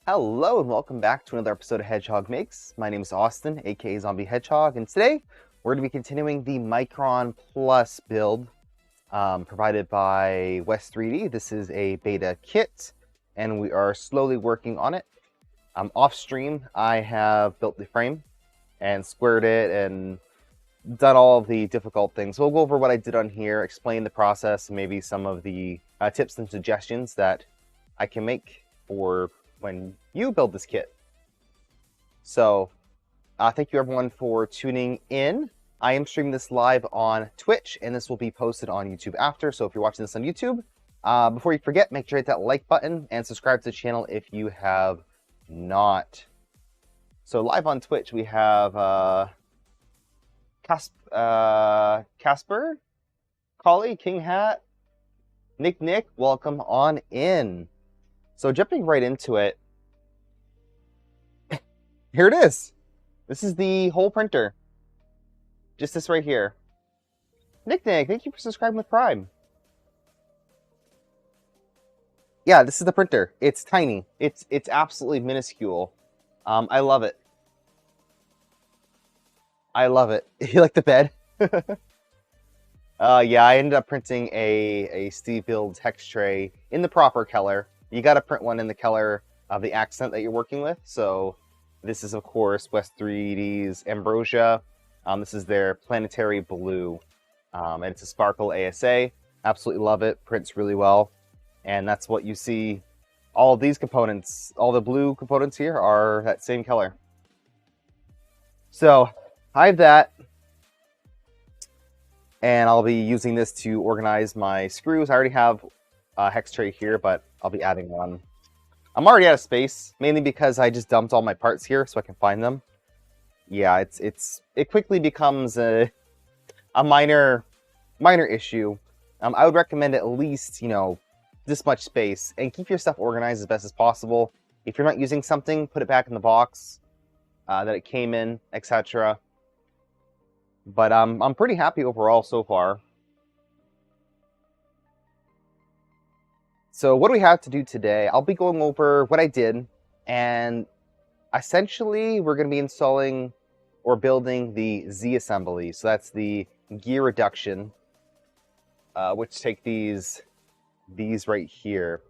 Hello and welcome back to another episode of Hedgehog Makes. My name is Austin, aka Zombie Hedgehog, and today we're going to be continuing the Micron Plus build provided by West3D. This is a beta kit, and we are slowly working on it. Off stream, I have built the frame and squared it and done all of the difficult things. We'll go over what I did on here, explain the process, and maybe some of the tips and suggestions that I can make for when you build this kit. So thank you everyone for tuning in. I am streaming this live on Twitch, and this will be posted on YouTube after. So if you're watching this on YouTube, before you forget, make sure to hit that like button and subscribe to the channel if you have not. So live on Twitch, we have Casper, Collie, King Hat, Nick, welcome on in. So jumping right into it, here it is. This is the whole printer. Just this right here. Nick, thank you for subscribing with Prime. Yeah, this is the printer. It's tiny. It's absolutely minuscule. I love it. I love it. You like the bed? Yeah, I ended up printing a Steve Builds hex tray in the proper color. You got to print one in the color of the accent that you're working with. So this is, of course, West3D's Ambrosia. This is their Planetary Blue. And it's a Sparkle ASA. Absolutely love it. Prints really well. And that's what you see. All of these components, all the blue components here are that same color. So I have that. And I'll be using this to organize my screws. I already have a hex tray here, but I'll be adding one. I'm already out of space, mainly because I just dumped all my parts here so I can find them. Yeah, it quickly becomes a minor issue. I would recommend at least, this much space, and keep your stuff organized as best as possible. If you're not using something, put it back in the box that it came in, etc. But I'm pretty happy overall so far. So what do we have to do today? I'll be going over what I did, and essentially we're going to be installing or building the Z assembly. So that's the gear reduction, which take these right here.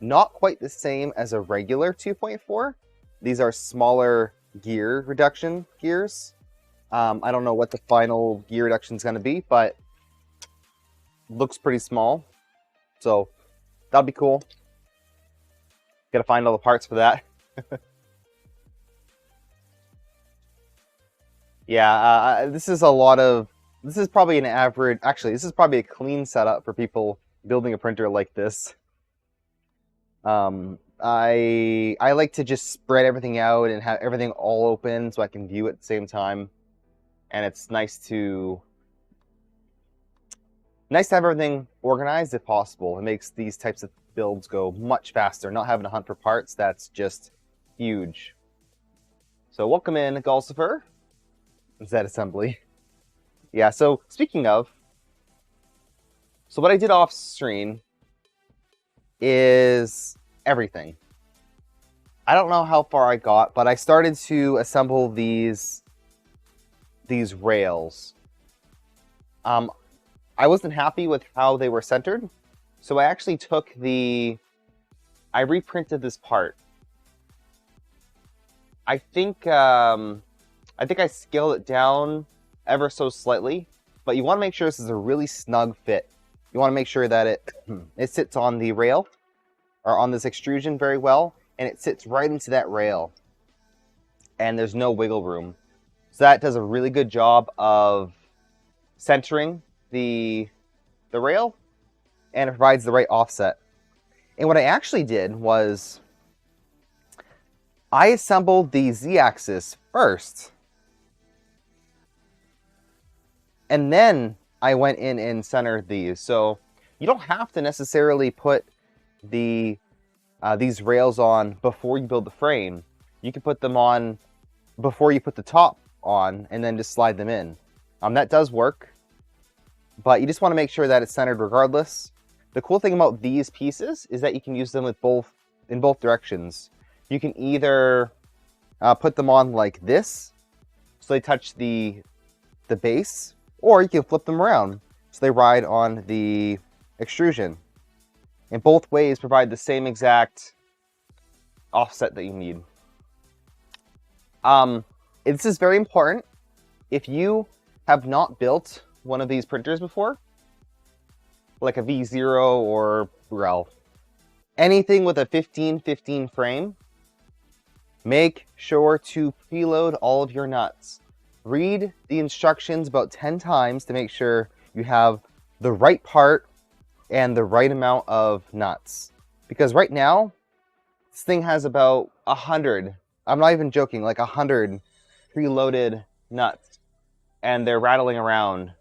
Not quite the same as a regular 2.4. These are smaller gear reduction gears. I don't know what the final gear reduction is going to be, but looks pretty small. So that'll be cool. Gotta find all the parts for that. Yeah, this is probably an average, actually, this is probably a clean setup for people building a printer like this. I like to just spread everything out and have everything all open so I can view at the same time. And it's nice to have everything organized if possible. It makes these types of builds go much faster. Not having to hunt for parts, that's just huge. So welcome in, Gulsifer. Z assembly. Yeah, so speaking of, so what I did off screen is everything. I don't know how far I got, but I started to assemble these rails. I wasn't happy with how they were centered, so I actually I reprinted this part. I think I scaled it down ever so slightly, but you want to make sure this is a really snug fit. You want to make sure that it sits on the rail, or on this extrusion very well, and it sits right into that rail, and there's no wiggle room. So that does a really good job of centering the rail, and it provides the right offset. And what I actually did was I assembled the Z-axis first, and then I went in and centered these. So you don't have to necessarily put these rails on before you build the frame. You can put them on before you put the top on, and then just slide them in. That does work, but you just want to make sure that it's centered regardless. The cool thing about these pieces is that you can use them in both directions. You can either put them on like this, so they touch the base, or you can flip them around, so they ride on the extrusion. And both ways provide the same exact offset that you need. This is very important. If you have not built one of these printers before, like a V0 or well, anything with a 1515 frame, make sure to preload all of your nuts. Read the instructions about 10 times to make sure you have the right part and the right amount of nuts. Because right now, this thing has about 100, I'm not even joking, like 100 preloaded nuts. And they're rattling around.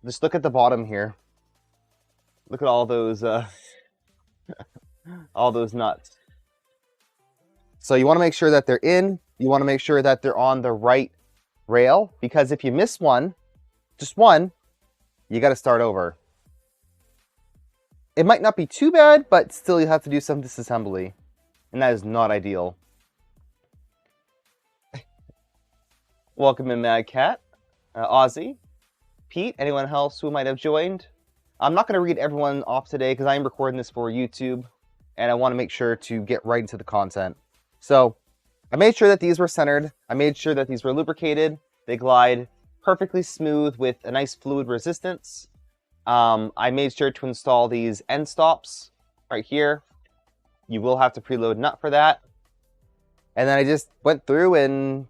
Just look at the bottom here. Look at all those nuts. So you want to make sure that they're in. You want to make sure that they're on the right rail, because if you miss one, just one, you got to start over. It might not be too bad, but still you have to do some disassembly, and that is not ideal. Welcome in, Mad Cat, Ozzy, Pete, anyone else who might have joined. I'm not going to read everyone off today because I am recording this for YouTube, and I want to make sure to get right into the content. So I made sure that these were centered. I made sure that these were lubricated. They glide perfectly smooth with a nice fluid resistance. I made sure to install these end stops right here. You will have to preload nut for that. And then I just went through and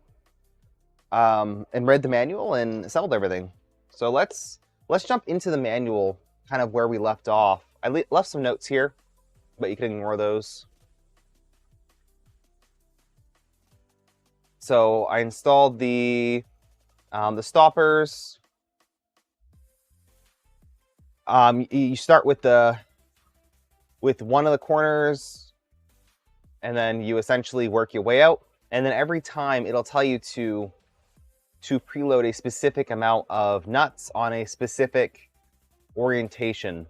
read the manual and assembled everything. So let's jump into the manual, kind of where we left off. I left some notes here, but you can ignore those. So I installed the stoppers. You start with one of the corners, and then you essentially work your way out. And then every time it'll tell you to preload a specific amount of nuts on a specific orientation.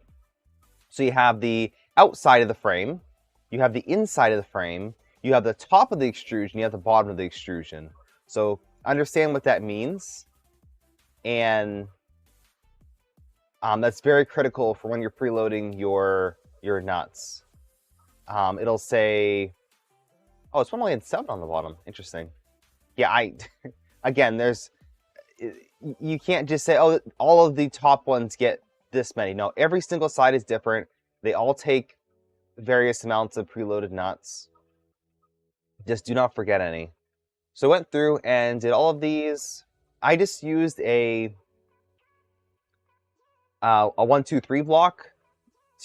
So you have the outside of the frame, you have the inside of the frame, you have the top of the extrusion, you have the bottom of the extrusion. So understand what that means, and that's very critical for when you're preloading your nuts. It'll say, oh, it's only had 7 on the bottom. Interesting. Yeah, again, you can't just say, oh, all of the top ones get this many. No, every single side is different. They all take various amounts of preloaded nuts. Just do not forget any. So I went through and did all of these. I just used a 1, 2, 3 block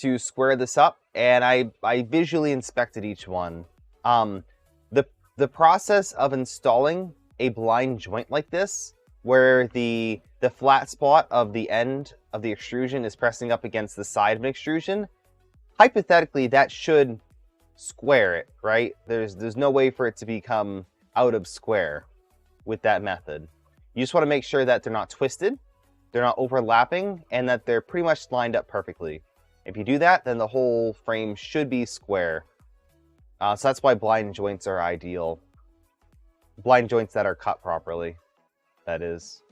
to square this up, and I visually inspected each one. The process of installing a blind joint like this, where the flat spot of the end of the extrusion is pressing up against the side of an extrusion, hypothetically that should square it, right? There's no way for it to become out of square with that method. You just want to make sure that they're not twisted, they're not overlapping, and that they're pretty much lined up perfectly. If you do that, then the whole frame should be square. So that's why blind joints are ideal. Blind joints that are cut properly, that is.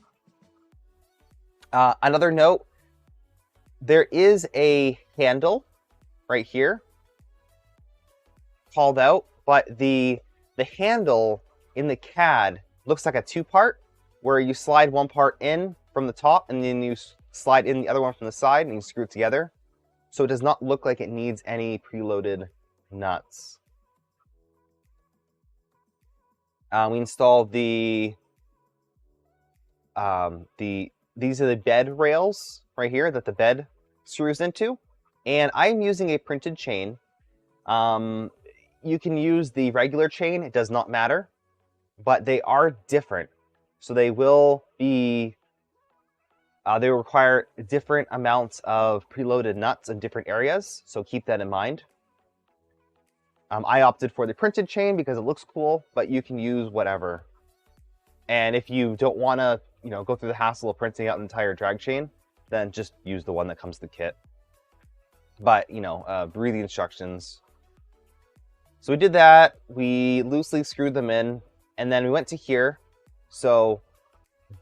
Another note, there is a handle right here called out, but the handle in the CAD looks like a 2-part, where you slide one part in from the top and then you slide in the other one from the side and you screw it together. So it does not look like it needs any preloaded nuts. We installed these are the bed rails right here that the bed screws into, and I'm using a printed chain. You can use the regular chain, it does not matter, but they are different. So they will be, they require different amounts of preloaded nuts in different areas, so keep that in mind. I opted for the printed chain because it looks cool, but you can use whatever. And if you don't want to, go through the hassle of printing out an entire drag chain, then just use the one that comes with the kit. But, read the instructions. So we did that. We loosely screwed them in, and then we went to here. So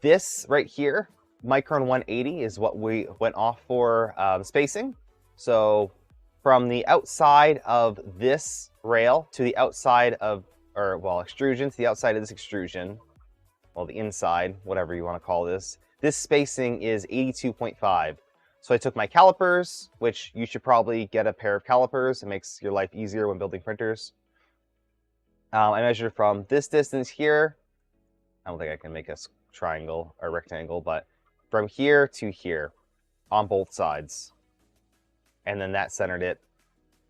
this right here, Micron 180, is what we went off for spacing. So from the outside of this rail to the outside of, or well, extrusion to the outside of this extrusion, well, the inside, whatever you want to call this spacing is 82.5. So I took my calipers, which you should probably get a pair of calipers. It makes your life easier when building printers. I measured from this distance here. I don't think I can make a triangle or rectangle, but from here to here on both sides. And then that centered it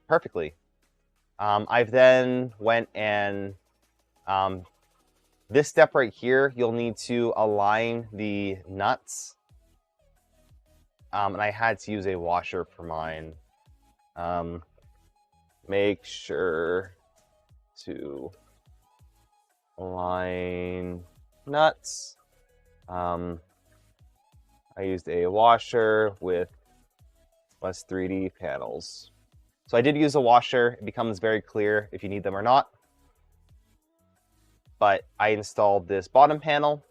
perfectly. I've then went and this step right here, you'll need to align the nuts. And I had to use a washer for mine. Make sure to align nuts. I used a washer with West3D panels. So I did use a washer. It becomes very clear if you need them or not. But I installed this bottom panel.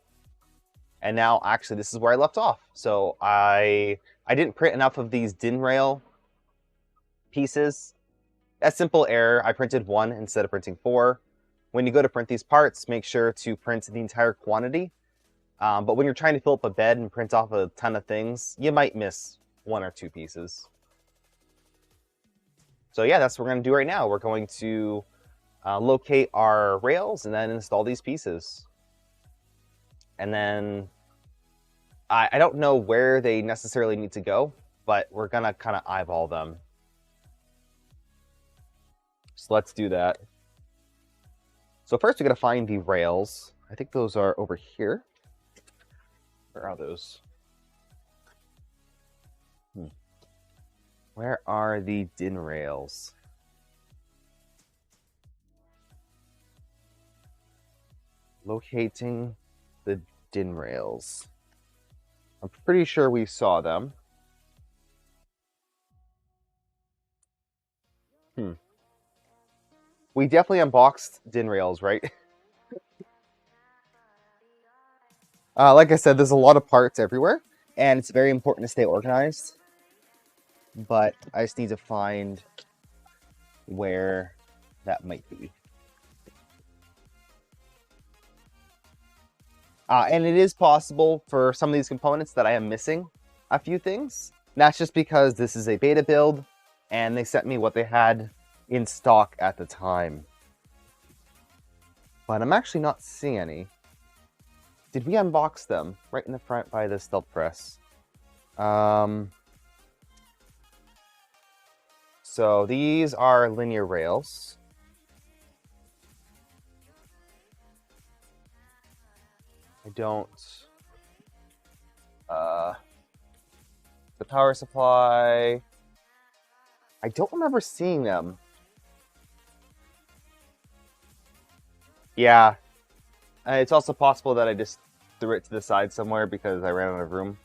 And now, actually, this is where I left off. So I didn't print enough of these DIN rail pieces. A simple error. I printed 1 instead of printing 4. When you go to print these parts, make sure to print the entire quantity. But when you're trying to fill up a bed and print off a ton of things, you might miss 1 or 2 pieces. So yeah, that's what we're going to do right now. We're going to locate our rails and then install these pieces. And then I don't know where they necessarily need to go, but we're going to kind of eyeball them. So let's do that. So first we're going to find the rails. I think those are over here. Where are those? Where are the DIN rails? Locating the DIN rails. I'm pretty sure we saw them. We definitely unboxed DIN rails, right? Like I said, there's a lot of parts everywhere, and it's very important to stay organized. But I just need to find where that might be. And it is possible for some of these components that I am missing a few things. And that's just because this is a beta build, and they sent me what they had in stock at the time. But I'm actually not seeing any. Did we unbox them? Right in the front by the stealth press. So these are linear rails. I don't... the power supply... I don't remember seeing them. Yeah. It's also possible that I just threw it to the side somewhere because I ran out of room.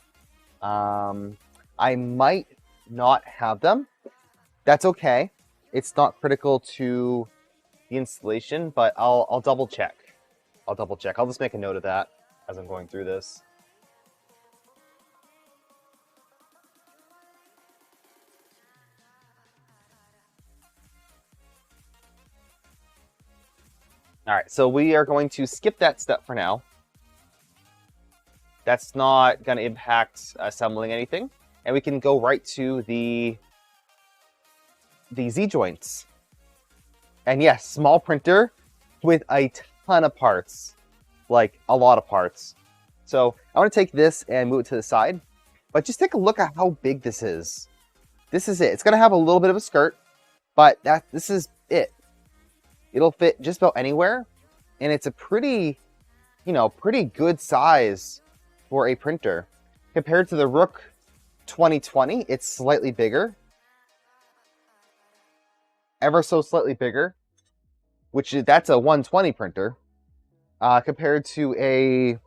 I might not have them. That's okay. It's not critical to the installation, but I'll double check. I'll double check. I'll just make a note of that as I'm going through this. All right, so we are going to skip that step for now. That's not going to impact assembling anything. And we can go right to the Z-joints. And yes, small printer with a ton of parts. Like, a lot of parts. So I want to take this and move it to the side. But just take a look at how big this is. This is it. It's going to have a little bit of a skirt. But this is it. It'll fit just about anywhere, and it's a pretty good size for a printer. Compared to the Rook 2020, it's slightly bigger. Ever so slightly bigger, that's a 120 printer. Compared to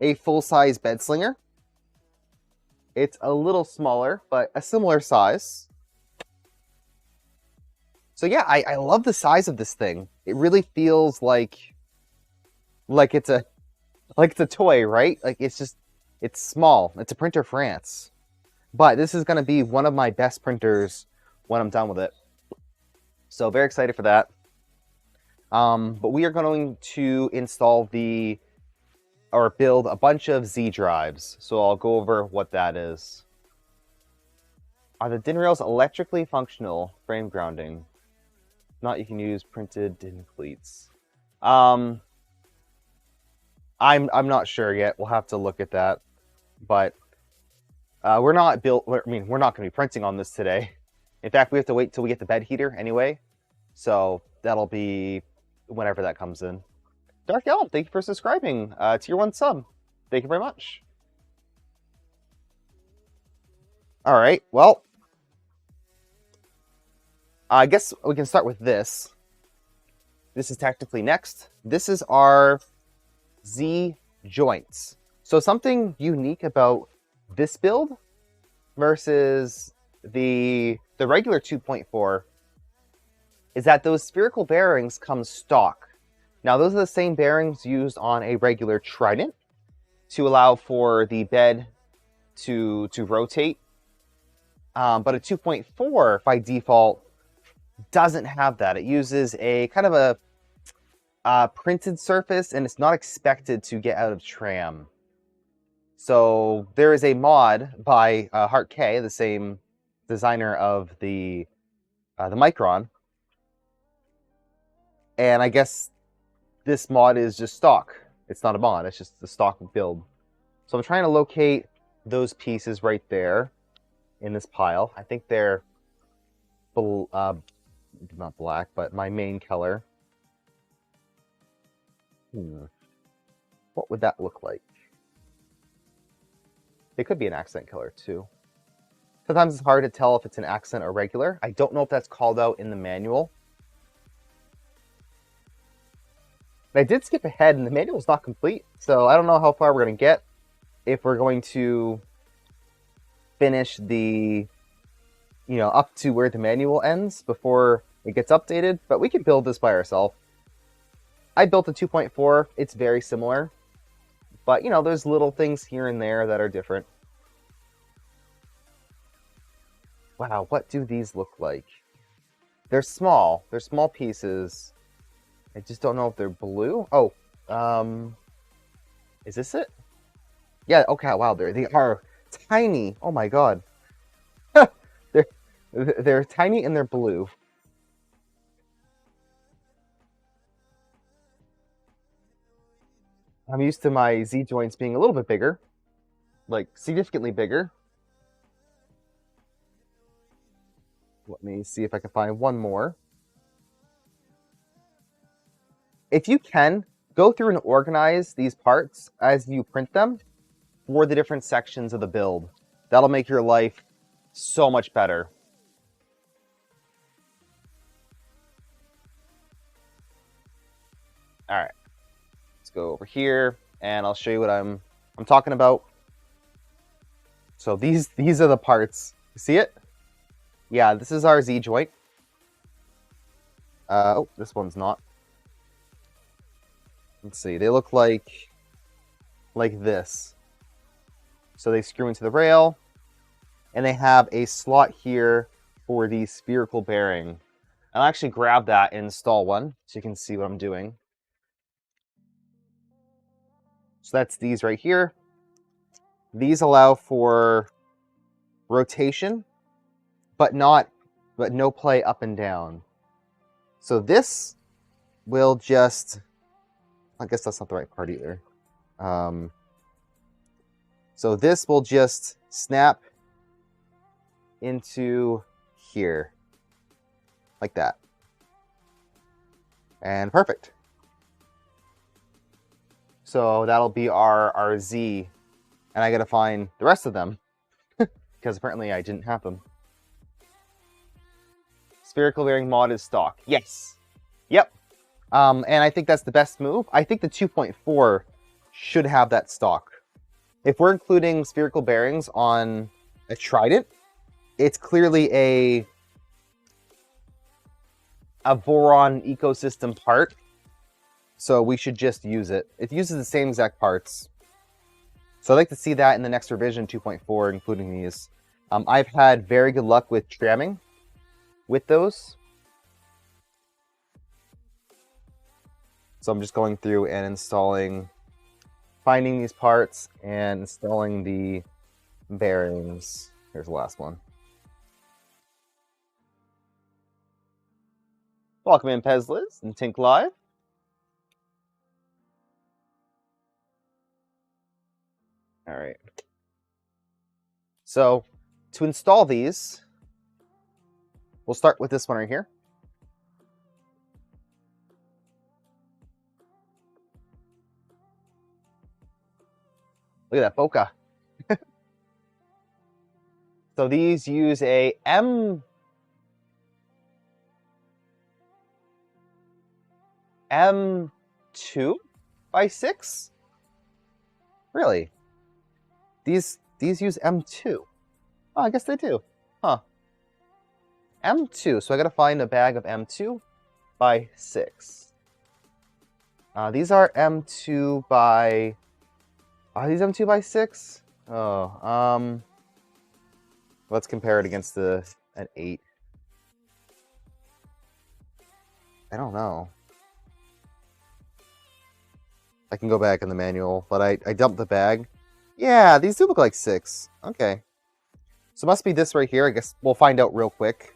a full-size bed slinger, it's a little smaller, but a similar size. So yeah, I love the size of this thing. It really feels like it's a toy, right? Like it's small. It's a Printer France. But this is going to be one of my best printers when I'm done with it. So very excited for that. But we are going to install or build a bunch of Z drives. So I'll go over what that is. Are the DIN rails electrically functional? Frame grounding. If not, you can use printed DIN cleats. I'm not sure yet. We'll have to look at that. But we're not going to be printing on this today. In fact, we have to wait till we get the bed heater anyway. So that'll be whenever that comes in. Dark Elm, thank you for subscribing. Tier 1 sub. Thank you very much. All right, well, I guess we can start with this. This is technically next. This is our Z joints. So something unique about this build versus the regular 2.4 is that those spherical bearings come stock. Now those are the same bearings used on a regular Trident to allow for the bed to rotate. But a 2.4 by default doesn't have that. It uses a kind of a printed surface, and it's not expected to get out of tram. So there is a mod by Heart K, the same designer of the Micron, and I guess this mod is just stock. It's not a mod, it's just the stock build. So I'm trying to locate those pieces right there in this pile. I think they're not black, but my main color. What would that look like? It could be an accent color too. Sometimes it's hard to tell if it's an accent or regular. I don't know if that's called out in the manual. I did skip ahead, and the manual is not complete, so I don't know how far we're going to get if we're going to finish the, up to where the manual ends before it gets updated, but we can build this by ourselves. I built a 2.4. It's very similar, but, there's little things here and there that are different. Wow, what do these look like? They're small. They're small pieces. I just don't know if they're blue. Oh, is this it? Yeah, okay, wow, they are tiny. Oh my god. They're tiny and they're blue. I'm used to my Z joints being a little bit bigger, like significantly bigger. Let me see if I can find one more. If you can, go through and organize these parts as you print them for the different sections of the build. That'll make your life so much better. All right, let's go over here and I'll show you what I'm talking about. So these are the parts. You see it? Yeah, this is our Z joint. Oh, this one's not. Let's see, they look like this. So they screw into the rail, and they have a slot here for the spherical bearing. I'll actually grab that and install one so you can see what I'm doing. So that's these right here. These allow for rotation, but no play up and down. So this will just, I guess that's not the right part either. So this will just snap into here, like that. And perfect. So that'll be our Z, and I gotta find the rest of them, because apparently I didn't have them. Spherical bearing mod is stock. Yes. Yep. And I think that's the best move. I think the 2.4 should have that stock. If we're including spherical bearings on a Trident, it's clearly a Voron ecosystem part, so we should just use it. It uses the same exact parts. So I'd like to see that in the next revision 2.4, including these. I've had very good luck with tramming with those. So I'm just going through and installing, finding these parts and installing the bearings. Here's the last one. Welcome in, Pezliz and Tink Live. All right. So to install these, we'll start with this one right here. Look at that bokeh. So these use a M2 by 6? Really? These use M2. Oh, I guess they do. Huh. M2. So I gotta find a bag of M2 by 6. These are M2 by... Are these M2 by 6? Oh, let's compare it against an 8. I don't know. I can go back in the manual, but I dumped the bag. Yeah, these do look like 6. Okay. So it must be this right here. I guess we'll find out real quick.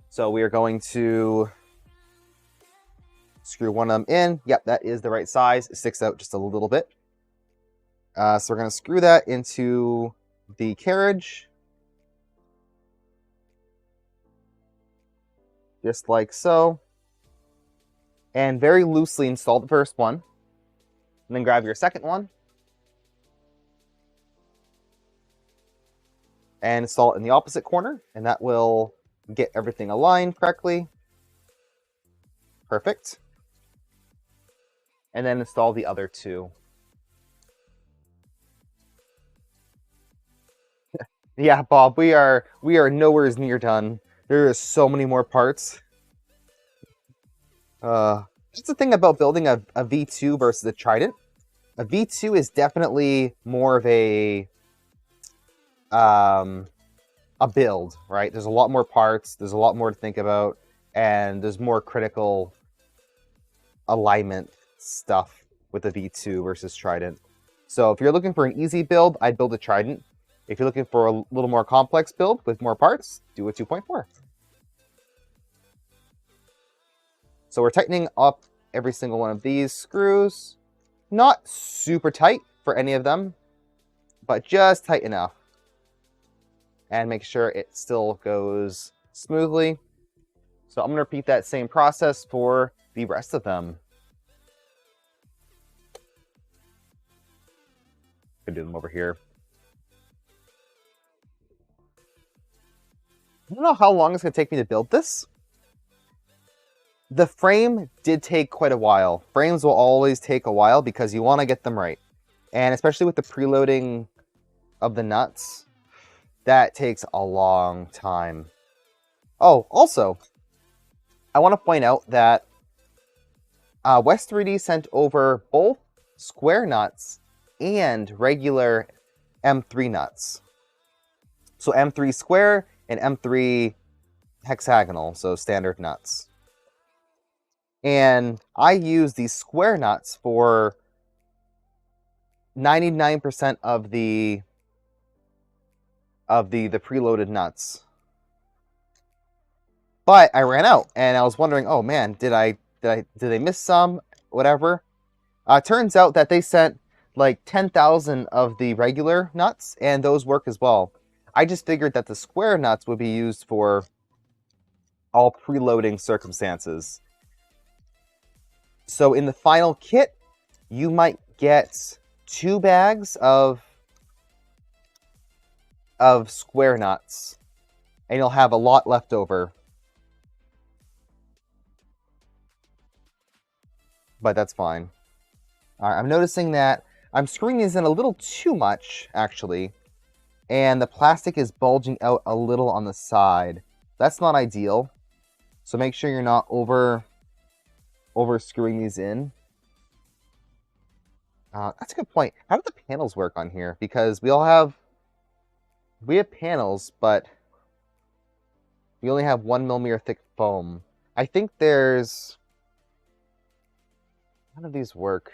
So we are going to screw one of them in. Yep, that is the right size. It sticks out just a little bit. So we're going to screw that into the carriage. Just like so. And very loosely install the first one. And then grab your second one. And install it in the opposite corner. And that will get everything aligned correctly. Perfect. And then install the other two. Yeah, Bob, we are nowhere near done. There are so many more parts. Just the thing about building a V2 versus a Trident. A V2 is definitely more of a build, right? There's a lot more parts, there's a lot more to think about, and there's more critical alignment stuff with a V2 versus Trident. So if you're looking for an easy build, I'd build a Trident. If you're looking for a little more complex build with more parts, do a 2.4. So we're tightening up every single one of these screws. Not super tight for any of them, but just tight enough. And make sure it still goes smoothly. So I'm going to repeat that same process for the rest of them. I'm going to do them over here. I don't know how long it's going to take me to build this. The frame did take quite a while. Frames will always take a while because you want to get them right. And especially with the preloading of the nuts, that takes a long time. Oh, also, I want to point out that West3D sent over both square nuts and regular M3 nuts. So M3 square and M3 hexagonal, so standard nuts. And I use these square nuts for 99% of the preloaded nuts. But I ran out, and I was wondering, oh man, did they miss some? Whatever. Turns out that they sent like 10,000 of the regular nuts, and those work as well. I just figured that the square nuts would be used for all preloading circumstances. So in the final kit, you might get 2 bags of square nuts, and you'll have a lot left over. But that's fine. All right, I'm noticing that I'm screwing these in a little too much, actually. and the plastic is bulging out a little on the side. That's not ideal. So make sure you're not over screwing these in. That's a good point. How do the panels work on here? Because we have panels, but we only have 1 millimeter thick foam. I think there's... How do these work?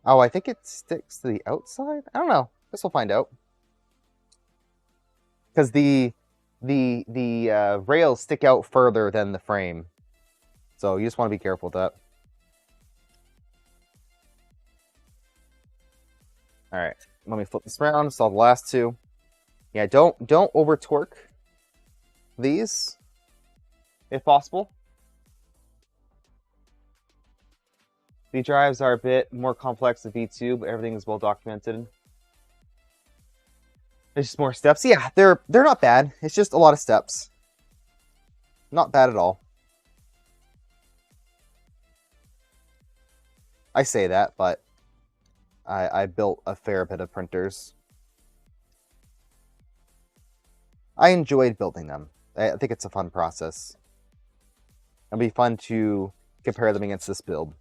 Oh, I think it sticks to the outside? I don't know. Guess we'll find out. Because the rails stick out further than the frame. So you just want to be careful with that. Alright, let me flip this around, solve the last two. Yeah, don't over torque these, if possible. The drives are a bit more complex than V2, but everything is well documented. There's just more steps. Yeah, they're not bad. It's just a lot of steps. Not bad at all. I say that, but I built a fair bit of printers. I enjoyed building them. I think it's a fun process. It'll be fun to compare them against this build.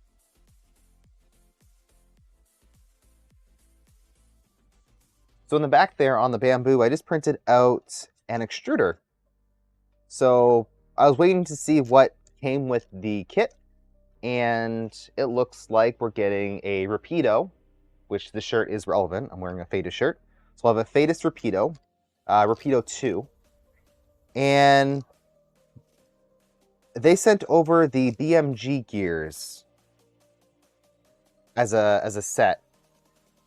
So in the back there on the bamboo, I just printed out an extruder. So I was waiting to see what came with the kit, and it looks like we're getting a Rapido, which the shirt is relevant. I'm wearing a Fadis shirt. So I'll have a Fadis Rapido, Rapido 2. And they sent over the BMG gears as a set.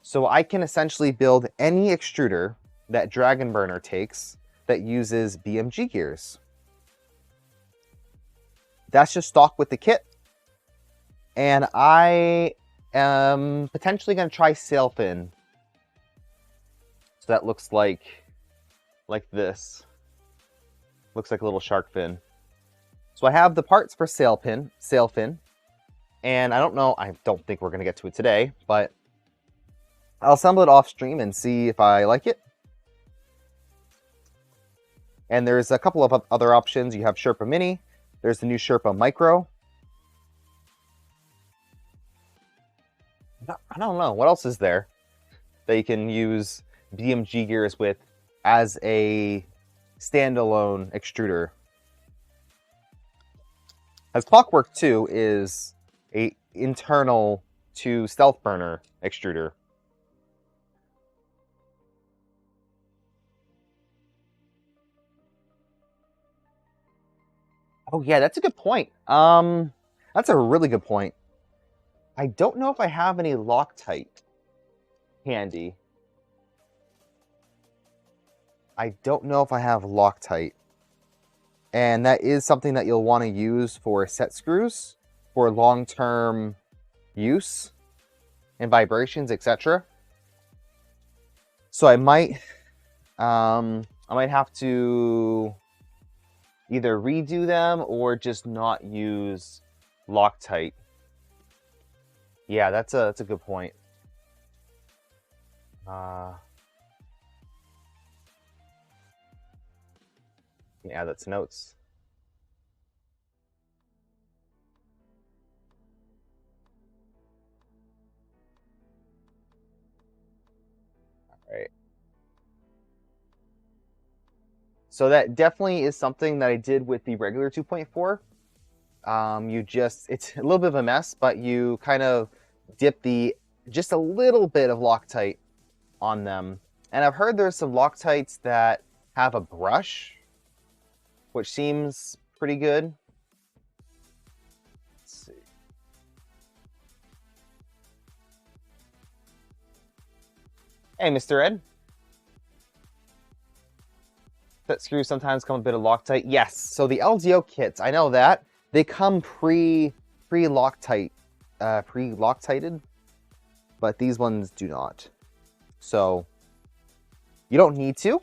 So I can essentially build any extruder that Dragon Burner takes that uses BMG gears. That's just stock with the kit. And I am potentially going to try sail fin. So that looks like this. Looks like a little shark fin. So I have the parts for sail fin. And I don't think we're going to get to it today, but I'll assemble it off stream and see if I like it. And there's a couple of other options. You have Sherpa Mini. There's the new Sherpa Micro. I don't know. What else is there that you can use BMG gears with as a standalone extruder? As Clockwork 2 is a internal to Stealth Burner extruder. Oh yeah, that's a good point. That's a really good point. I don't know if I have any Loctite handy. I don't know if I have Loctite. And that is something that you'll want to use for set screws for long-term use and vibrations, etc. So I might have to either redo them or just not use Loctite. Yeah, that's a good point. Yeah, that's notes. All right. So that definitely is something that I did with the regular 2.4. It's a little bit of a mess, but you kind of dip just a little bit of Loctite on them. And I've heard there's some Loctites that have a brush, which seems pretty good. Let's see. Hey, Mr. Ed. Set screws sometimes come with a bit of Loctite. Yes, so the LDO kits, I know that. They come pre-Loctited, but these ones do not. So you don't need to,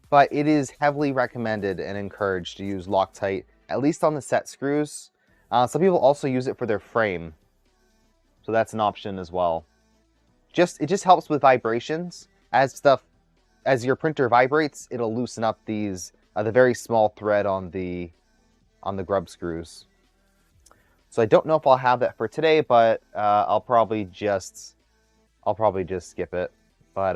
but it is heavily recommended and encouraged to use Loctite, at least on the set screws. Some people also use it for their frame, so that's an option as well. it just helps with vibrations. As your printer vibrates, it'll loosen up these the very small thread on the grub screws. So I don't know if I'll have that for today, but I'll probably just skip it. But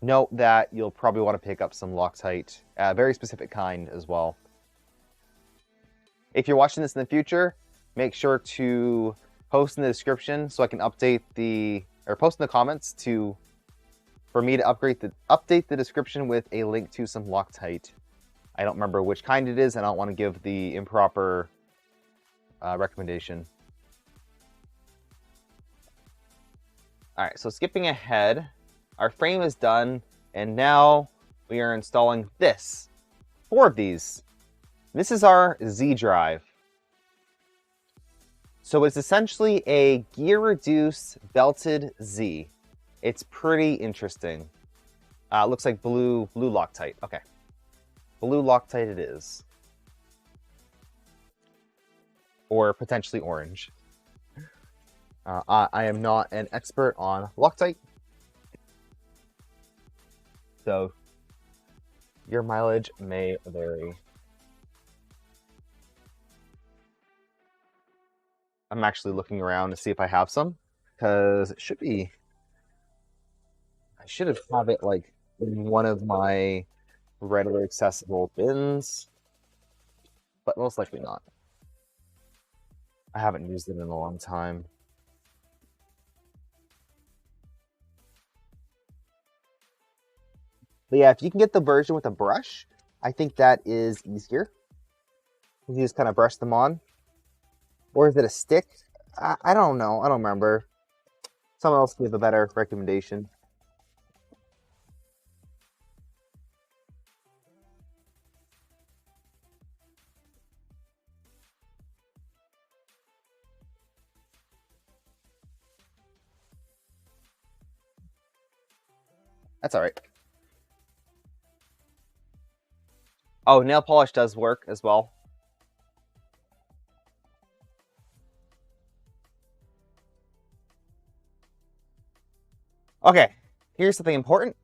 note that you'll probably want to pick up some Loctite, very specific kind as well. If you're watching this in the future, make sure to post in the description so I can post in the comments for me to update the description with a link to some Loctite. I don't remember which kind it is, and I don't want to give the improper recommendation. All right, so skipping ahead, our frame is done, and now we are installing 4 of these. This is our Z drive. So it's essentially a gear-reduced belted Z. It's pretty interesting. It looks like blue Loctite. Okay, blue Loctite it is, or potentially orange. I am not an expert on Loctite, so your mileage may vary. I'm actually looking around to see if I have some, because it should be. I should have it like in one of my readily accessible bins, but most likely not. I haven't used it in a long time. But yeah, if you can get the version with a brush, I think that is easier. You just kind of brush them on. Or is it a stick? I don't know. I don't remember. Someone else gave a better recommendation. That's all right. Oh, nail polish does work as well. Okay, here's something important.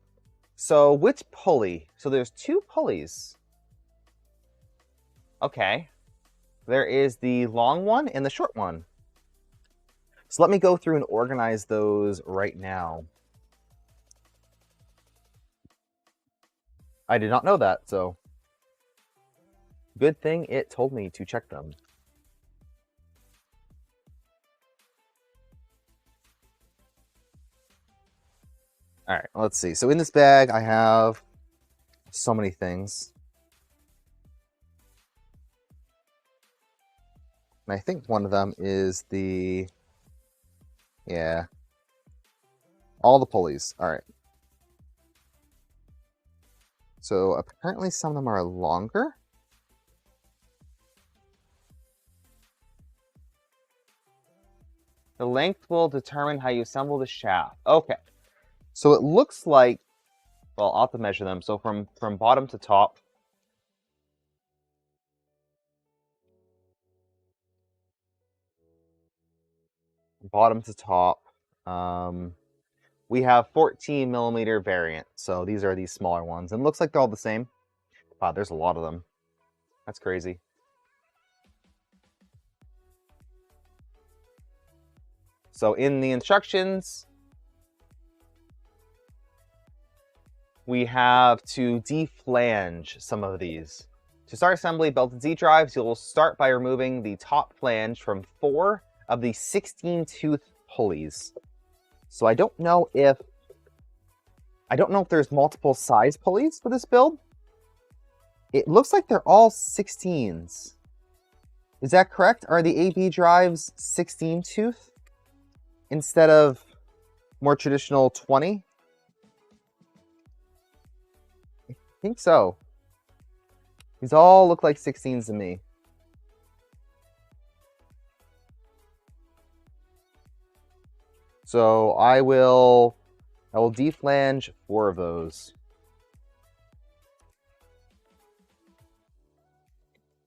So which pulley? So there's 2 pulleys. Okay. There is the long one and the short one. So let me go through and organize those right now. I did not know that, so good thing it told me to check them. All right, let's see. So in this bag, I have so many things. And I think one of them is all the pulleys. All right. So apparently some of them are longer. The length will determine how you assemble the shaft. Okay. So it looks like, well, I'll have to measure them. So from bottom to top, we have 14 millimeter variant. So these are these smaller ones. And it looks like they're all the same. Wow, there's a lot of them. That's crazy. So in the instructions, we have to deflange some of these. To start assembly belted Z drives, you'll start by removing the top flange from 4 of the 16-tooth pulleys. So I don't know if there's multiple size pulleys for this build. It looks like they're all 16s. Is that correct? Are the AB drives 16-tooth instead of more traditional 20? I think so. These all look like 16s to me. So I will deflange 4 of those.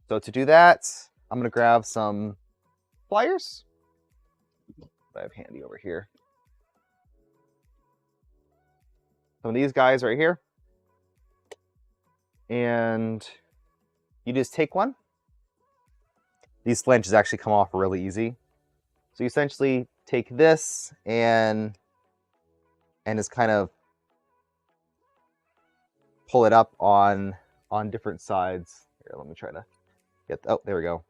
So to do that, I'm going to grab some pliers that I have handy over here. some of these guys right here. And you just take one. These flanges actually come off really easy. So you essentially take this and just kind of pull it up on different sides. Here, let me try to get, oh, there we go.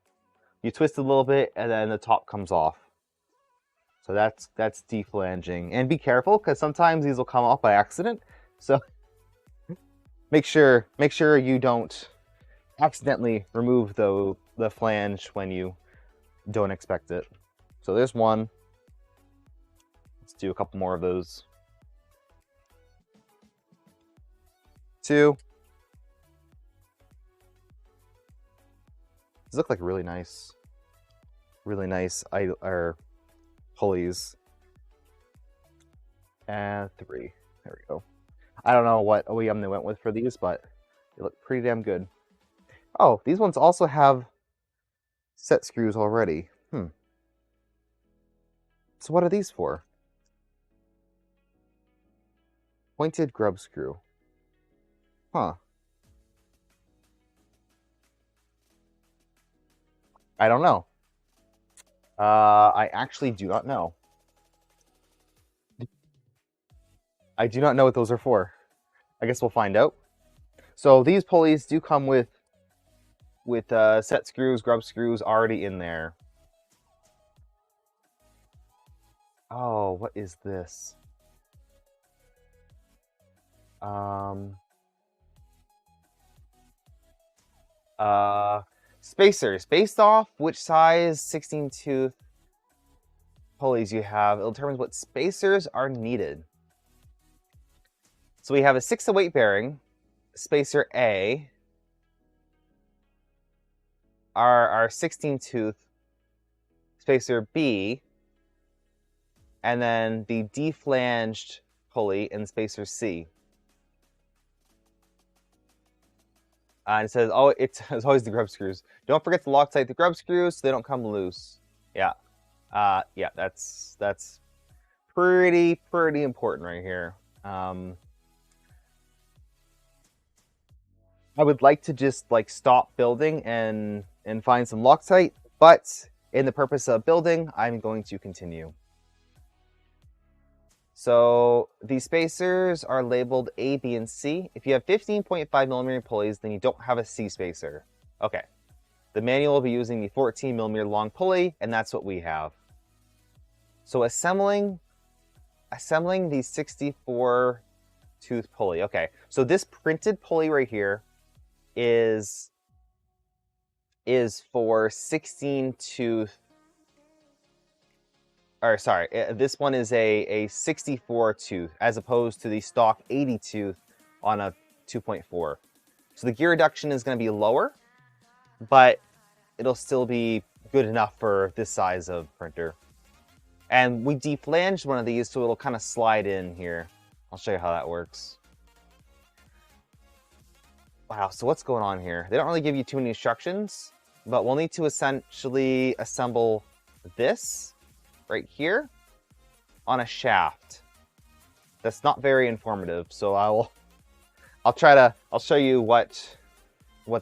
You twist it a little bit and then the top comes off. So that's deflanging. And be careful, because sometimes these will come off by accident. So make sure you don't accidentally remove the flange when you don't expect it. So there's one. Let's do a couple more of those. 2. These look like really nice pulleys. And 3. There we go. I don't know what OEM they went with for these, but they look pretty damn good. Oh, these ones also have set screws already. So what are these for? Pointed grub screw. Huh. I don't know. I actually do not know. I do not know what those are for. I guess we'll find out. So these pulleys do come with set screws, grub screws already in there. Oh, what is this? Spacers. Based off which size 16-tooth pulleys you have, it determines what spacers are needed. So we have a 6-to-weight bearing, spacer A, our 16-tooth spacer B, and then the deflanged pulley in spacer C. And it says, oh, it's always the grub screws. Don't forget to Loctite the grub screws so they don't come loose. Yeah. Yeah, that's pretty important right here. I would like to just like stop building and find some Loctite, but in the purpose of building, I'm going to continue. So these spacers are labeled A, B, and C. If you have 15.5mm pulleys, then you don't have a C spacer. Okay. The manual will be using the 14mm long pulley, and that's what we have. So assembling the 64-tooth pulley. Okay. So this printed pulley right here is for 16-tooth. Or sorry, this one is a 64-tooth as opposed to the stock 80-tooth on a 2.4. So the gear reduction is going to be lower, but it'll still be good enough for this size of printer. And we deflanged one of these, so it'll kind of slide in here. I'll show you how that works. Wow, so what's going on here? They don't really give you too many instructions, but we'll need to essentially assemble this right here on a shaft. That's not very informative, so I'll show you what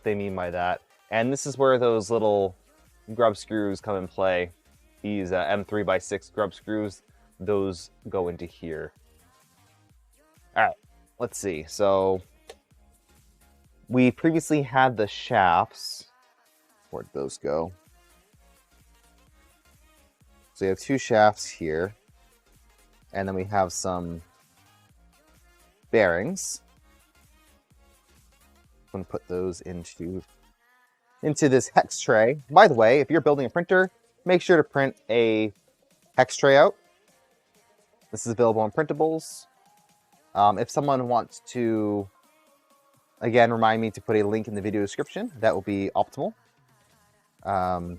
they mean by that. And this is where those little grub screws come in play. These M3x6 grub screws, those go into here. All right, let's see. So we previously had the shafts. Where'd those go? So you have 2 shafts here, and then we have some bearings. I'm going to put those into this hex tray. By the way, if you're building a printer, make sure to print a hex tray out. This is available on printables. If someone wants to, again, remind me to put a link in the video description, that will be optimal.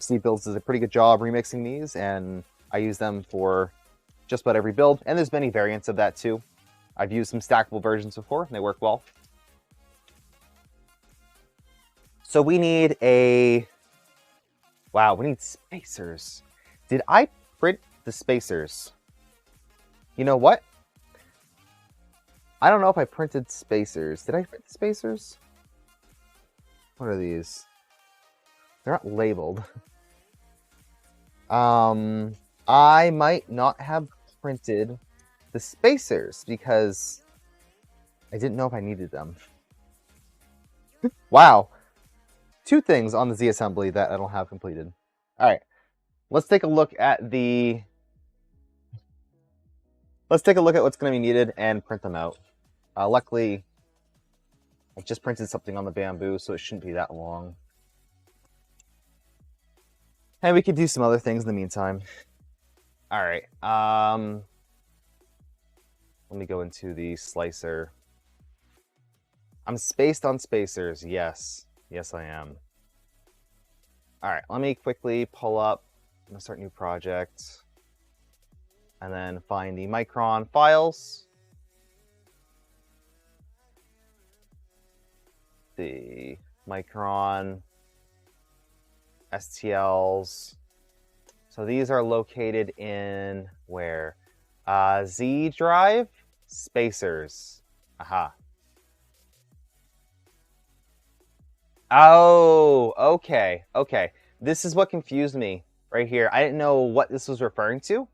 Steve Builds does a pretty good job remixing these, and I use them for just about every build. And there's many variants of that too. I've used some stackable versions before, and they work well. So we need wow, we need spacers. Did I print the spacers? You know what? I don't know if I printed spacers. Did I print spacers? What are these? They're not labeled. I might not have printed the spacers because I didn't know if I needed them. Wow. 2 things on the Z assembly that I don't have completed. All right. Let's take a look at the... Let's take a look at what's going to be needed and print them out. Luckily, I just printed something on the bamboo, so it shouldn't be that long. And we could do some other things in the meantime. All right. Let me go into the slicer. I'm spaced on spacers. Yes. Yes, I am. All right. Let me quickly pull up. I'm going to start a new project. And then find the Micron files. The Micron STLs. So these are located in where? Z drive, spacers. Aha. Oh, okay. Okay. This is what confused me right here. I didn't know what this was referring to.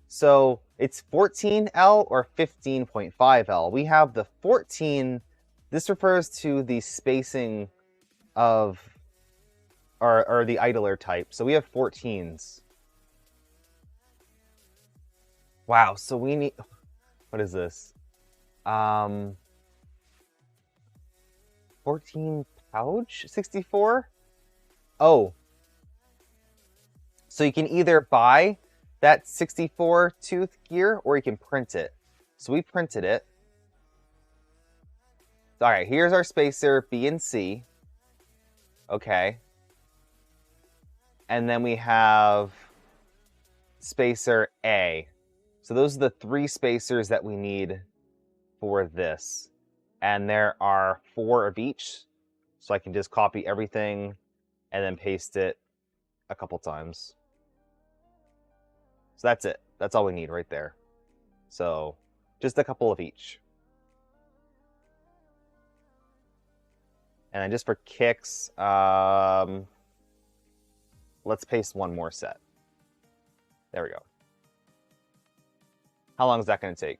So it's 14L or 15.5L. We have the 14. This refers to the spacing of, or the idler type. So we have 14s. Wow, so we need, what is this? 14 pouch 64? Oh. So you can either buy that 64 tooth gear or you can print it. So we printed it. All right, here's our spacer B and C. Okay. And then we have spacer A. So those are the 3 spacers that we need for this. And there are 4 of each. So I can just copy everything and then paste it a couple times. So that's it. That's all we need right there. So just a couple of each. And then just for kicks, let's paste 1 more set. There we go. How long is that going to take?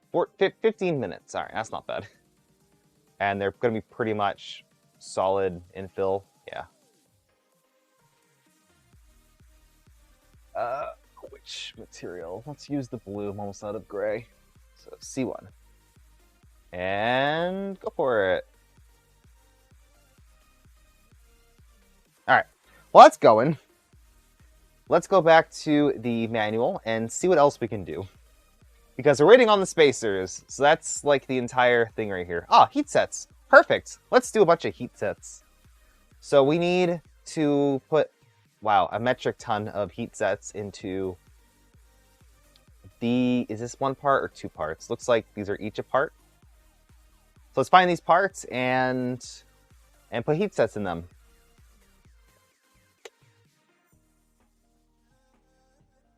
15 minutes. All right, that's not bad. And they're going to be pretty much solid infill. Yeah. Which material? Let's use the blue. I'm almost out of gray. So C1. And go for it. All right. Well, that's going. Let's go back to the manual and see what else we can do. Because we're waiting on the spacers, so that's like the entire thing right here. Ah, heat sets. Perfect. Let's do a bunch of heat sets. So we need to put, wow, a metric ton of heat sets into the, is this 1 part or 2 parts? Looks like these are each a part. So let's find these parts and put heat sets in them.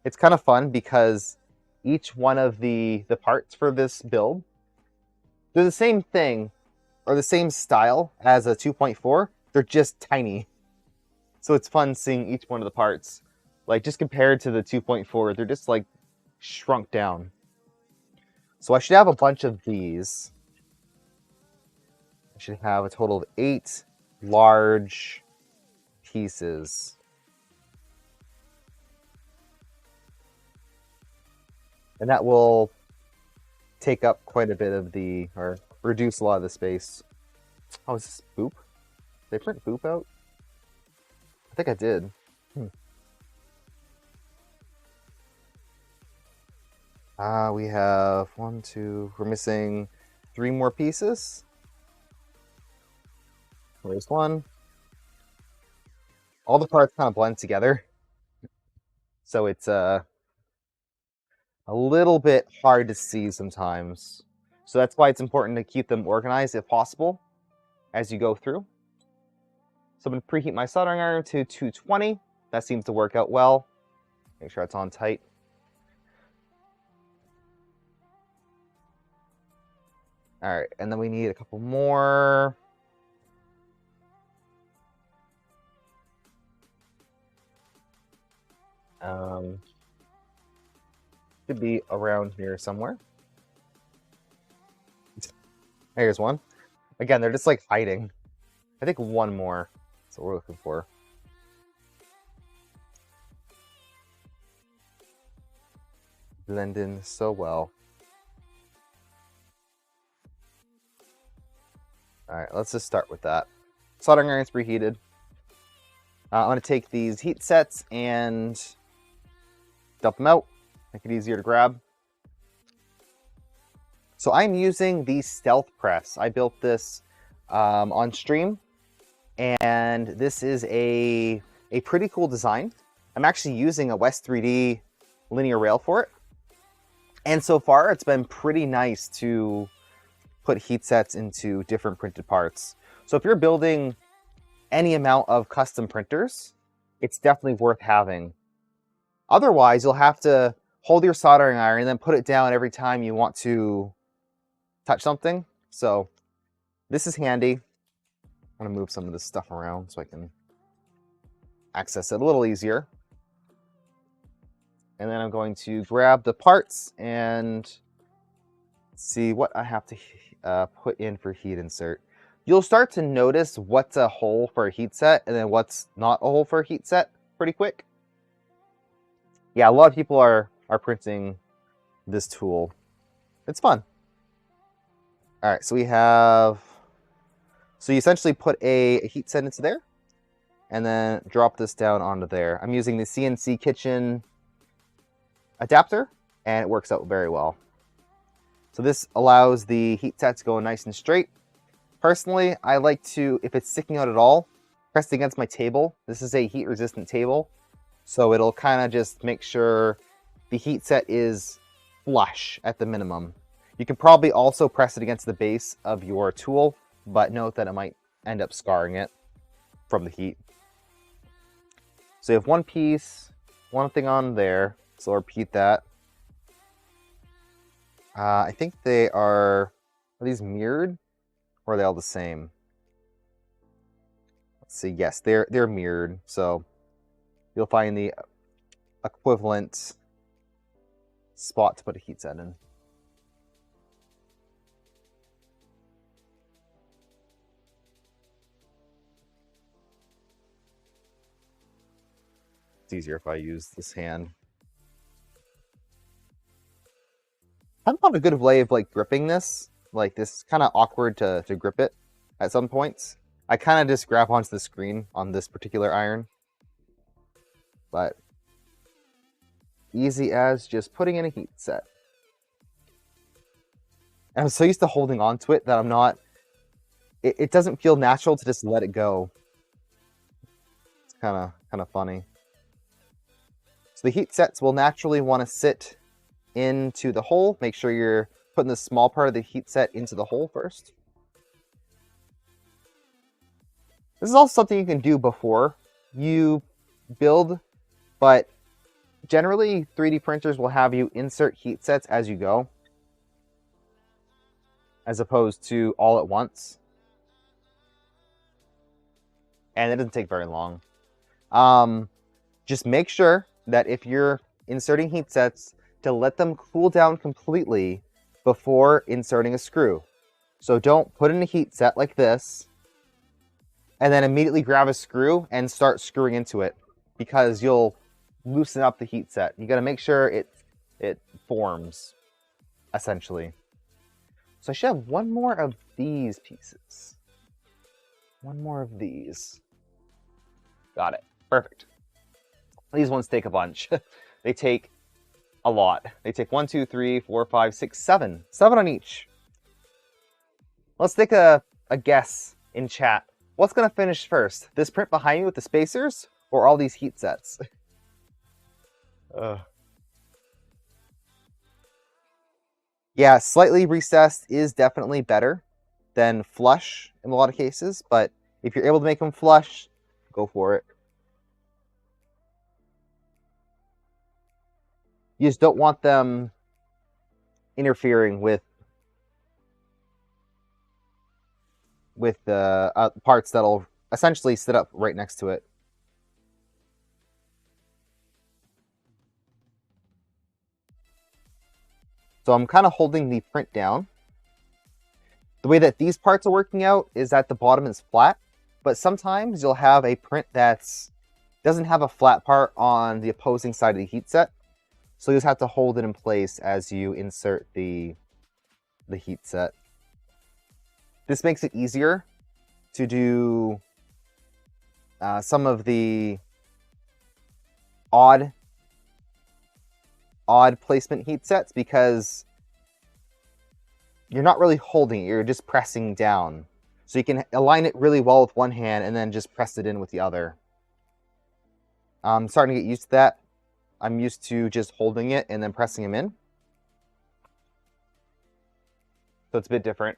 It's kind of fun because each one of the parts for this build, they're the same thing or the same style as a 2.4. They're just tiny. So it's fun seeing each one of the parts. Like just compared to the 2.4, they're just like shrunk down. So I should have a bunch of these. I should have a total of 8 large pieces. And that will take up quite a bit of the, or reduce a lot of the space. Oh, is this boop? Did I print boop out? I think I did. We have 1, 2, we're missing 3 more pieces. There's 1. All the parts kind of blend together. So it's, a little bit hard to see sometimes. So that's why it's important to keep them organized if possible as you go through. So I'm going to preheat my soldering iron to 220. That seems to work out well. Make sure it's on tight. All right, and then we need a couple more. Should be around here somewhere. Here's one. Again, they're just like hiding. I think one more. That's what we're looking for. Blend in so well. All right, let's just start with that. Soldering iron's preheated. I'm going to take these heat sets and dump them out. Make it easier to grab. So I'm using the Stealth Press. I built this on stream, and this is a pretty cool design. I'm actually using a West3D linear rail for it. And so far, it's been pretty nice to put heat sets into different printed parts. So if you're building any amount of custom printers, it's definitely worth having. Otherwise, you'll have to hold your soldering iron and then put it down every time you want to touch something. So this is handy. I'm going to move some of this stuff around so I can access it a little easier. And then I'm going to grab the parts and see what I have to put in for heat insert. You'll start to notice what's a hole for a heat set and then what's not a hole for a heat set pretty quick. Yeah, a lot of people are printing this tool. It's fun. All right, so we have, so you essentially put a heat set into there and then drop this down onto there. I'm using the CNC Kitchen adapter and it works out very well. So this allows the heat set to go nice and straight. Personally, I like to, if it's sticking out at all, press it against my table. This is a heat resistant table, so it'll kind of just make sure the heat set is flush at the minimum. You can probably also press it against the base of your tool, but note that it might end up scarring it from the heat. So you have one piece, one thing on there, so I'll repeat that. I think they are these mirrored or are they all the same? Let's see, yes, they're mirrored, so you'll find the equivalent spot to put a heat set in. It's easier if I use this hand. I haven't found a good way of like gripping this. Like this is kind of awkward to grip it at some points. I kind of just grab onto the screen on this particular iron. But easy as just putting in a heat set. And I'm so used to holding on to it that I'm not, it doesn't feel natural to just let it go. It's kind of funny. So the heat sets will naturally want to sit into the hole. Make sure you're putting the small part of the heat set into the hole first. This is also something you can do before you build, but generally 3D printers will have you insert heat sets as you go, as opposed to all at once. And it doesn't take very long. Just make sure that if you're inserting heat sets, to let them cool down completely before inserting a screw. So don't put in a heat set like this and then immediately grab a screw and start screwing into it, because you'll loosen up the heat set. You got to make sure it forms, essentially. So I should have one more of these pieces. One more of these. Got it. Perfect. These ones take a bunch. They take a lot. They take 1, 2, 3, 4, 5, 6, 7. 7 on each. Let's take a guess in chat. What's going to finish first? This print behind me with the spacers or all these heat sets? Yeah, slightly recessed is definitely better than flush in a lot of cases, but if you're able to make them flush, go for it. You just don't want them interfering with with the parts that'll essentially sit up right next to it. So I'm kind of holding the print down. The way that these parts are working out is that the bottom is flat, but sometimes you'll have a print that's doesn't have a flat part on the opposing side of the heat set. So you just have to hold it in place as you insert the heat set. This makes it easier to do some of the odd placement heat sets because you're not really holding it, you're just pressing down. So you can align it really well with one hand and then just press it in with the other. I'm starting to get used to that. I'm used to just holding it and then pressing them in. So it's a bit different.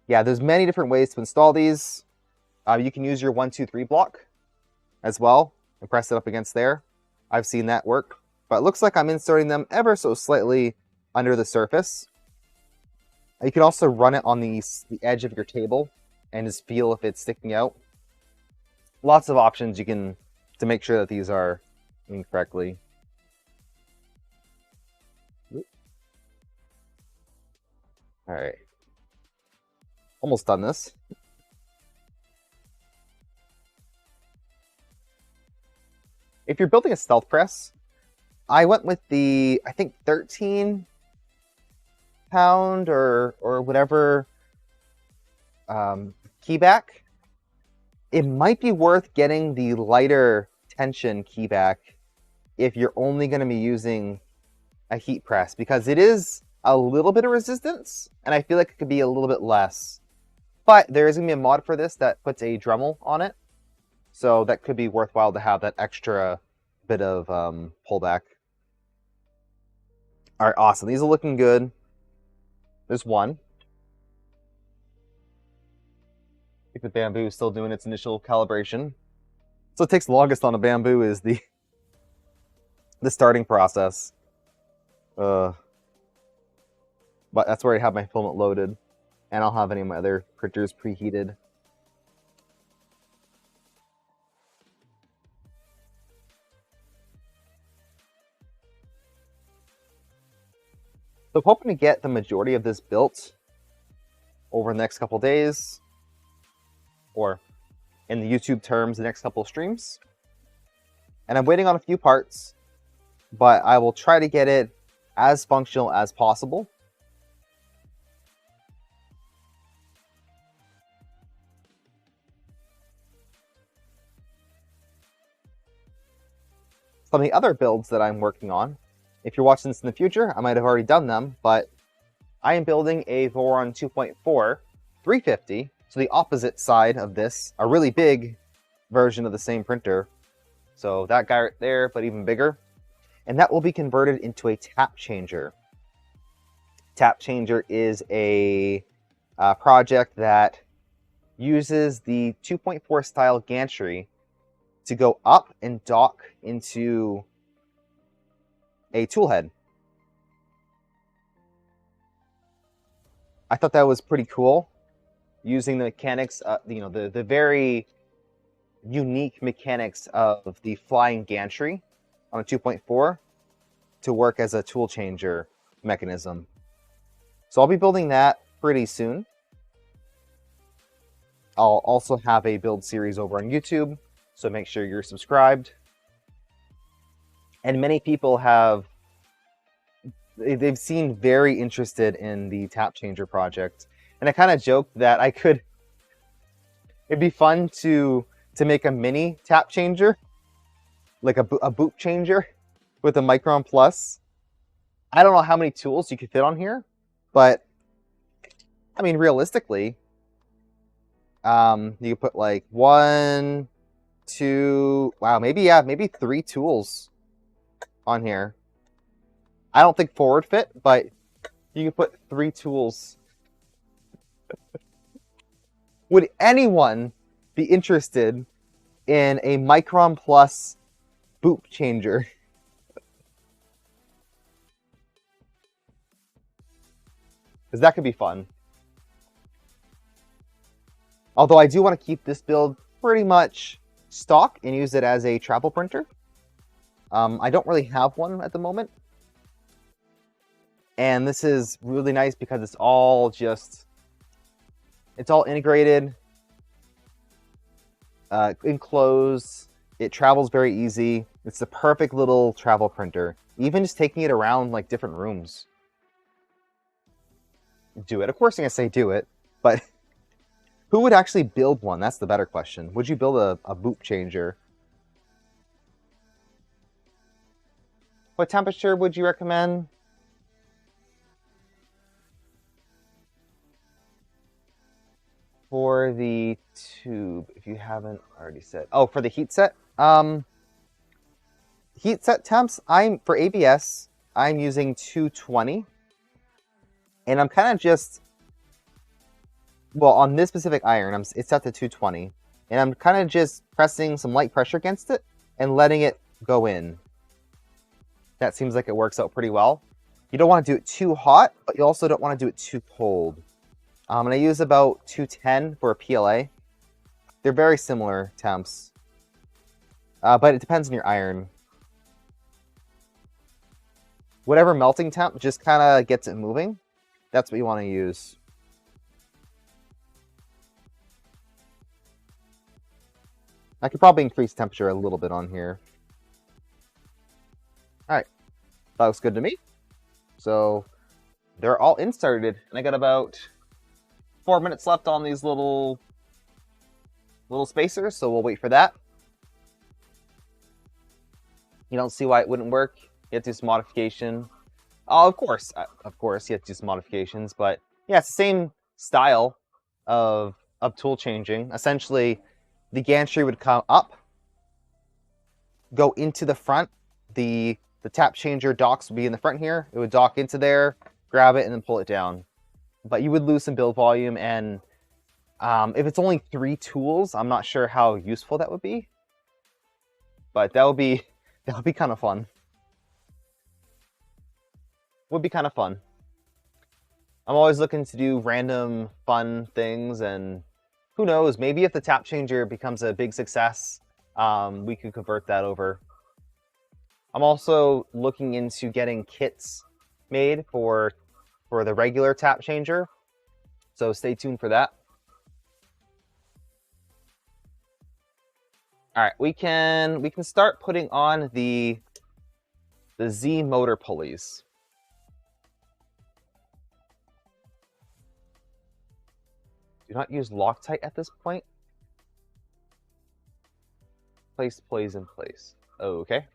Yeah, there's many different ways to install these. You can use your 1, 2, 3 block as well and press it up against there. I've seen that work, but it looks like I'm inserting them ever so slightly under the surface. You can also run it on the edge of your table and just feel if it's sticking out. Lots of options you can to make sure that these are in correctly. All right, almost done this. If you're building a stealth press, I went with the, I think 13 pound or whatever keyback. It might be worth getting the lighter tension keyback if you're only going to be using a heat press, because it is a little bit of resistance and I feel like it could be a little bit less. But there is going to be a mod for this that puts a Dremel on it, so that could be worthwhile to have that extra bit of pullback. All right, awesome. These are looking good. There's one. I think the bamboo is still doing its initial calibration. So it takes longest on a bamboo is the starting process. But that's where I have my filament loaded, and I'll have any of my other printers preheated. So I'm hoping to get the majority of this built over the next couple days, or in the YouTube terms, the next couple of streams. And I'm waiting on a few parts, but I will try to get it as functional as possible. Some of the other builds that I'm working on, if you're watching this in the future, I might have already done them, but I am building a Voron 2.4 350, so the opposite side of this, a really big version of the same printer. So that guy right there, but even bigger. And that will be converted into a tap changer. Tap changer is a project that uses the 2.4 style gantry to go up and dock into a tool head. I thought that was pretty cool, using the mechanics, the very unique mechanics of the flying gantry on a 2.4 to work as a tool changer mechanism. So I'll be building that pretty soon. I'll also have a build series over on YouTube, so make sure you're subscribed. And many people they've seemed very interested in the tap changer project. And I kind of joked that it'd be fun to make a mini tap changer, like a boot changer with a Micron Plus. I don't know how many tools you could fit on here, but I mean, realistically, you could put like 1, 2, wow, maybe 3 tools on here. I don't think forward fit, but you can put 3 tools. Would anyone be interested in a Micron Plus boot changer? Because that could be fun. Although I do want to keep this build pretty much stock and use it as a travel printer. I don't really have one at the moment. And this is really nice because it's all integrated, enclosed. It travels very easy. It's the perfect little travel printer. Even just taking it around like different rooms. Do it. Of course I'm going to say do it, but who would actually build one? That's the better question. Would you build a boop changer? What temperature would you recommend? For the tube, if you haven't already said. Oh, for the heat set? Heat set temps, for ABS, I'm using 220. And I'm kind of just, well, on this specific iron, it's set to 220. And I'm kind of just pressing some light pressure against it and letting it go in. That seems like it works out pretty well. You don't want to do it too hot, but you also don't want to do it too cold. And I use about 210 for a PLA. They're very similar temps. But it depends on your iron. Whatever melting temp just kind of gets it moving. That's what you want to use. I could probably increase temperature a little bit on here. Alright. That looks good to me. So they're all inserted. And I got about 4 minutes left on these little spacers, so we'll wait for that. You don't see why it wouldn't work. You have to do some modification. Oh, of course, you have to do some modifications, but yeah, it's the same style of tool changing. Essentially, the gantry would come up, go into the front. The tap changer docks would be in the front here. It would dock into there, grab it, and then pull it down. But you would lose some build volume, and if it's only 3 tools, I'm not sure how useful that would be. But that would be kind of fun. Would be kind of fun. I'm always looking to do random fun things, and who knows, maybe if the tap changer becomes a big success, we could convert that over. I'm also looking into getting kits made for the regular tap changer, so stay tuned for that. All right, we can start putting on the Z motor pulleys. Do not use Loctite at this point. Place pulleys in place. Oh, okay.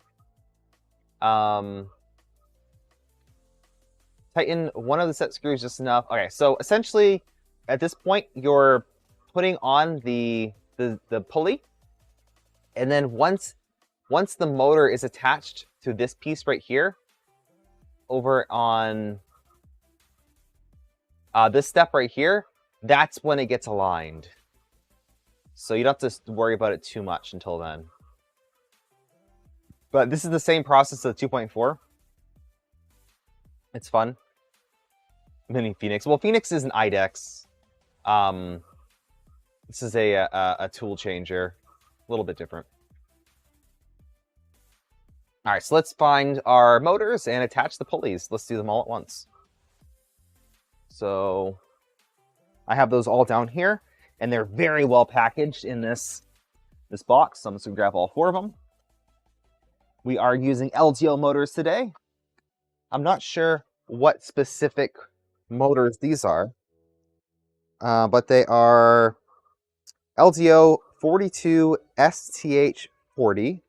Tighten one of the set screws just enough. Okay, so essentially, at this point, you're putting on the pulley, and then once the motor is attached to this piece right here, over on this step right here, that's when it gets aligned. So you don't have to worry about it too much until then. But this is the same process as 2.4. It's fun. Mini Phoenix. Well, Phoenix is an IDEX. This is a tool changer. A little bit different. All right, so let's find our motors and attach the pulleys. Let's do them all at once. So I have those all down here, and they're very well packaged in this box. So I'm just gonna grab all 4 of them. We are using LDO motors today. I'm not sure what specific motors these are, but they are LDO 42 STH40.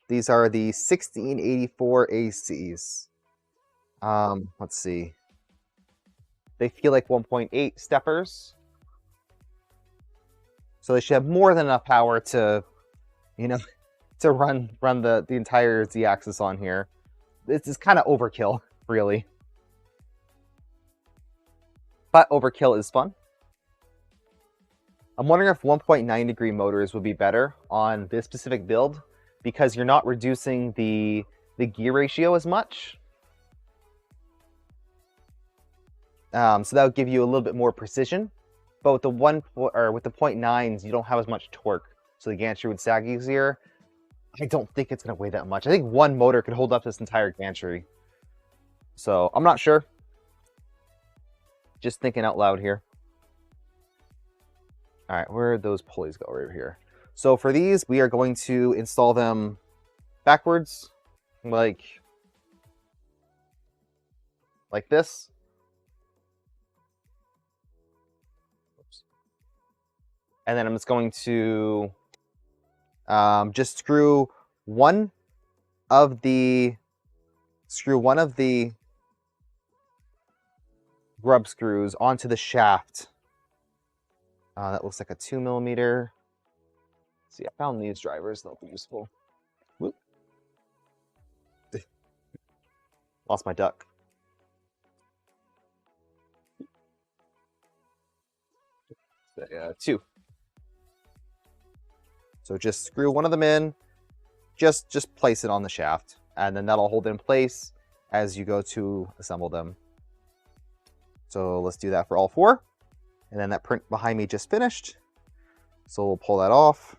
These are the 1684 ACs. Let's see. They feel like 1.8 steppers. So they should have more than enough power to, to run the entire Z-axis on here. This is kind of overkill, really. But overkill is fun. I'm wondering if 1.9 degree motors would be better on this specific build, because you're not reducing the gear ratio as much. So that would give you a little bit more precision but with the with the 0.9s, you don't have as much torque, so the gantry would sag easier. I don't think it's going to weigh that much. I think one motor could hold up this entire gantry. So I'm not sure. Just thinking out loud here. All right, where did those pulleys go? Right over here. So for these, we are going to install them backwards, like this. Oops. And then I'm just going to just screw one of the grub screws onto the shaft. That looks like a 2mm. See, I found these drivers. They'll be useful. Whoop. Lost my duck. Two. So just screw one of them in. Just place it on the shaft, and then that'll hold in place as you go to assemble them. So let's do that for all four. And then that print behind me just finished. So we'll pull that off.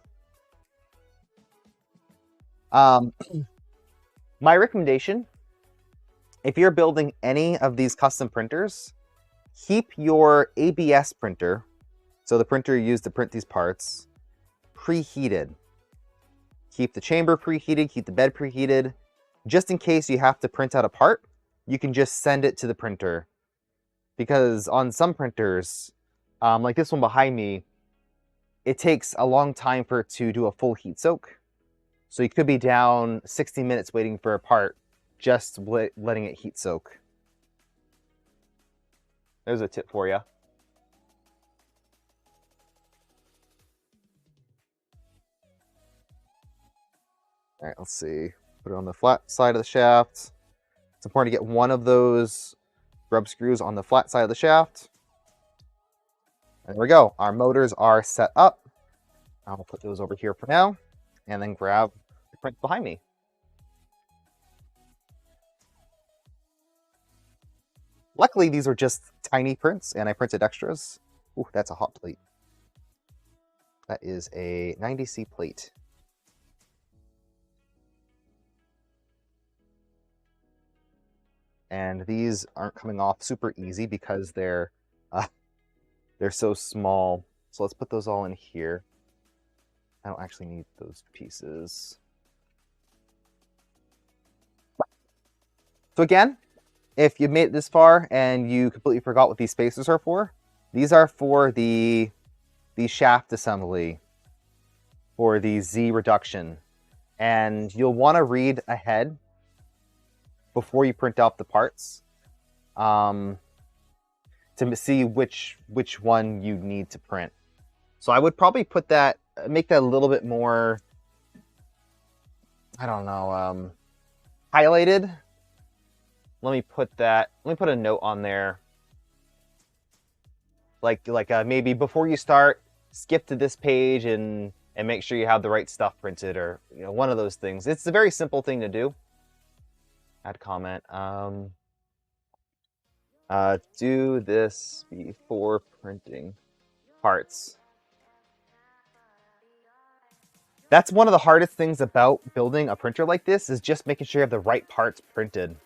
My recommendation, if you're building any of these custom printers, keep your ABS printer, so the printer you use to print these parts, preheated. Keep the chamber preheated, keep the bed preheated. Just in case you have to print out a part, you can just send it to the printer. Because on some printers, like this one behind me, it takes a long time for it to do a full heat soak. So you could be down 60 minutes waiting for a part, just letting it heat soak. There's a tip for you. All right, let's see. Put it on the flat side of the shaft. It's important to get one of those grub screws on the flat side of the shaft. And there we go. Our motors are set up. I'll put those over here for now, and then grab the print behind me. Luckily, these are just tiny prints, and I printed extras. Ooh, that's a hot plate. That is a 90C plate. And these aren't coming off super easy because they're so small. So let's put those all in here. I don't actually need those pieces. So again, if you made it this far and you completely forgot what these spacers are for, these are for the shaft assembly for the Z reduction. And you'll want to read ahead before you print out the parts to see which one you need to print. So I would probably put that, make that a little bit more, I don't know, highlighted. Let me put a note on there. Like maybe before you start, skip to this page and make sure you have the right stuff printed, or one of those things. It's a very simple thing to do. Add comment. Do this before printing parts. That's one of the hardest things about building a printer like this, is just making sure you have the right parts printed.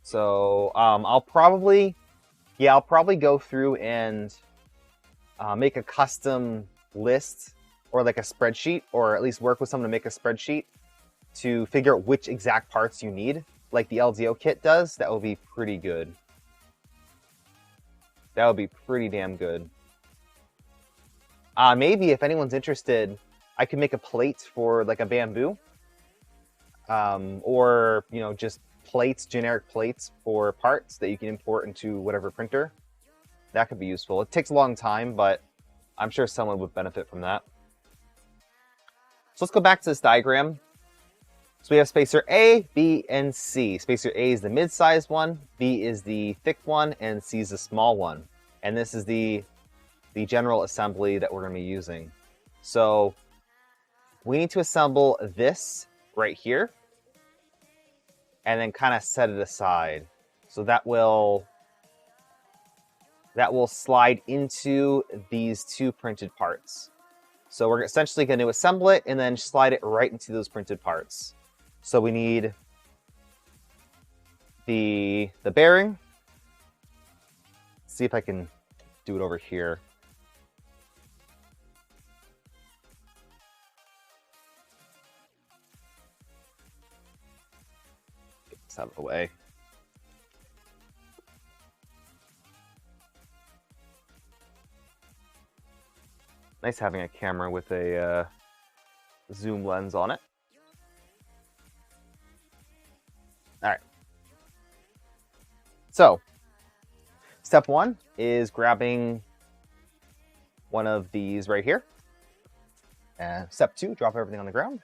So I'll probably go through and make a custom list, or like a spreadsheet, or at least work with someone to make a spreadsheet to figure out which exact parts you need, like the LDO kit does. That would be pretty good. That would be pretty damn good. Maybe if anyone's interested, I could make a plate for like a bamboo, or just plates, generic plates for parts that you can import into whatever printer. That could be useful. It takes a long time, but I'm sure someone would benefit from that. So let's go back to this diagram. So we have spacer A, B, and C. Spacer A is the mid-sized one, B is the thick one, and C is the small one. And this is the general assembly that we're going to be using. So we need to assemble this right here. and then kind of set it aside. So that will slide into these two printed parts. So we're essentially going to assemble it and then slide it right into those printed parts. So we need the bearing. Let's see if I can do it over here. Get this out of the way. Nice having a camera with a zoom lens on it. All right. So, step one is grabbing one of these right here. And step two, drop everything on the ground.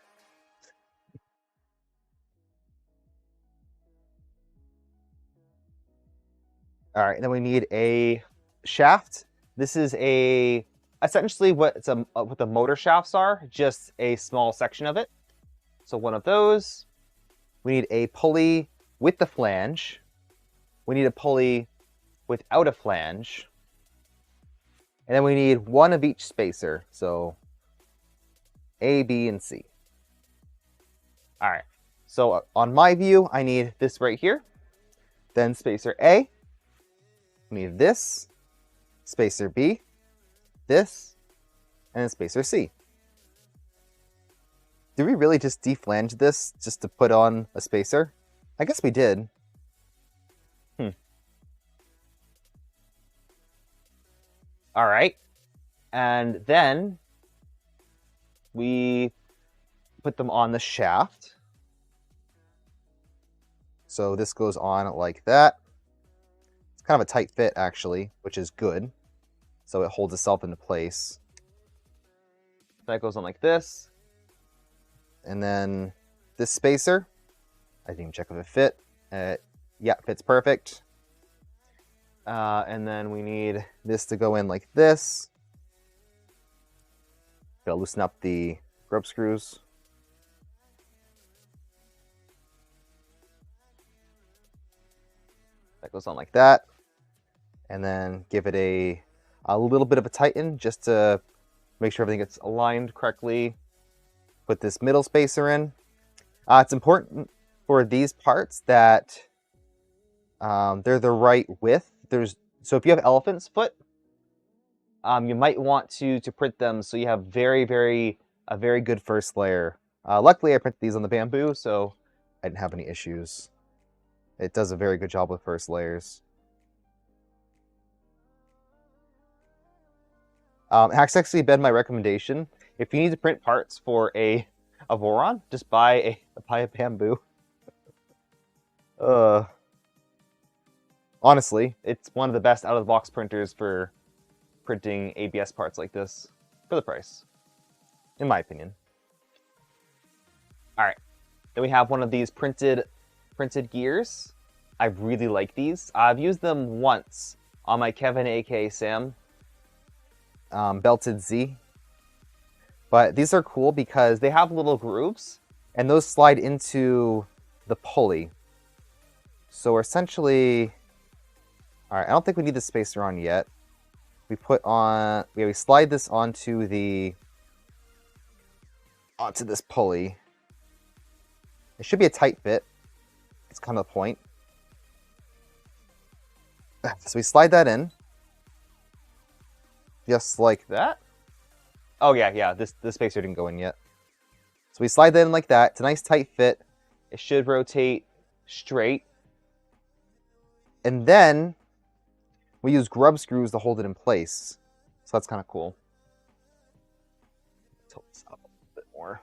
All right, then we need a shaft. This is essentially what the motor shafts are, just a small section of it. So one of those. We need a pulley with the flange. We need a pulley without a flange. And then we need one of each spacer. So A, B, and C. All right. So on my view, I need this right here. Then spacer A. We need this. Spacer B. This. And then spacer C. Did we really just deflange this just to put on a spacer? I guess we did. All right. And then we put them on the shaft. So this goes on like that. It's kind of a tight fit, actually, which is good. So it holds itself into place. That goes on like this. And then this spacer, I didn't even check if it fit. Yeah, fits perfect. And then we need this to go in like this. Gotta loosen up the grub screws. That goes on like that. And then give it a little bit of a tighten just to make sure everything gets aligned correctly. Put this middle spacer in. It's important for these parts that they're the right width. So if you have elephant's foot, you might want to print them so you have a very good first layer. Luckily, I printed these on the bamboo, so I didn't have any issues. It does a very good job with first layers. It's actually been my recommendation. If you need to print parts for a Voron, just buy a bamboo. Honestly, it's one of the best out-of-the-box printers for printing ABS parts like this for the price, in my opinion. All right, then we have one of these printed gears. I really like these. I've used them once on my Kevin, aka Sam, belted Z. But these are cool because they have little grooves, and those slide into the pulley. So we're essentially... All right, I don't think we need the spacer on yet. We slide this onto this pulley. It should be a tight fit. It's kind of the point. So we slide that in. Just like that. Oh yeah, this spacer didn't go in yet. So we slide that in like that. It's a nice tight fit. It should rotate straight. And then we use grub screws to hold it in place. So that's kind of cool. Tilt this up a little bit more.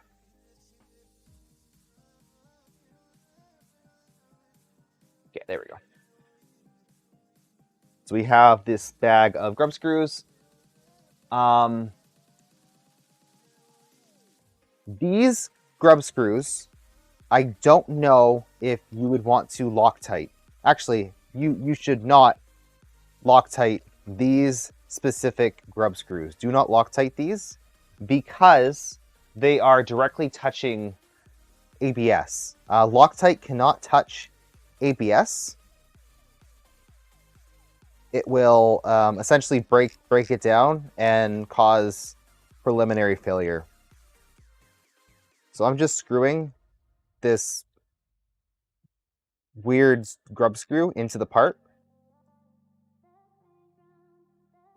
Okay, there we go. So we have this bag of grub screws. These grub screws, I don't know if you would want to Loctite. Actually, you should not Loctite these specific grub screws. Do not Loctite these because they are directly touching ABS. Loctite cannot touch ABS. It will essentially break it down and cause preliminary failure. So I'm just screwing this weird grub screw into the part,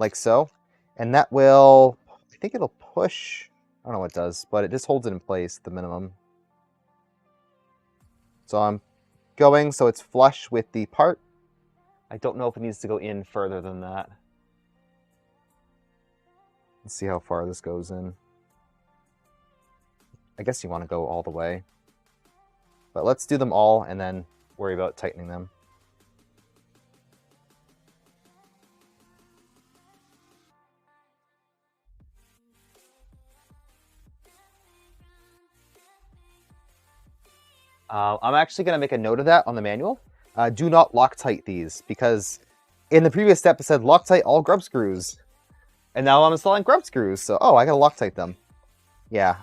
like so, and that will, I think it'll push, I don't know what it does, but it just holds it in place at the minimum. So I'm going so it's flush with the part. I don't know if it needs to go in further than that. Let's see how far this goes in. I guess you want to go all the way. But let's do them all and then worry about tightening them. I'm actually going to make a note of that on the manual. Do not Loctite these, because in the previous step it said Loctite all grub screws. And now I'm installing grub screws, so I gotta Loctite them. Yeah,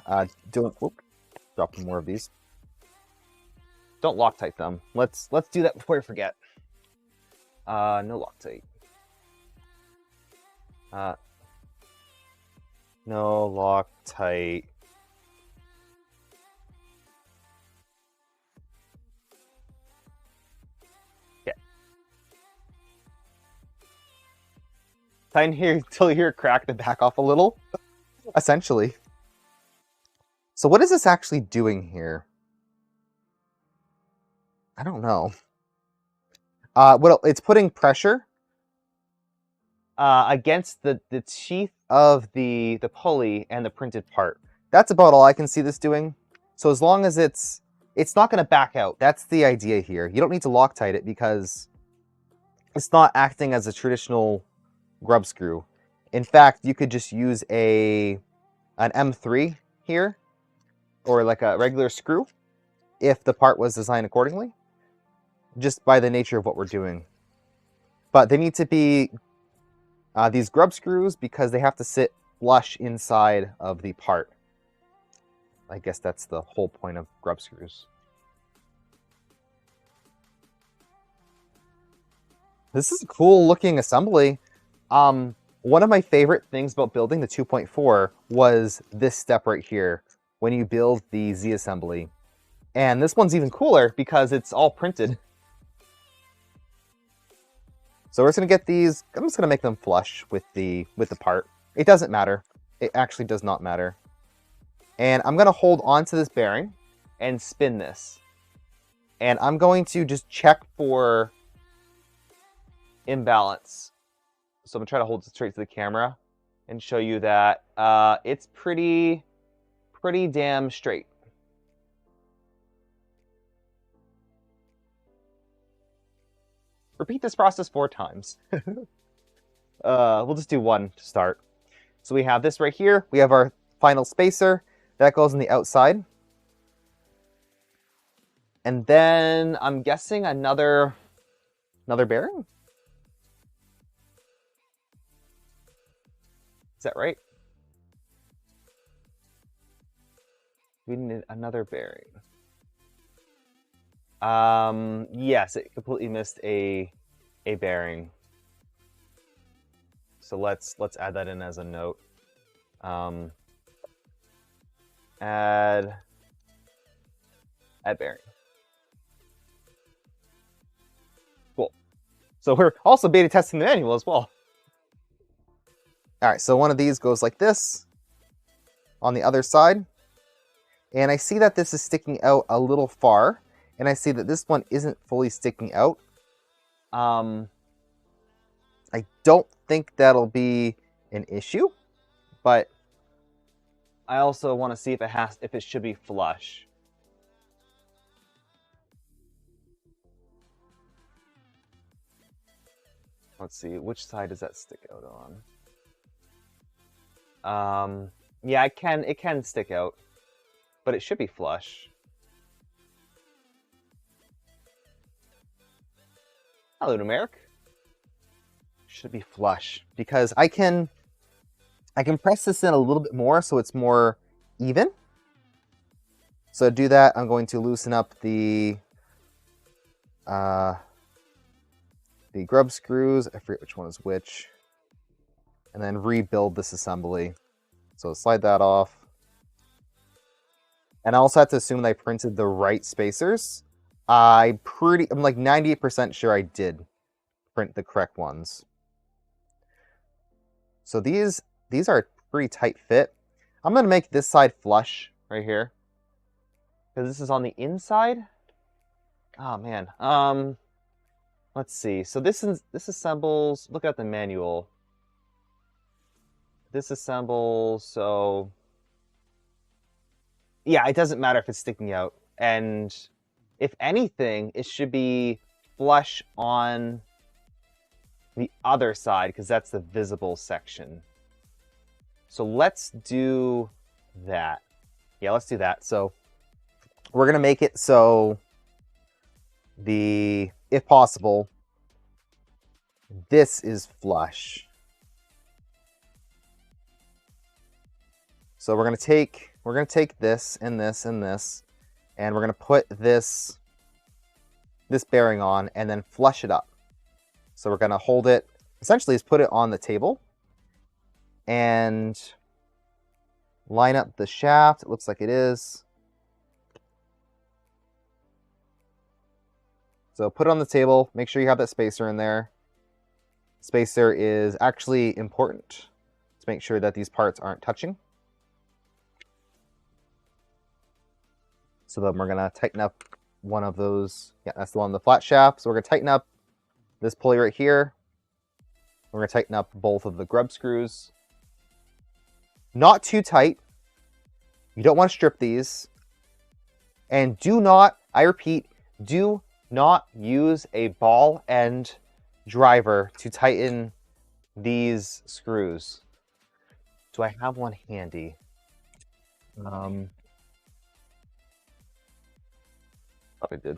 dropping more of these. Don't Loctite them. Let's do that before I forget. No Loctite. No Loctite. Okay. Tighten here until you hear it crack to back off a little. Essentially. So what is this actually doing here? I don't know. Well, it's putting pressure against the teeth of the pulley and the printed part. That's about all I can see this doing. So as long as it's not going to back out. That's the idea here. You don't need to Loctite it because it's not acting as a traditional grub screw. In fact, you could just use an M3 here, or like a regular screw, if the part was designed accordingly, just by the nature of what we're doing. But they need to be these grub screws because they have to sit flush inside of the part. I guess that's the whole point of grub screws. This is a cool looking assembly. One of my favorite things about building the 2.4 was this step right here, when you build the Z assembly. And this one's even cooler because it's all printed. So we're just gonna get these, I'm just gonna make them flush with the part. It doesn't matter. It actually does not matter. And I'm gonna hold onto this bearing and spin this. And I'm going to just check for imbalance. So I'm gonna try to hold it straight to the camera and show you that it's pretty damn straight. Repeat this process 4 times. We'll just do 1 to start. So we have this right here. We have our final spacer. That goes on the outside. And then I'm guessing another bearing? Is that right? We need another bearing. Yes, it completely missed a bearing. So let's add that in as a note. Add bearing. Cool. So we're also beta testing the manual as well. All right, so one of these goes like this on the other side. And I see that this is sticking out a little far. And I see that this one isn't fully sticking out. I don't think that'll be an issue, but I also want to see if it should be flush. Let's see, which side does that stick out on? Yeah, it can stick out, but it should be flush. Hello, numeric. Should be flush because I can press this in a little bit more so it's more even. So to do that, I'm going to loosen up the grub screws. I forget which one is which. And then rebuild this assembly. So slide that off. And I also have to assume that I printed the right spacers. I'm like 98% sure I did print the correct ones. So these are a pretty tight fit. I'm going to make this side flush right here, because this is on the inside. Oh man. Let's see. So this assembles. Look at the manual. This assembles. So yeah, it doesn't matter if it's sticking out. And if anything, it should be flush on the other side, because that's the visible section. So let's do that. Yeah, let's do that. So we're going to make it so if possible, this is flush. So we're going to take this and this and this, and we're going to put this bearing on and then flush it up. So we're going to hold it, essentially just put it on the table and line up the shaft. It looks like it is. So put it on the table, make sure you have that spacer in there. Spacer is actually important to make sure that these parts aren't touching. So then we're gonna tighten up one of those. Yeah, that's the one on the flat shaft. So we're gonna tighten up this pulley right here. We're gonna tighten up both of the grub screws. Not too tight. You don't want to strip these. And do not, I repeat, do not use a ball end driver to tighten these screws. Do I have one handy? Thought I did.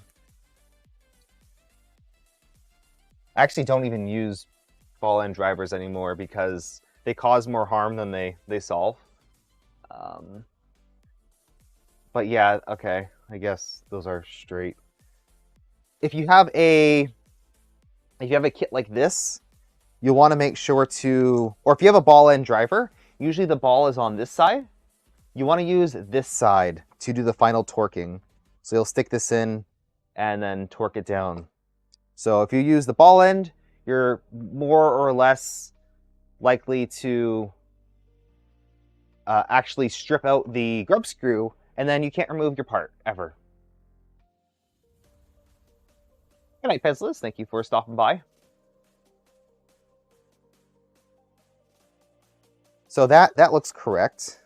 I actually don't even use ball end drivers anymore because they cause more harm than they solve. But yeah, okay. I guess those are straight. If you have a kit like this, you'll want to make sure to, or if you have a ball end driver, usually the ball is on this side. You want to use this side to do the final torquing. So you'll stick this in and then torque it down. So if you use the ball end, you're more or less likely to actually strip out the grub screw, and then you can't remove your part ever. Good night, Pencilers. Thank you for stopping by. So that looks correct.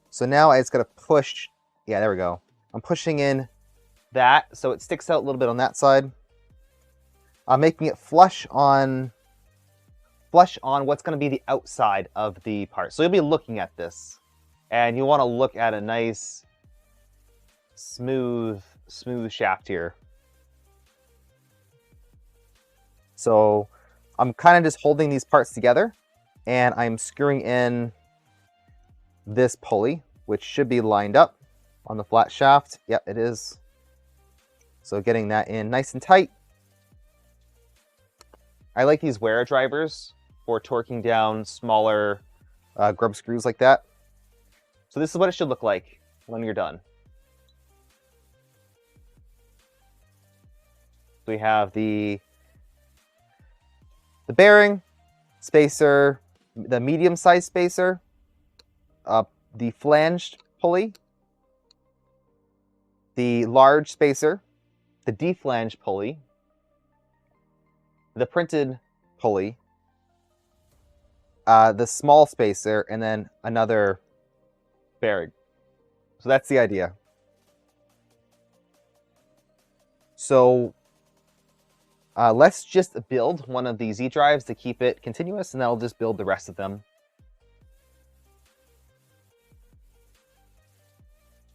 So now I just gotta push. Yeah, there we go. I'm pushing in that so it sticks out a little bit on that side. I'm making it flush on what's going to be the outside of the part. So you'll be looking at this, and you want to look at a nice, smooth shaft here. So I'm kind of just holding these parts together, and I'm screwing in this pulley, which should be lined up on the flat shaft. Yep, it is. So getting that in nice and tight. I like these Wera drivers for torquing down smaller grub screws like that. So this is what it should look like when you're done. So we have the bearing, spacer, the medium-sized spacer, the flanged pulley, the large spacer, the deflanged pulley, the printed pulley, the small spacer, and then another bearing. So that's the idea. So let's just build one of these Z drives to keep it continuous, and then I'll just build the rest of them.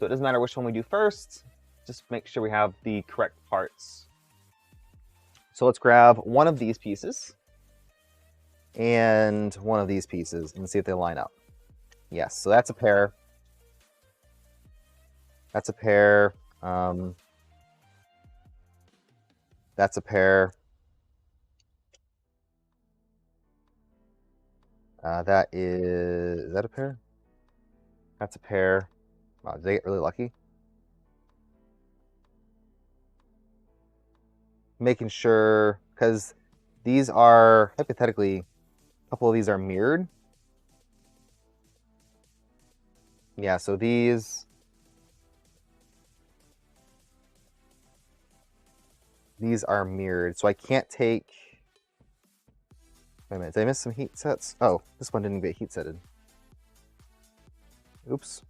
So it doesn't matter which one we do first, just make sure we have the correct parts. So let's grab one of these pieces and one of these pieces and see if they line up. Yes, so that's a pair. That's a pair. That's a pair. Is that a pair? That's a pair. Wow, did they get really lucky? Making sure, because these are, hypothetically, a couple of these are mirrored. Yeah, so these are mirrored, so I can't take... Wait a minute, did I miss some heat sets? Oh, this one didn't get heat setted. Oops.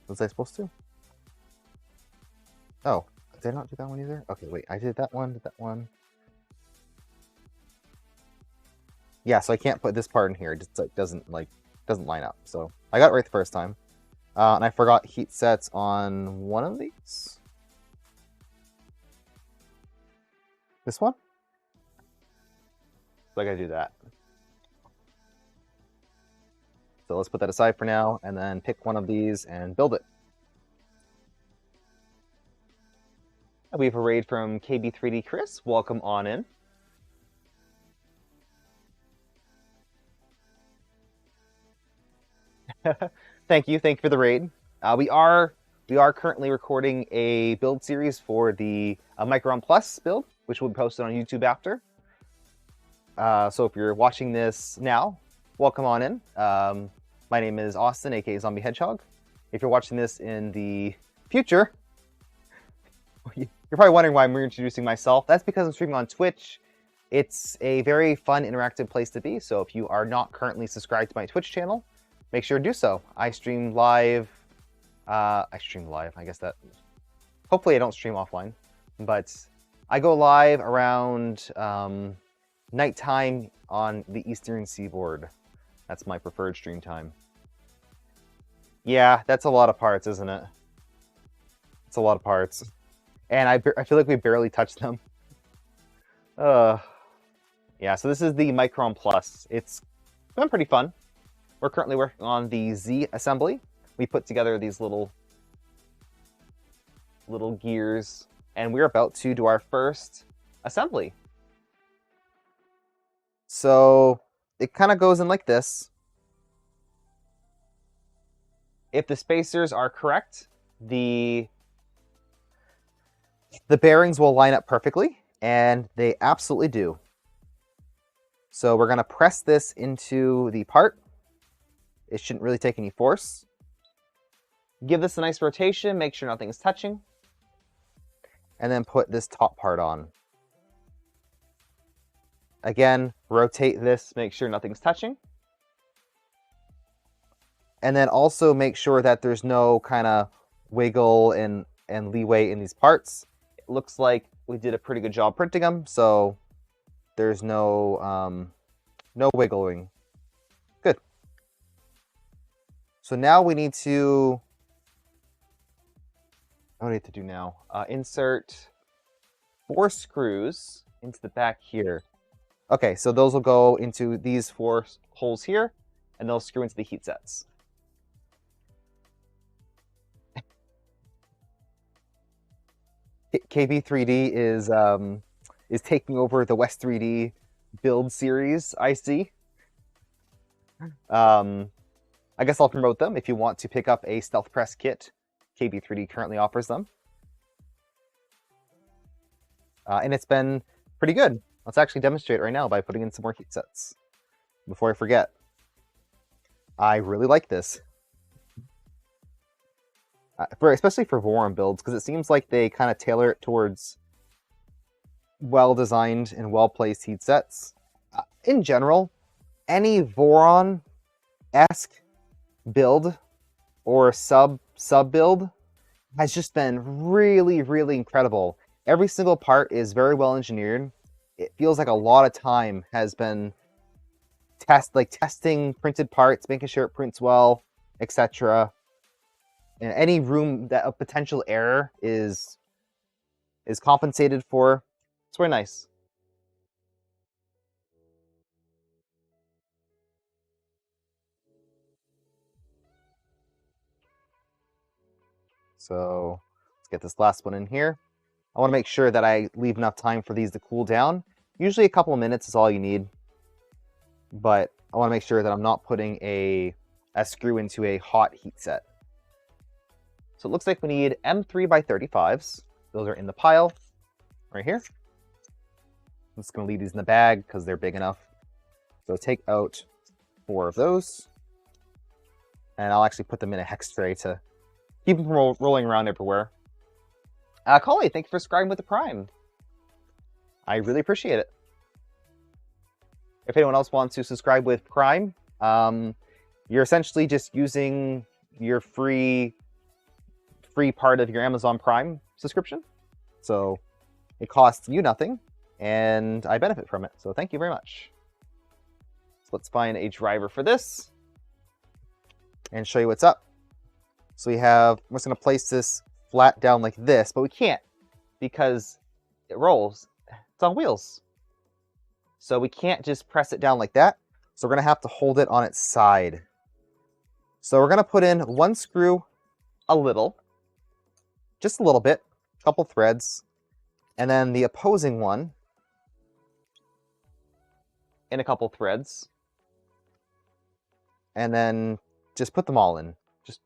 Was I supposed to? Oh, did I not do that one either? Okay, wait, I did that one, Yeah, so I can't put this part in here. It just doesn't line up. So I got it right the first time. And I forgot heat sets on one of these. This one? So I gotta do that. So let's put that aside for now, and then pick one of these and build it. We have a raid from KB3D Chris. Welcome on in. Thank you for the raid. We are currently recording a build series for the Micron Plus build, which will be posted on YouTube after. So if you're watching this now, welcome on in. My name is Austin, aka Zombie Hedgehog. If you're watching this in the future, you're probably wondering why I'm reintroducing myself. That's because I'm streaming on Twitch. It's a very fun, interactive place to be. So if you are not currently subscribed to my Twitch channel, make sure to do so. I stream live. I guess that... Hopefully I don't stream offline. But I go live around nighttime on the Eastern Seaboard. That's my preferred stream time. Yeah, that's a lot of parts, isn't it? It's a lot of parts. And I feel like we barely touched them. Yeah, so this is the Micron Plus. It's been pretty fun. We're currently working on the Z assembly. We put together these little gears, and we're about to do our first assembly. So it kind of goes in like this. If the spacers are correct, the bearings will line up perfectly, and they absolutely do. So we're going to press this into the part. It shouldn't really take any force. Give this a nice rotation, make sure nothing's touching. And then put this top part on. Again, rotate this, make sure nothing's touching. And then also make sure that there's no kind of wiggle and leeway in these parts. It looks like we did a pretty good job printing them, so there's no wiggling. Good. So now we need to... What do we have to do now? Insert 4 screws into the back here. Okay, so those will go into these 4 holes here, and they'll screw into the heat sets. KB3D is taking over the West3D build series, I see. I guess I'll promote them. If you want to pick up a stealth press kit, KB3D currently offers them. And it's been pretty good. Let's actually demonstrate right now by putting in some more heat sets. Before I forget. I really like this. Especially for Voron builds, because it seems like they kind of tailor it towards well-designed and well-placed heat sets. In general, any Voron-esque build or sub-build has just been really, really incredible. Every single part is very well engineered. It feels like a lot of time has been testing printed parts, making sure it prints well, etc. And any room that a potential error is compensated for. It's very nice. So let's get this last one in here. I want to make sure that I leave enough time for these to cool down. Usually a couple of minutes is all you need, but I want to make sure that I'm not putting a screw into a hot heat set. So it looks like we need M3 by 35s. Those are in the pile right here. I'm just going to leave these in the bag because they're big enough. So take out 4 of those. And I'll actually put them in a hex tray to keep them from rolling around everywhere. Coley, thank you for subscribing with the Prime. I really appreciate it. If anyone else wants to subscribe with Prime, you're essentially just using your free part of your Amazon Prime subscription. So it costs you nothing, and I benefit from it. So thank you very much. So let's find a driver for this and show you what's up. So we have, I'm just going to place this flat down like this, but we can't because it rolls. It's on wheels. So we can't just press it down like that. So we're going to have to hold it on its side. So we're going to put in 1 screw, a little, just a little bit, a couple threads, and then the opposing one in a couple threads, and then just put them all in. Just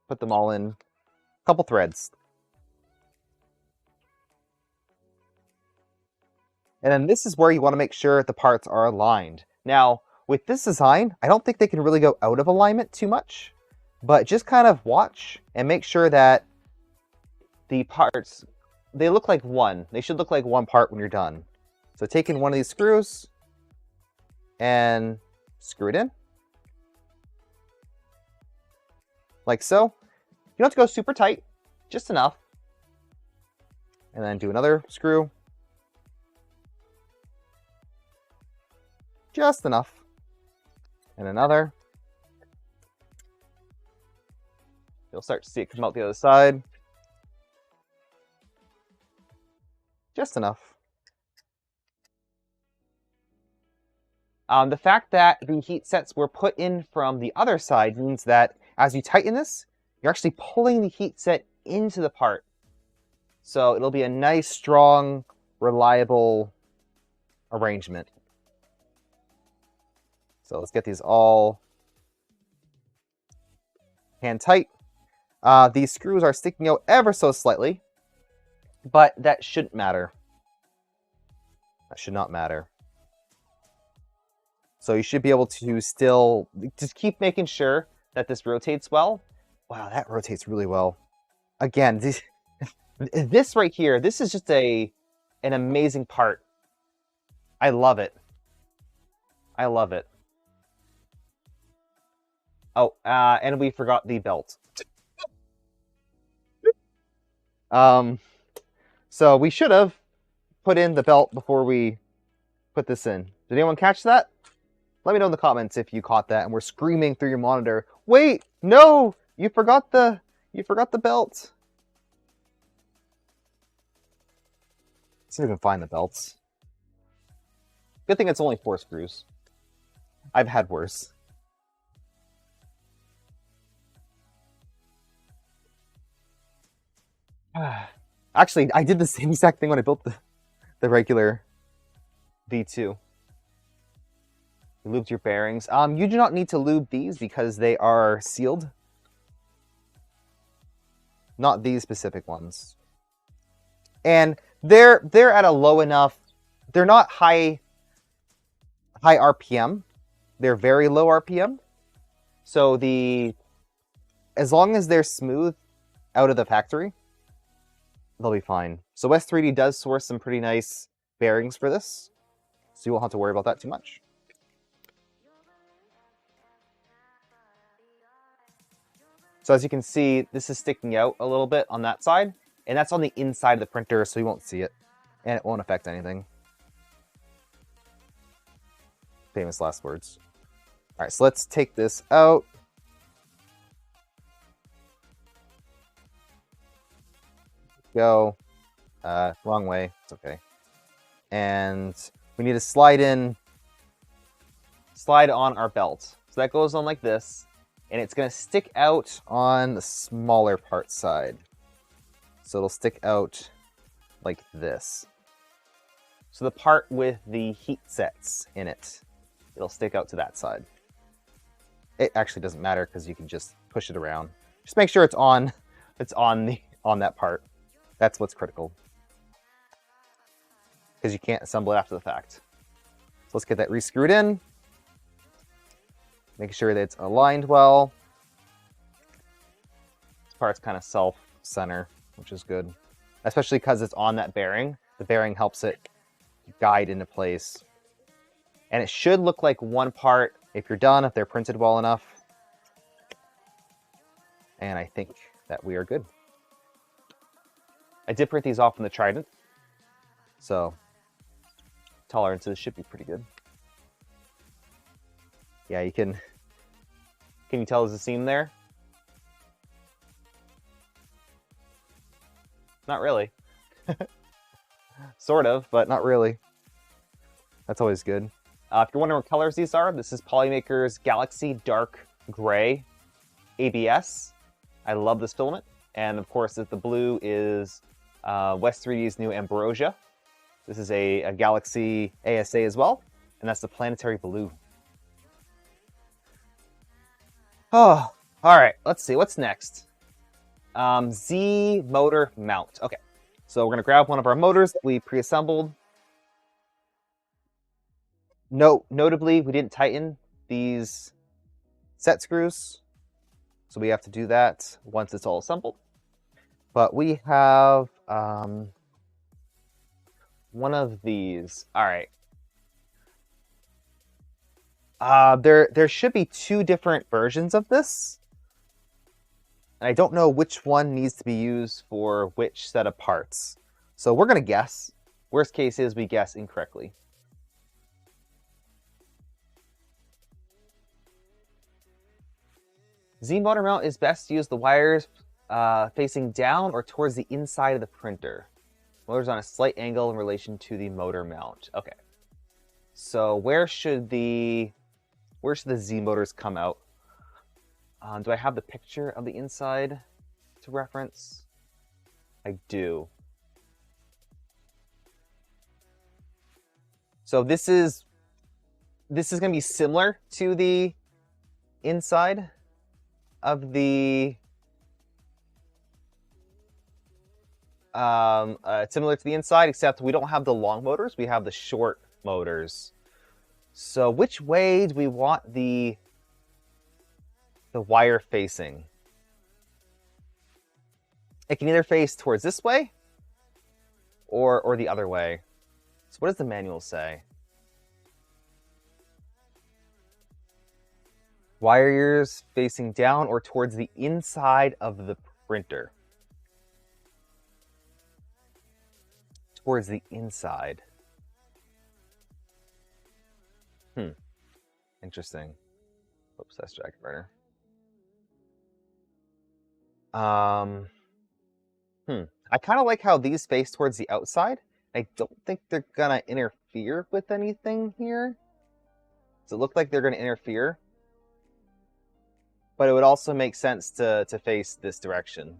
put them all in a couple threads. And then this is where you want to make sure the parts are aligned. Now, with this design, I don't think they can really go out of alignment too much, but just kind of watch and make sure that the parts, they look like one. They should look like one part when you're done. So take in one of these screws and screw it in. Like so. You don't have to go super tight, just enough. And then do another screw. Just enough. And another. You'll start to see it come out the other side. Just enough. The fact that the heat sets were put in from the other side means that as you tighten this, you're actually pulling the heat set into the part. So it'll be a nice, strong, reliable arrangement. So let's get these all hand tight. These screws are sticking out ever so slightly, but that shouldn't matter. That should not matter. So you should be able to still just keep making sure that this rotates well. Wow, that rotates really well. Again, this right here, this is just an amazing part. I love it. I love it. Oh, and we forgot the belt. So we should have put in the belt before we put this in. Did anyone catch that? Let me know in the comments if you caught that and we're screaming through your monitor. Wait, no, you forgot the belt. Let's see if we can find the belts. Good thing it's only 4 screws. I've had worse. Actually, I did the same exact thing when I built the regular V2. You lubed your bearings. You do not need to lube these because they are sealed. Not these specific ones. And they're at a low enough. They're not high RPM. They're very low RPM. So as long as they're smooth out of the factory, they'll be fine. So West3D does source some pretty nice bearings for this, so you won't have to worry about that too much. So as you can see, this is sticking out a little bit on that side, and that's on the inside of the printer, so you won't see it, and it won't affect anything. Famous last words. All right, so let's take this out. Go. Wrong way. It's okay. And we need to slide on our belt. So that goes on like this, and it's going to stick out on the smaller part side. So it'll stick out like this. So the part with the heat sets in it, it'll stick out to that side. It actually doesn't matter because you can just push it around. Just make sure it's on that part. That's what's critical. Because you can't assemble it after the fact. So let's get that re-screwed in. Make sure that it's aligned well. This part's kind of self-center, which is good. Especially because it's on that bearing. The bearing helps it guide into place. And it should look like one part if you're done, if they're printed well enough. And I think that we are good. I did print these off from the Trident. So tolerances should be pretty good. Yeah, you can you tell there's a seam there? Not really. Sort of, but not really. That's always good. If you're wondering what colors these are, this is Polymaker's Galaxy Dark Gray ABS. I love this filament. And of course, the blue is West3D's new Ambrosia. This is a Galaxy ASA as well, and that's the planetary blue. Oh, all right, let's see, what's next? Z motor mount. Okay, so we're gonna grab one of our motors that we pre-assembled. Notably, we didn't tighten these set screws, so we have to do that once it's all assembled. But we have one of these. All right. There should be two different versions of this. And I don't know which one needs to be used for which set of parts. So we're going to guess. Worst case is we guess incorrectly. Z motor mount is best to use the wires facing down or towards the inside of the printer. Motor's on a slight angle in relation to the motor mount. Okay. So where should the Z motors come out? Do I have the picture of the inside to reference? I do. So this is going to be similar to the inside of the similar to the inside, except we don't have the long motors, we have the short motors. So which way do we want the wire facing? It can either face towards this way or the other way. So what does the manual say? Wires facing down or towards the inside of the printer. Towards the inside. Interesting. Oops, that's jacket burner. I kind of like how these face towards the outside. I don't think they're gonna interfere with anything here. Does it look like they're gonna interfere? But it would also make sense to face this direction.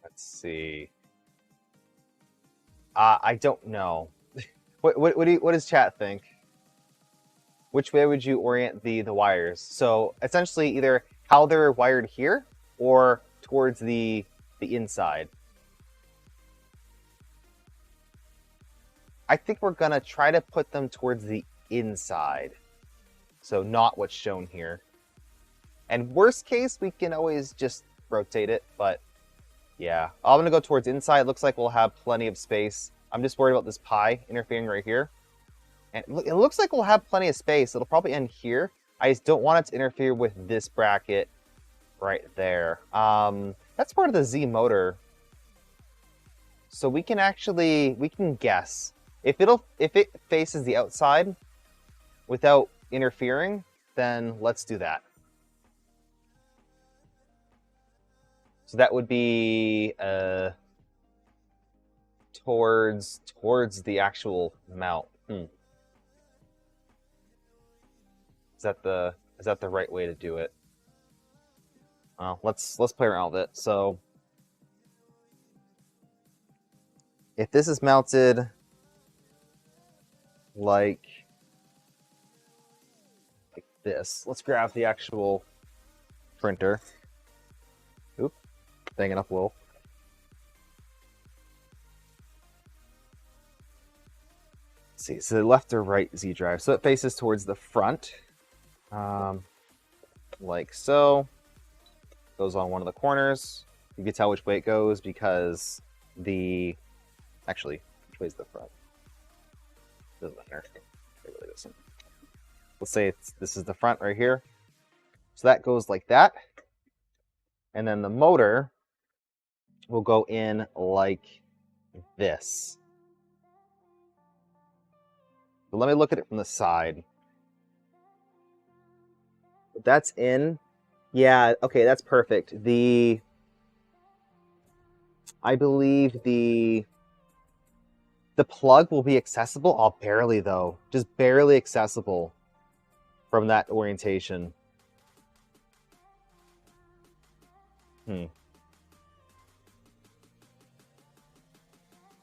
Let's see. I don't know. What does chat think? Which way would you orient the wires? So essentially either how they're wired here or towards the inside. I think we're gonna try to put them towards the inside. So not what's shown here. And worst case, we can always just rotate it, but yeah. I'm gonna go towards inside. Looks like we'll have plenty of space. I'm just worried about this pi interfering right here. And it looks like we'll have plenty of space. It'll probably end here. I just don't want it to interfere with this bracket right there. That's part of the Z motor. So we can guess. If it faces the outside without interfering, then let's do that. So that would be towards the actual mount. Is that the right way to do it? Well, let's play around with it. So if this is mounted like this, let's grab the actual printer. Oop, banging up a little. Let's see, so the left or right Z drive. So it faces towards the front, like so. Goes on one of the corners. You can tell which way it goes because actually, which way is the front? Doesn't matter. It really doesn't. Let's say this is the front right here. So that goes like that. And then the motor will go in like this. So let me look at it from the side. That's in. Yeah, okay, that's perfect. I believe the plug will be accessible. Oh, barely though. Just barely accessible from that orientation. But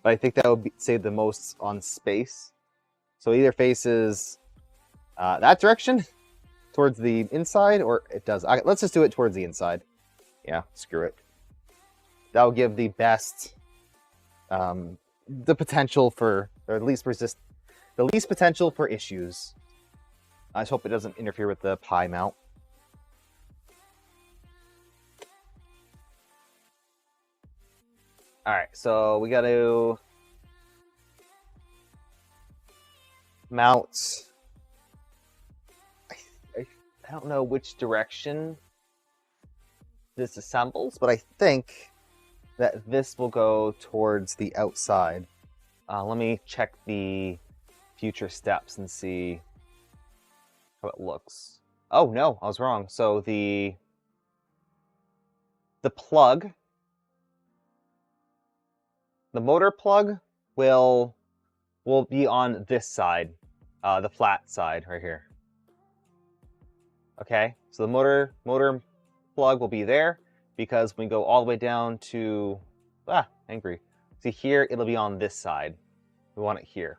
I think that would save the most on space. So either faces that direction towards the inside, or it does. Let's just do it towards the inside. Yeah, screw it. That will give the best, the potential for, or at least the least potential for issues. I just hope it doesn't interfere with the Pi mount. All right, so we got to mount. I don't know which direction this assembles, but I think that this will go towards the outside. Let me check the future steps and see how it looks. Oh no, I was wrong. So the plug, the motor plug will be on this side, the flat side right here. Okay, so the motor plug will be there because when we go all the way down to angry. See here, it'll be on this side. We want it here.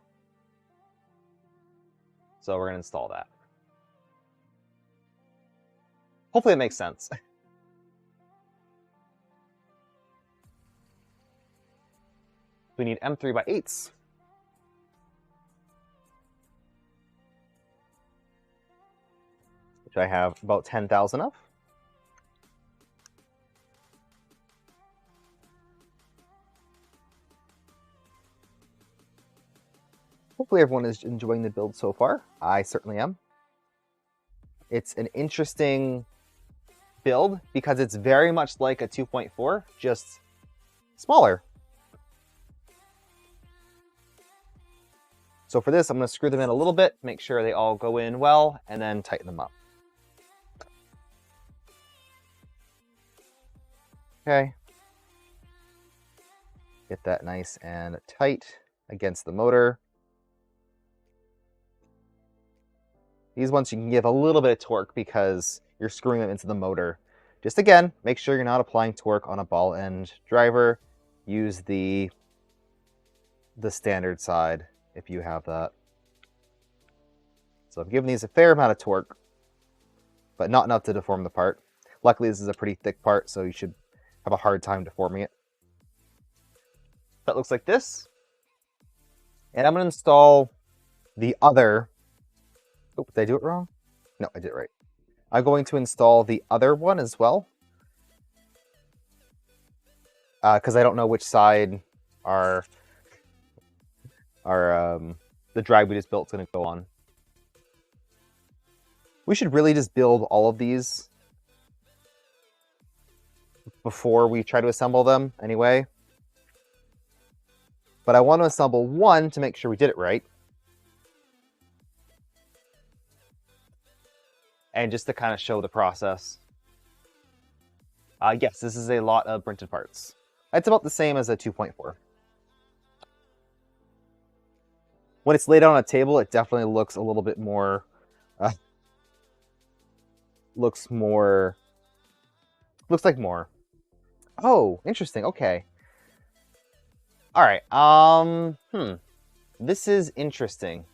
So we're gonna install that. Hopefully it makes sense. We need M3x8s. Which I have about 10,000 of. Hopefully everyone is enjoying the build so far. I certainly am. It's an interesting build because it's very much like a 2.4, just smaller. So for this, I'm going to screw them in a little bit, make sure they all go in well, and then tighten them up. Okay. Get that nice and tight against the motor. These ones you can give a little bit of torque because you're screwing them into the motor. Just again, make sure you're not applying torque on a ball end driver. Use the standard side if you have that. So I'm giving these a fair amount of torque, but not enough to deform the part. Luckily, this is a pretty thick part, so you should have a hard time deforming it. That looks like this. And I'm going to install the other... Oh, did I do it wrong? No, I did it right. I'm going to install the other one as well. Because I don't know which side the drive we just built is going to go on. We should really just build all of these before we try to assemble them anyway. But I want to assemble one to make sure we did it right. And just to kind of show the process. Yes, this is a lot of printed parts. It's about the same as a 2.4. When it's laid out on a table, it definitely looks a little bit more looks more... Looks like more. Oh, interesting. Okay. All right. This is interesting.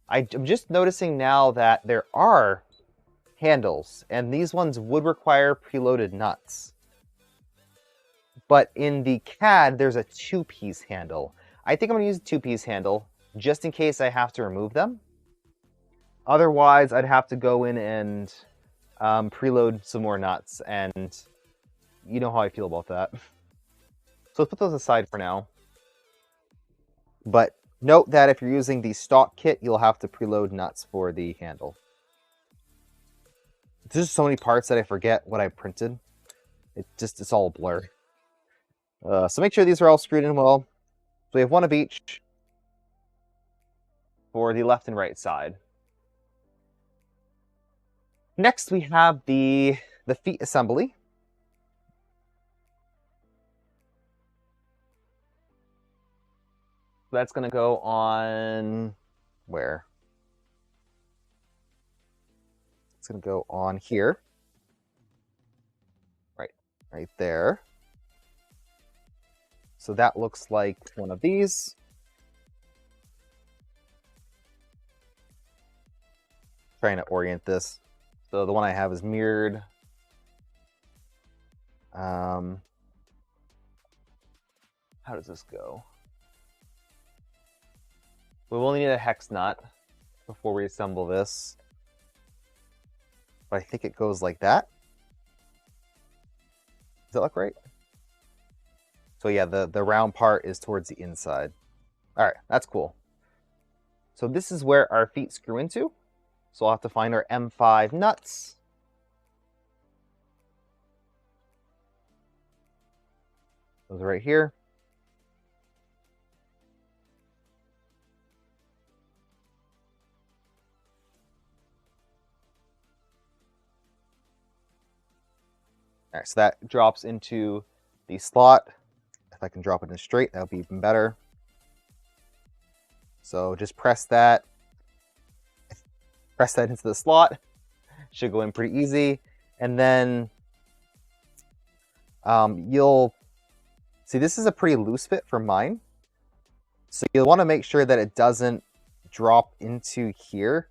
I'm just noticing now that there are handles, and these ones would require preloaded nuts. But in the CAD, there's a 2-piece handle. I think I'm going to use a 2-piece handle just in case I have to remove them. Otherwise, I'd have to go in and preload some more nuts, and you know how I feel about that. So let's put those aside for now. But note that if you're using the stock kit, you'll have to preload nuts for the handle. There's just so many parts that I forget what I printed. It's all a blur. So make sure these are all screwed in well. So we have one of each for the left and right side. Next, we have the feet assembly. That's going to go on where? It's going to go on here. Right there. So that looks like one of these. Trying to orient this. So the one I have is mirrored. How does this go? We will need a hex nut before we assemble this. But I think it goes like that. Does that look right? So yeah, the round part is towards the inside. All right, that's cool. So this is where our feet screw into. So I'll have to find our M5 nuts. Those are right here. All right, so that drops into the slot. If I can drop it in straight, that would be even better. So just press that. Press that into the slot. Should go in pretty easy. And then you'll see this is a pretty loose fit for mine. So you'll want to make sure that it doesn't drop into here.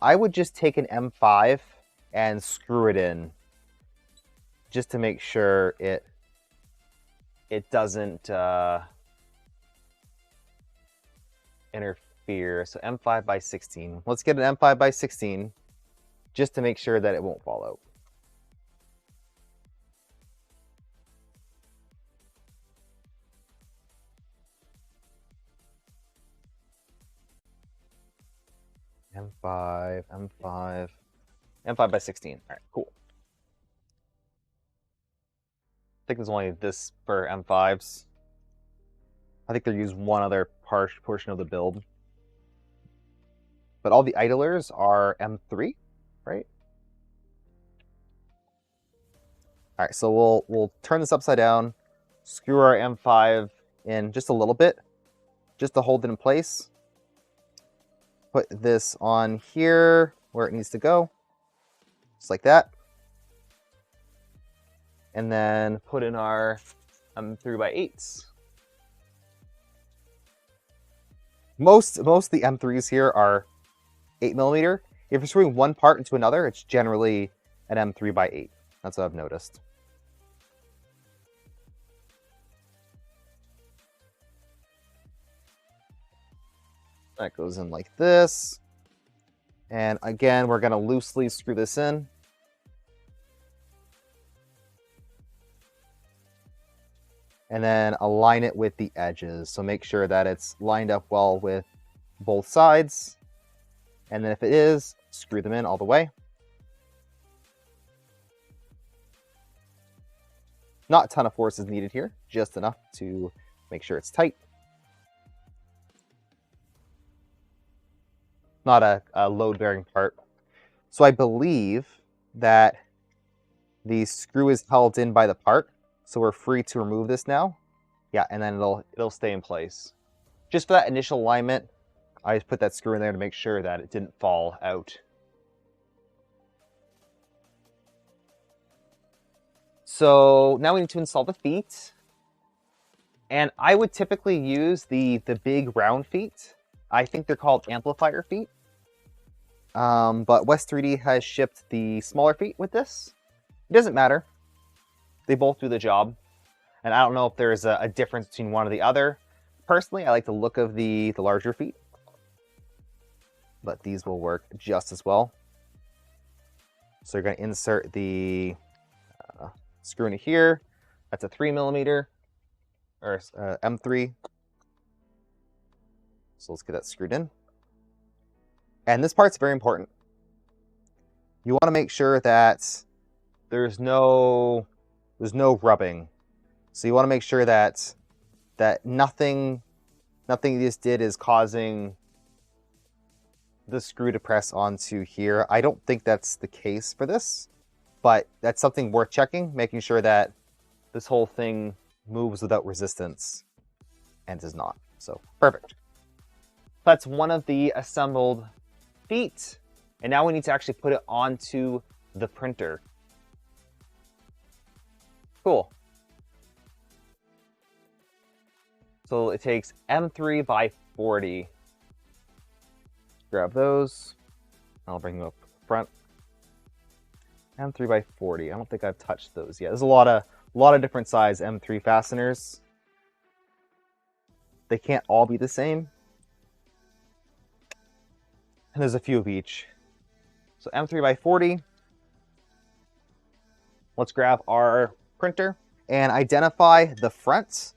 I would just take an M5 and screw it in, just to make sure it doesn't interfere. So M5 by 16. Let's get an M5 by 16 just to make sure that it won't fall out. M5, M5, M5 by 16. All right, cool. I think there's only this for M5s. I think they use one other portion of the build. But all the idlers are M3, right? All right, so we'll turn this upside down, screw our M5 in just a little bit, just to hold it in place. Put this on here where it needs to go, just like that. And then put in our M3x8s. Most of the M3s here are 8mm. If you're screwing one part into another, it's generally an M3x8. That's what I've noticed. That goes in like this. And again, we're going to loosely screw this in. And then align it with the edges. So make sure that it's lined up well with both sides. And then if it is, screw them in all the way. Not a ton of force is needed here, just enough to make sure it's tight. Not a load-bearing part. So I believe that the screw is held in by the part, so we're free to remove this now. Yeah, and then it'll stay in place. Just for that initial alignment, I just put that screw in there to make sure that it didn't fall out. So now we need to install the feet. And I would typically use the big round feet. I think they're called amplifier feet. But West3D has shipped the smaller feet with this. It doesn't matter. They both do the job. And I don't know if there's a difference between one or the other. Personally, I like the look of the larger feet. But these will work just as well. So you're going to insert the screw into here. That's a 3mm or M3. So let's get that screwed in. And this part's very important. You want to make sure that there's no rubbing. So you want to make sure that nothing you just did is causing the screw to press onto here. I don't think that's the case for this, but that's something worth checking, making sure that this whole thing moves without resistance, and does not. So perfect. That's one of the assembled feet, and now we need to actually put it onto the printer. Cool. So it takes M3 by 40. Grab those. I'll bring them up front. M3 by 40. I don't think I've touched those yet. There's a lot of different size M3 fasteners. They can't all be the same. And there's a few of each. So M3 by 40. Let's grab our printer and identify the front.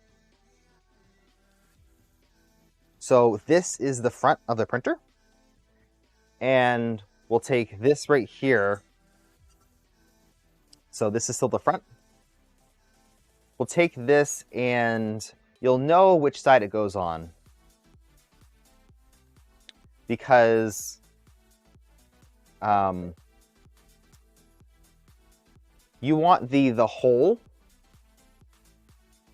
So this is the front of the printer. And we'll take this right here. So this is still the front. We'll take this and you'll know which side it goes on. Because you want the hole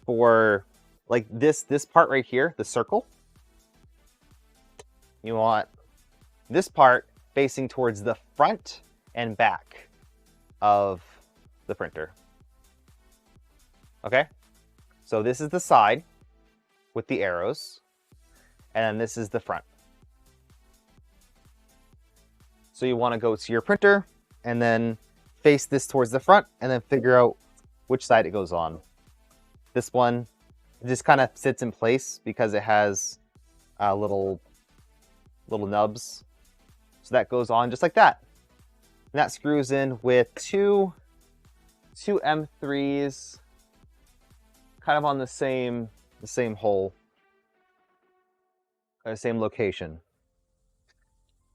for like this part right here, the circle. You want this part facing towards the front and back of the printer. Okay? So this is the side with the arrows, and then this is the front. So you want to go to your printer and then face this towards the front and then figure out which side it goes on. This one just kind of sits in place because it has little nubs. So that goes on just like that. And that screws in with two M3s kind of on the same hole, or the same location.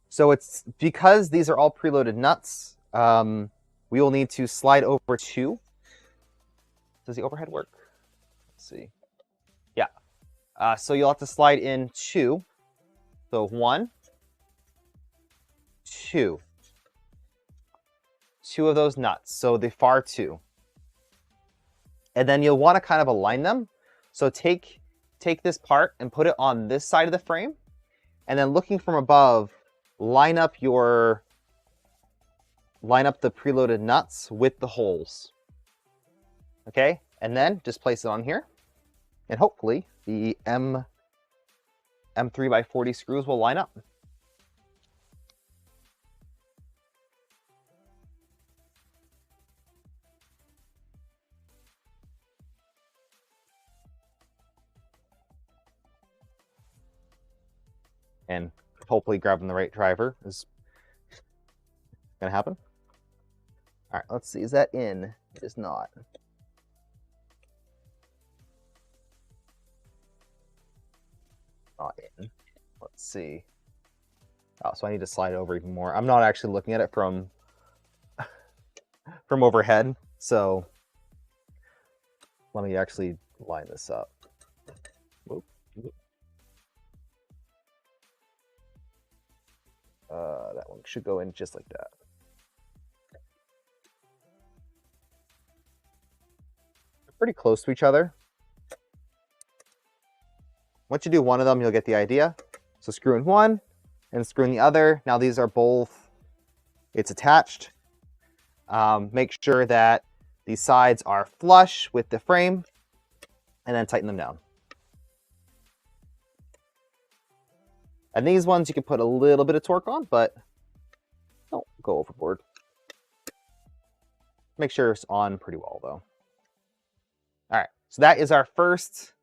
So it's because these are all preloaded nuts, we will need to slide over two. Does the overhead work? Let's see. Yeah. So you'll have to slide in two. So 1, 2. Two of those nuts. So the far two. And then you'll want to kind of align them. So take this part and put it on this side of the frame. And then looking from above, line up the preloaded nuts with the holes. Okay? And then just place it on here. And hopefully the M3 by 40 screws will line up. And hopefully grabbing the right driver is going to happen. All right, let's see. Is that in? It is not. Not in. Let's see. Oh, so I need to slide over even more. I'm not actually looking at it from overhead, so let me actually line this up. Whoop. That one should go in just like that. They're pretty close to each other. Once you do one of them, you'll get the idea. So screw in one and screw in the other. Now these are both, it's attached. Make sure that these sides are flush with the frame, and then tighten them down. And these ones you can put a little bit of torque on, but don't go overboard. Make sure it's on pretty well though. All right, so that is our first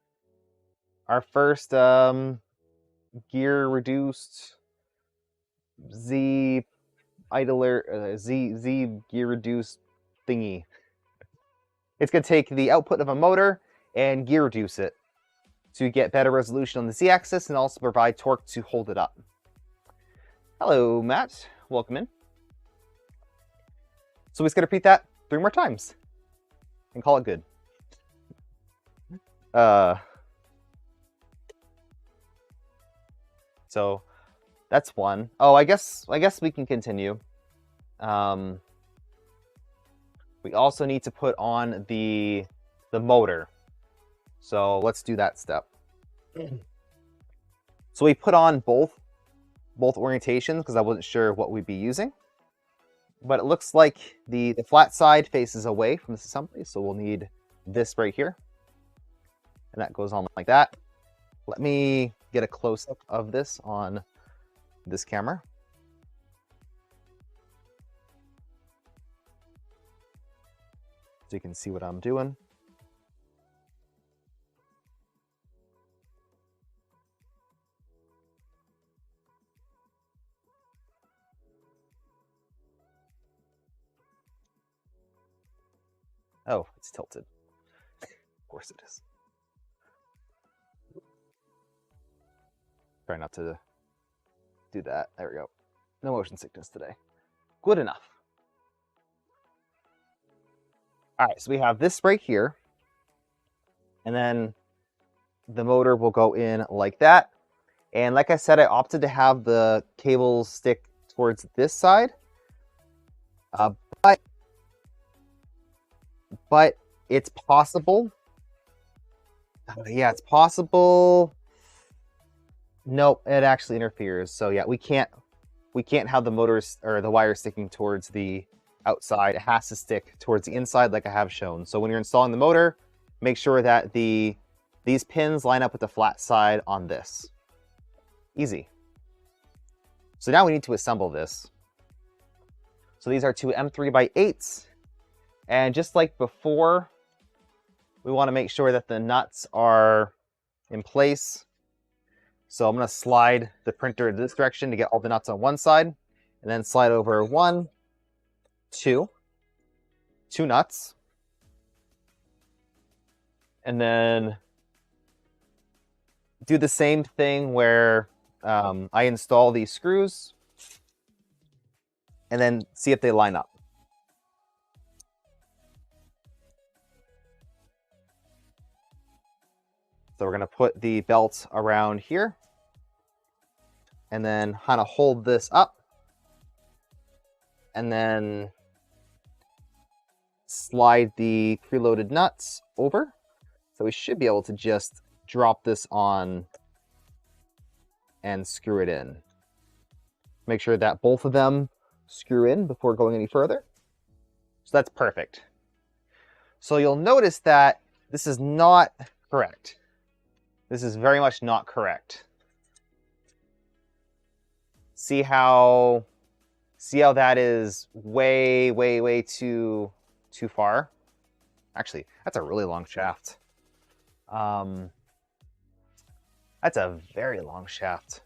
gear reduced Z idler Z gear reduced thingy. It's going to take the output of a motor and gear reduce it to get better resolution on the Z-axis and also provide torque to hold it up. Hello, Matt. Welcome in. So we're just going to repeat that 3 more times and call it good. So that's one. Oh, I guess we can continue. We also need to put on the motor. So let's do that step. So we put on both orientations because I wasn't sure what we'd be using. But it looks like the flat side faces away from this assembly, so we'll need this right here. And that goes on like that. Let me get a close-up of this on this camera. So you can see what I'm doing. Oh, it's tilted. Of course it is. Try not to do that. There we go. No motion sickness today. Good enough. All right, so we have this right here. And then the motor will go in like that. And like I said, I opted to have the cables stick towards this side. But it's possible. Yeah, it's possible. Nope, it actually interferes. So yeah, we can't have the motors or the wires sticking towards the outside. It has to stick towards the inside like I have shown. So when you're installing the motor, make sure that these pins line up with the flat side on this. Easy. So now we need to assemble this. So these are 2 M3x8s. And just like before, we want to make sure that the nuts are in place. So I'm going to slide the printer in this direction to get all the nuts on one side, and then slide over 1, 2 nuts. And then do the same thing where I install these screws and then see if they line up. So we're going to put the belt around here and then kind of hold this up and then slide the preloaded nuts over. So we should be able to just drop this on and screw it in. Make sure that both of them screw in before going any further. So that's perfect. So you'll notice that this is not correct. This is very much not correct. See how that is way too far? Actually, that's a really long shaft. That's a very long shaft.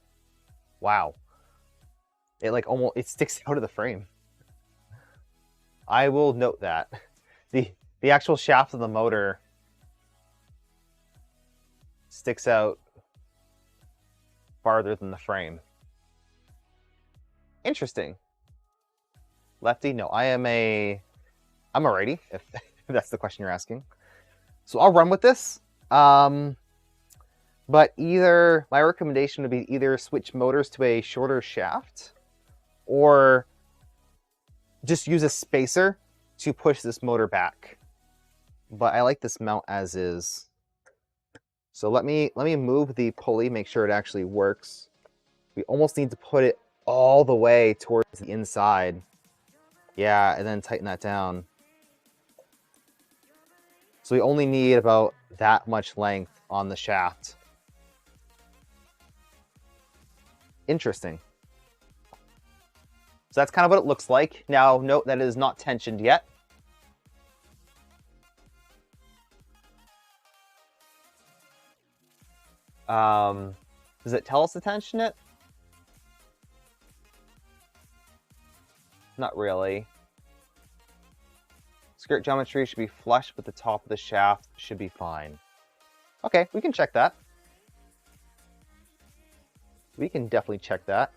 Wow. It sticks out of the frame. I will note that. The actual shaft of the motor sticks out farther than the frame. Interesting. Lefty? No, I'm a righty, if that's the question you're asking. So I'll run with this. But my recommendation would be either switch motors to a shorter shaft or just use a spacer to push this motor back. But I like this mount as is. So let me move the pulley, make sure it actually works. We almost need to put it all the way towards the inside. Yeah, and then tighten that down. So we only need about that much length on the shaft. Interesting. So that's kind of what it looks like. Now, note that it is not tensioned yet. Does it tell us to tension it? Not really. Skirt geometry should be flush with the top of the shaft. Should be fine. Okay, we can check that. We can definitely check that.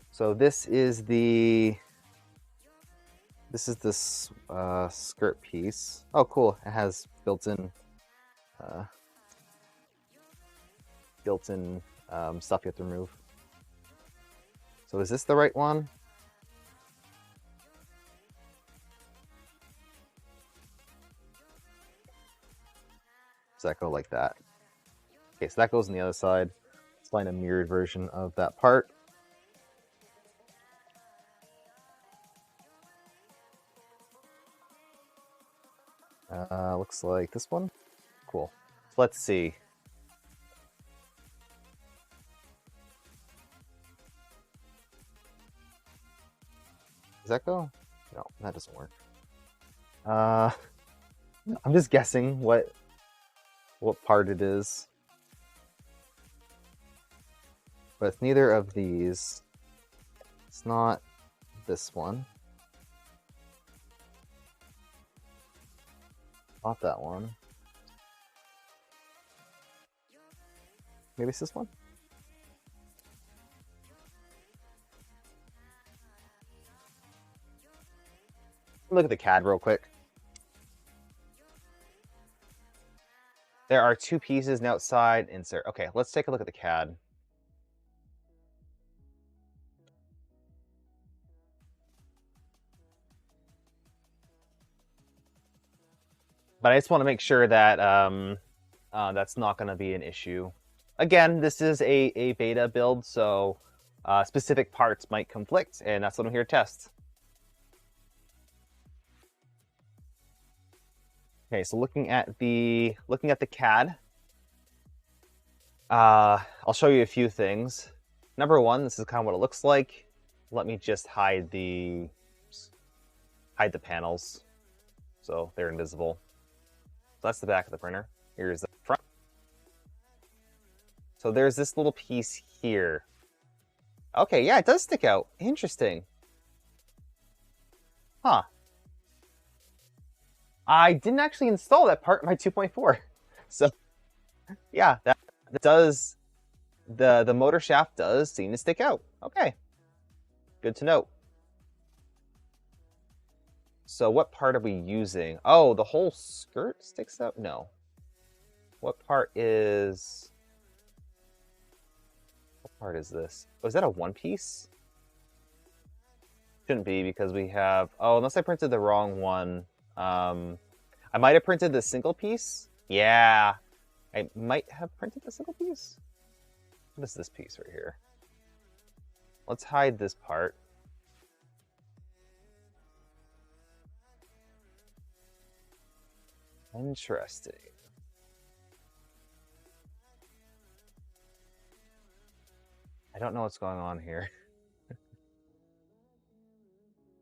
So this is the skirt piece. Oh, cool! It has built-in stuff you have to remove. So is this the right one? Does that go like that? Okay, so that goes on the other side. Let's find a mirrored version of that part. Looks like this one. Cool. So let's see. Does that go? No, that doesn't work. I'm just guessing what part it is. But it's neither of these. It's not this one. Not that one. Maybe it's this one? Look at the CAD real quick. There are two pieces, an outside insert. Okay, let's take a look at the CAD. But I just want to make sure that that's not going to be an issue. Again, this is a beta build, so specific parts might conflict, and that's what I'm here to test. Okay, so looking at the CAD, I'll show you a few things. Number one, this is kind of what it looks like. Let me just hide the panels, so they're invisible. So that's the back of the printer. Here's the front. So there's this little piece here. Okay, yeah, it does stick out. Interesting. Huh. I didn't actually install that part in my 2.4. So, yeah, that does, the motor shaft does seem to stick out. Okay, good to know. So what part are we using? Oh, the whole skirt sticks out? No. What part is this? Oh, is that a one piece? Shouldn't be, because we have, oh, unless I printed the wrong one. I might have printed the single piece. Yeah, I might have printed the single piece. What is this piece right here? Let's hide this part. Interesting. I don't know what's going on here.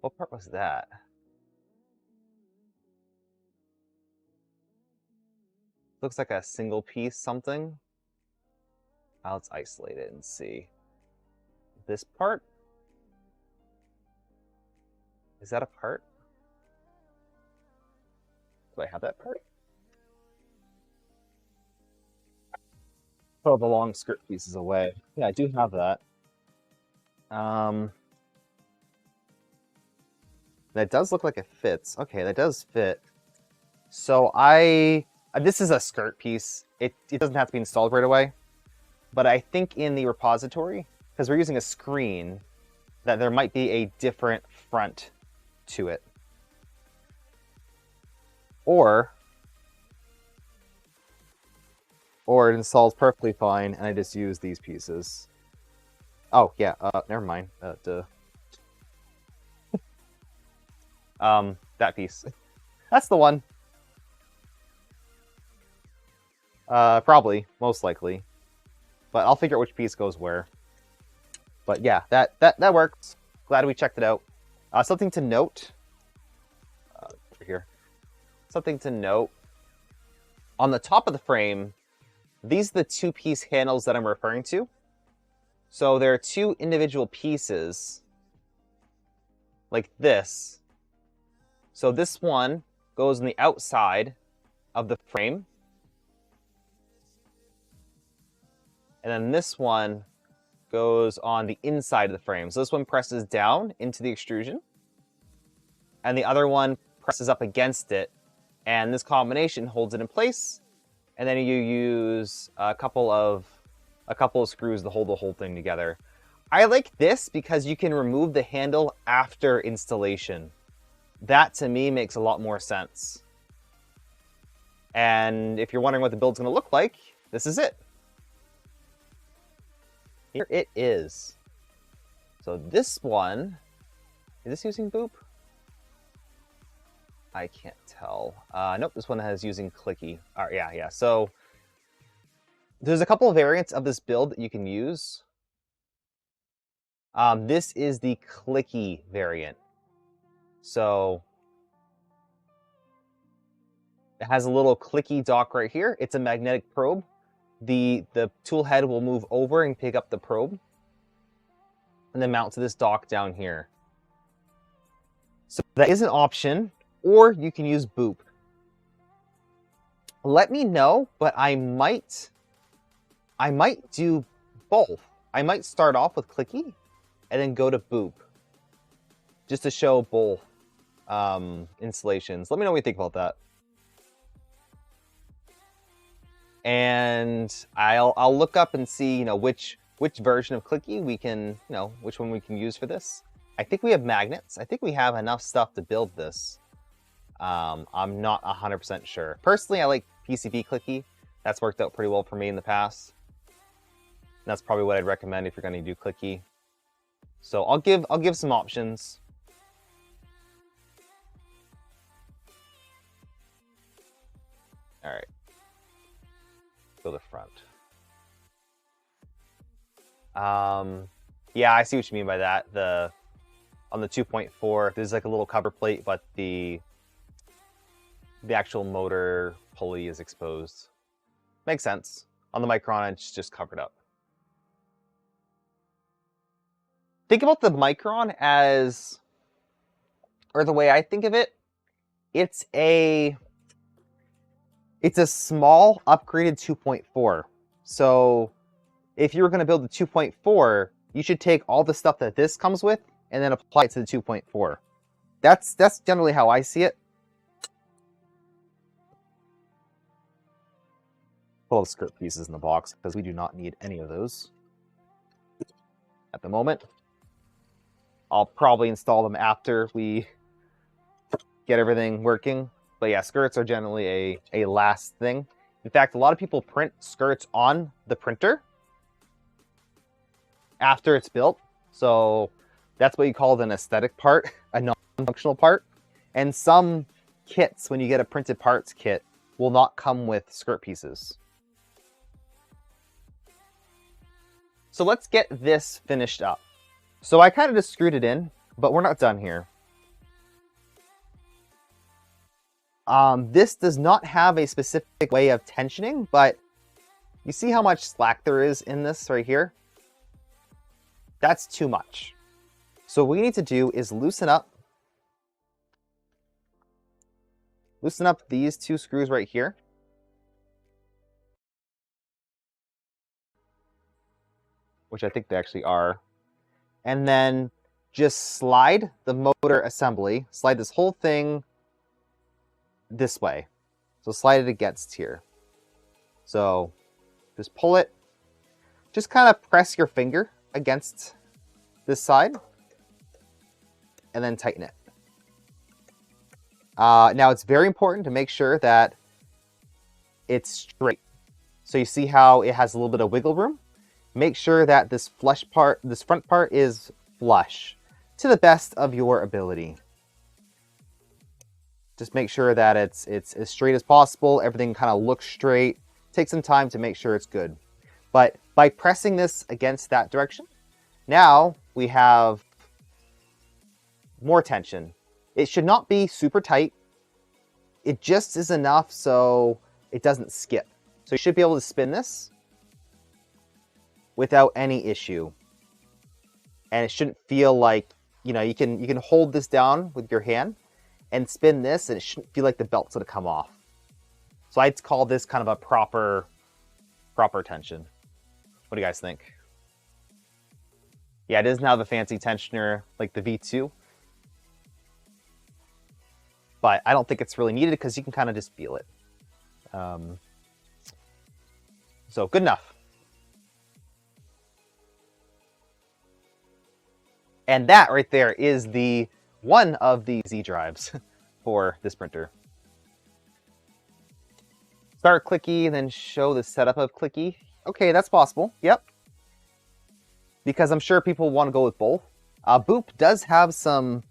What part was that? Looks like a single piece something. Now let's isolate it and see. This part? Is that a part? Do I have that part? Put all the long skirt pieces away. Yeah, I do have that. That does look like it fits. Okay, that does fit. So this is a skirt piece. It doesn't have to be installed right away. But I think in the repository, because we're using a screen, that there might be a different front to it. Or it installs perfectly fine, and I just use these pieces. Oh, yeah, never mind. That piece. That's the one. Probably, most likely. But I'll figure out which piece goes where. But yeah, that works. Glad we checked it out. Something to note. Over here. Something to note. On the top of the frame, these are the two-piece handles that I'm referring to. So there are two individual pieces, like this. So this one goes on the outside of the frame. And then this one goes on the inside of the frame. So this one presses down into the extrusion. And the other one presses up against it. And this combination holds it in place. And then you use a couple of screws to hold the whole thing together. I like this because you can remove the handle after installation. That, to me, makes a lot more sense. And if you're wondering what the build's going to look like, this is it. Here it is. So this one, is this using Boop? I can't tell. Nope, this one has using Clicky. All right, yeah. So there's a couple of variants of this build that you can use. This is the Clicky variant. So it has a little Clicky dock right here. It's a magnetic probe. The tool head will move over and pick up the probe and then mount to this dock down here. So that is an option, or you can use Boop. Let me know, but I might do both. I might start off with Clicky and then go to Boop just to show both installations. Let me know what you think about that. And I'll look up and see, which version of Clicky we can, which one we can use for this. I think we have magnets. I think we have enough stuff to build this. I'm not 100% sure. Personally, I like PCB Clicky. That's worked out pretty well for me in the past. And that's probably what I'd recommend if you're going to do Clicky. So I'll give some options. All right. Go to front. Yeah, I see what you mean by that. On the 2.4, there's like a little cover plate, but the actual motor pulley is exposed. Makes sense. On the Micron, it's just covered up. Think about the Micron as, or the way I think of it, it's a small upgraded 2.4. So if you were going to build the 2.4, you should take all the stuff that this comes with and then apply it to the 2.4. That's generally how I see it. Pull the skirt pieces in the box because we do not need any of those at the moment. I'll probably install them after we get everything working. But yeah, skirts are generally a last thing. In fact, a lot of people print skirts on the printer after it's built. So that's what you call an aesthetic part, a non-functional part. And some kits, when you get a printed parts kit, will not come with skirt pieces. So let's get this finished up. So I kind of just screwed it in, but we're not done here. This does not have a specific way of tensioning, but you see how much slack there is in this right here? That's too much. So what we need to do is loosen up these two screws right here. Which I think they actually are. And then just slide the motor assembly, slide this whole thing this way. So slide it against here. So just pull it. Just kind of press your finger against this side and then tighten it. Now it's very important to make sure that it's straight. So you see how it has a little bit of wiggle room? Make sure that this front part is flush to the best of your ability. Just make sure that it's as straight as possible. Everything kind of looks straight. take some time to make sure it's good. But by pressing this against that direction, now we have more tension. It should not be super tight. It just is enough so it doesn't skip. So you should be able to spin this without any issue. And it shouldn't feel like, you know, you can hold this down with your hand and spin this, and it shouldn't feel like the belt's gonna come off. So I'd call this kind of a proper tension. What do you guys think? Yeah, it doesn't have the fancy tensioner like the V2. But I don't think it's really needed because you can kind of just feel it. So good enough. And that right there is the one of the Z drives for this printer. Start clicky, then show the setup of clicky. Okay, that's possible. Yep. Because I'm sure people want to go with both. Boop does have some,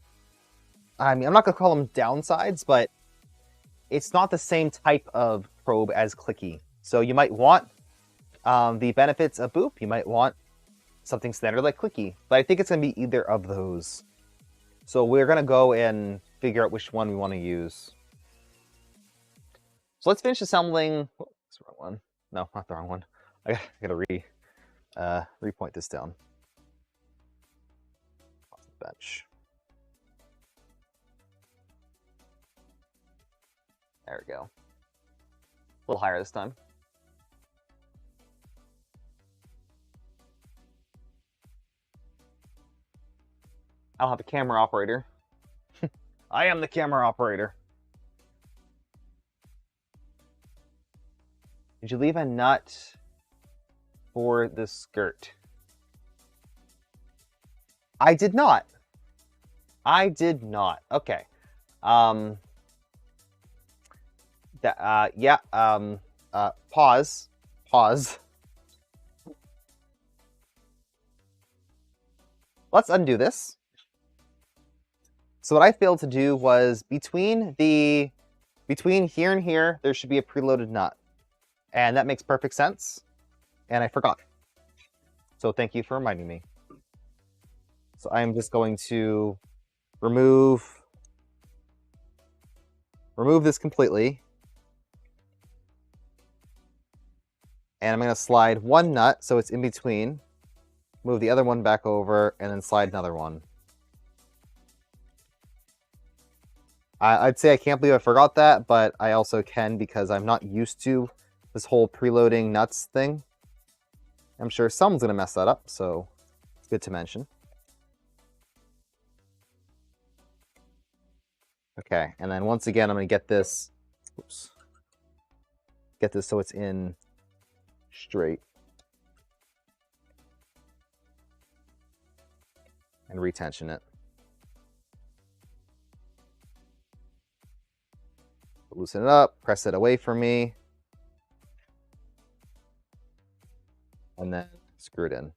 I mean, I'm not going to call them downsides, but it's not the same type of probe as clicky. So you might want the benefits of Boop. You might want something standard like clicky. But I think it's going to be either of those. So we're going to go and figure out which one we want to use. So let's finish assembling. Oh, that's the wrong one. No, not the wrong one. I gotta repoint this down. Bench. There we go. A little higher this time. I don't have a camera operator. I am the camera operator. Did you leave a nut for the skirt? I did not. I did not. Okay. Yeah. Pause. Pause. Let's undo this. So what I failed to do was between here and here, there should be a preloaded nut. And that makes perfect sense. And I forgot. So thank you for reminding me. So I'm just going to remove this completely. And I'm going to slide one nut so it's in between. Move the other one back over and then slide another one. I'd say I can't believe I forgot that, but I also can because I'm not used to this whole preloading nuts thing. I'm sure someone's going to mess that up, so it's good to mention. Okay, and then once again, I'm going to get this, oops, get this so it's in straight. And retension it. Loosen it up, press it away from me. And then screw it in.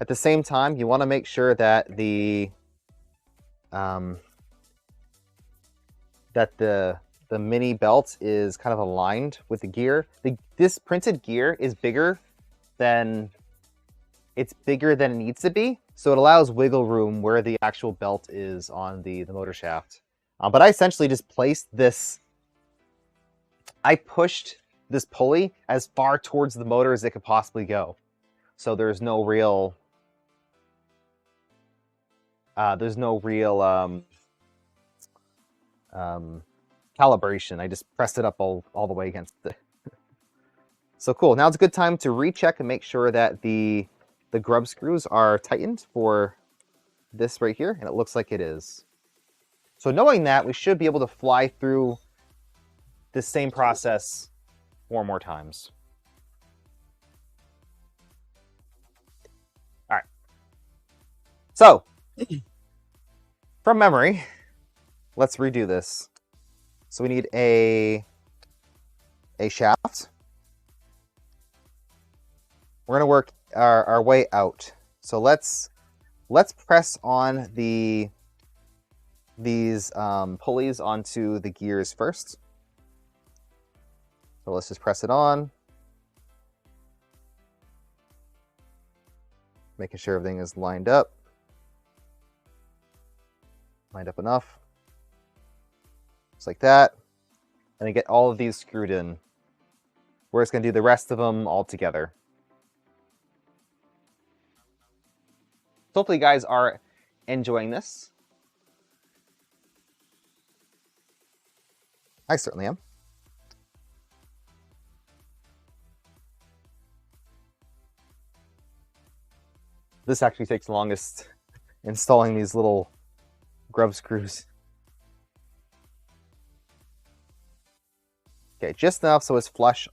At the same time, you want to make sure that the mini belt is kind of aligned with the gear. This printed gear is bigger than it needs to be, so it allows wiggle room where the actual belt is on the motor shaft. But I essentially just placed this. I pushed this pulley as far towards the motor as it could possibly go. So there's no real calibration. I just pressed it up all the way against it. So cool. Now it's a good time to recheck and make sure that the grub screws are tightened for this right here, and it looks like it is. So knowing that, we should be able to fly through this same process 4 more times. All right. So, from memory, let's redo this. So we need a shaft. We're going to work our way out. So let's press on these pulleys onto the gears first. So let's just press it on. Making sure everything is lined up. Lined up enough. Just like that. And I get all of these screwed in. We're just going to do the rest of them all together. So hopefully you guys are enjoying this. I certainly am. This actually takes the longest, installing these little grub screws. Okay, just enough so it's flush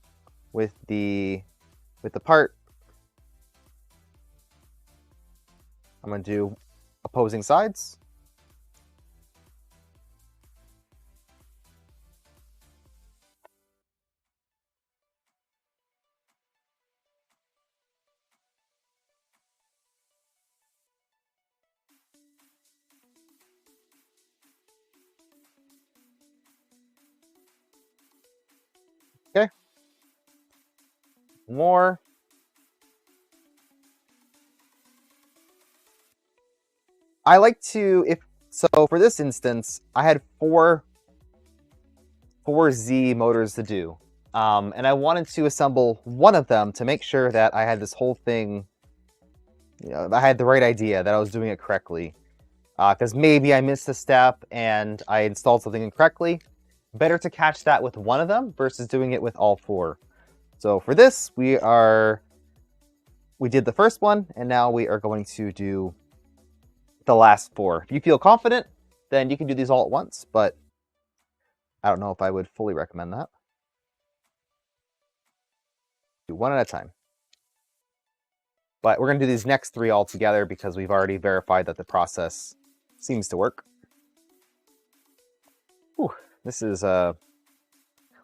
with the part. I'm going to do opposing sides. Okay. More. I like to, so for this instance, I had four Z motors to do. And I wanted to assemble one of them to make sure that I had this whole thing, you know, I had the right idea, that I was doing it correctly. Because maybe I missed a step and I installed something incorrectly. Better to catch that with one of them versus doing it with all four. So for this, we did the first one, and now we are going to do the last four. If you feel confident, then you can do these all at once, but I don't know if I would fully recommend that. Do one at a time. But we're going to do these next three all together because we've already verified that the process seems to work. Whew, this is a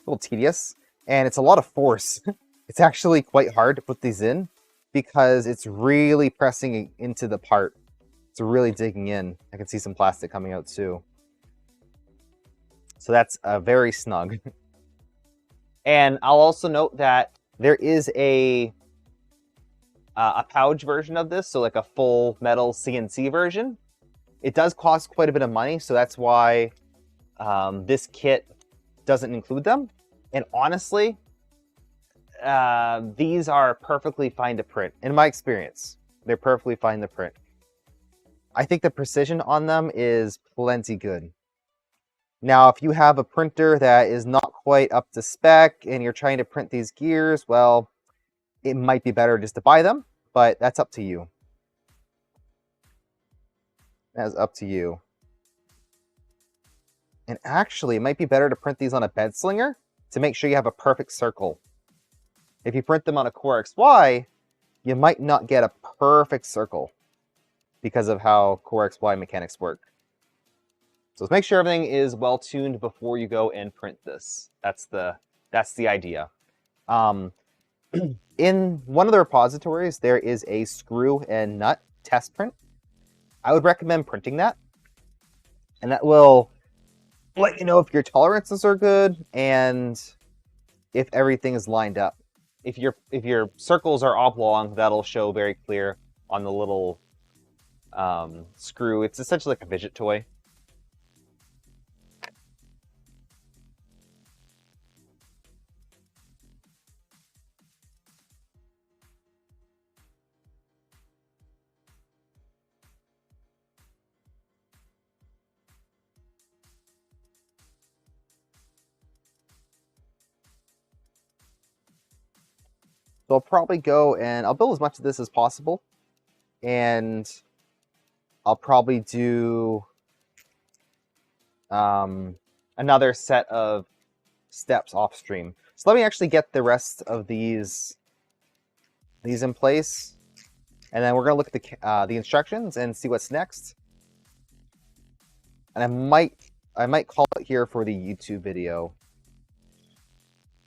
little tedious, and it's a lot of force. It's actually quite hard to put these in because it's really pressing into the part. It's really digging in. I can see some plastic coming out too. So that's very snug. And I'll also note that there is a pouch version of this, so like a full metal CNC version. It does cost quite a bit of money, so that's why this kit doesn't include them. And honestly, these are perfectly fine to print. In my experience, they're perfectly fine to print. I think the precision on them is plenty good. Now, if you have a printer that is not quite up to spec and you're trying to print these gears, well, it might be better just to buy them, but that's up to you. That's up to you. And actually, it might be better to print these on a bed slinger to make sure you have a perfect circle. If you print them on a Core XY, you might not get a perfect circle because of how Core XY mechanics work. So let's make sure everything is well tuned before you go and print this. That's the idea. In one of the repositories, there is a screw and nut test print. I would recommend printing that. And that will let you know if your tolerances are good and if everything is lined up. If your circles are oblong, that'll show very clear on the little screw. It's essentially like a fidget toy. So I'll probably go and I'll build as much of this as possible. And I'll probably do another set of steps off stream. So let me actually get the rest of these in place. And then we're going to look at the instructions and see what's next. And I might call it here for the YouTube video.